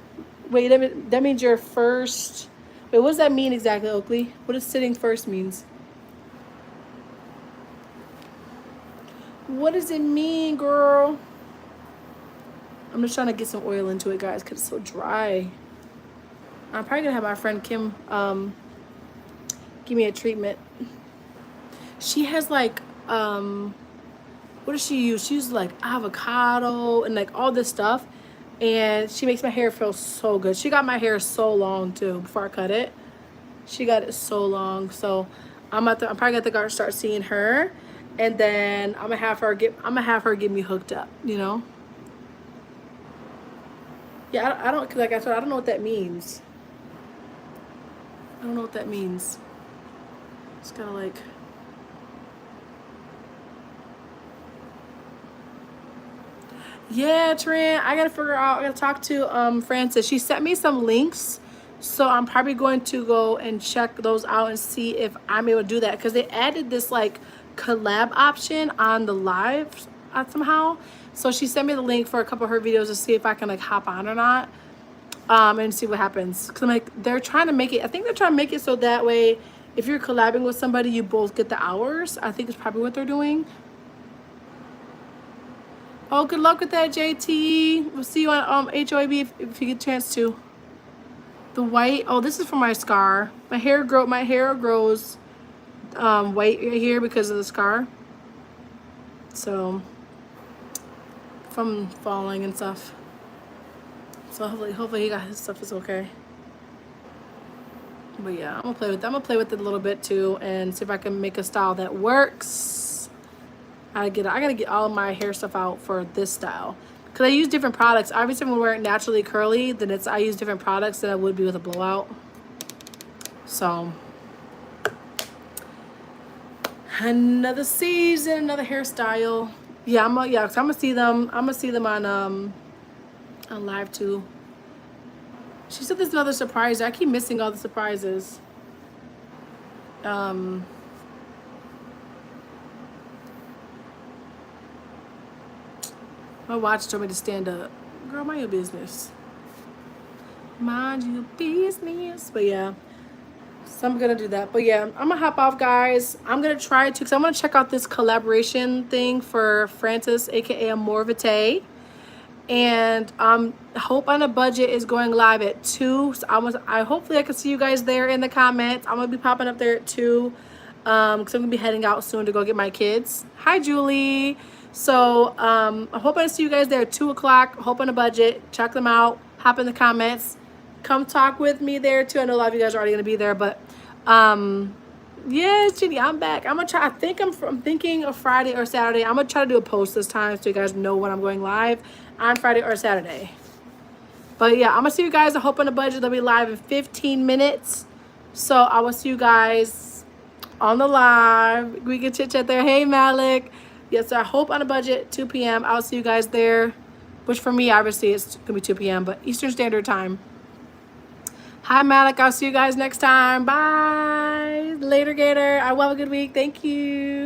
Wait, that means you're first. Wait, what does that mean exactly, Oakley? What does sitting first means? What does it mean, girl? I'm just trying to get some oil into it, guys, because it's so dry. I'm probably gonna have my friend Kim give me a treatment. She has like what does she use? She uses like avocado and like all this stuff, and she makes my hair feel so good. She got my hair so long too before I cut it. She got it so long, so I'm probably gonna start seeing her, and then I'm gonna have her get me hooked up, you know. Yeah, I don't, like I said, I don't know what that means. I don't know what that means. It's kind of like, yeah, Trent, I gotta figure out, I gotta talk to Frances. She sent me some links, so I'm probably going to go and check those out and see if I'm able to do that, because they added this like collab option on the live somehow. So she sent me the link for a couple of her videos to see if I can like hop on or not, and see what happens. Because I'm like, they're trying to make it, I think they're trying to make it so that way if you're collabing with somebody, you both get the hours. I think it's probably what they're doing. Oh, good luck with that, JT. We'll see you on HOAB if you get a chance to. The white, oh, this is for my scar. My hair grows white right here because of the scar. So from falling and stuff. So hopefully he got his stuff is okay. But yeah, I'm gonna play with it a little bit too and see if I can make a style that works. I gotta get all of my hair stuff out for this style, because I use different products. Obviously when we're naturally curly, then I use different products than I would be with a blowout. So another season, another hairstyle. Yeah, I'm gonna see them on live too. She said there's another surprise. I keep missing all the surprises. My watch told me to stand up. Girl, mind your business. Mind your business. But yeah, so I'm gonna do that. But yeah, I'm gonna hop off, guys. I'm gonna try to, because I'm gonna check out this collaboration thing for Frances, aka Amor Vitae. And Hope on a Budget is going live at 2. So hopefully I can see you guys there in the comments. I'm gonna be popping up there at 2 because I'm gonna be heading out soon to go get my kids. Hi Julie. So I'm hoping to see you guys there at 2 o'clock. Hope on a Budget. Check them out. Hop in the comments. Come talk with me there too. I know a lot of you guys are already gonna be there, but yes, Jenny, I'm back. I'm gonna try. I'm thinking of Friday or Saturday. I'm gonna try to do a post this time so you guys know when I'm going live on Friday or Saturday. But yeah, I'm gonna see you guys. I hope on a Budget. They'll be live in 15 minutes. So I will see you guys on the live. We can chit chat there. Hey Malik. Yes, so I Hope on a Budget, 2 p.m. I'll see you guys there. Which for me, obviously, it's gonna be 2 p.m. but Eastern Standard Time. Hi Malik. I'll see you guys next time. Bye. Later, Gator. I will have a good week. Thank you.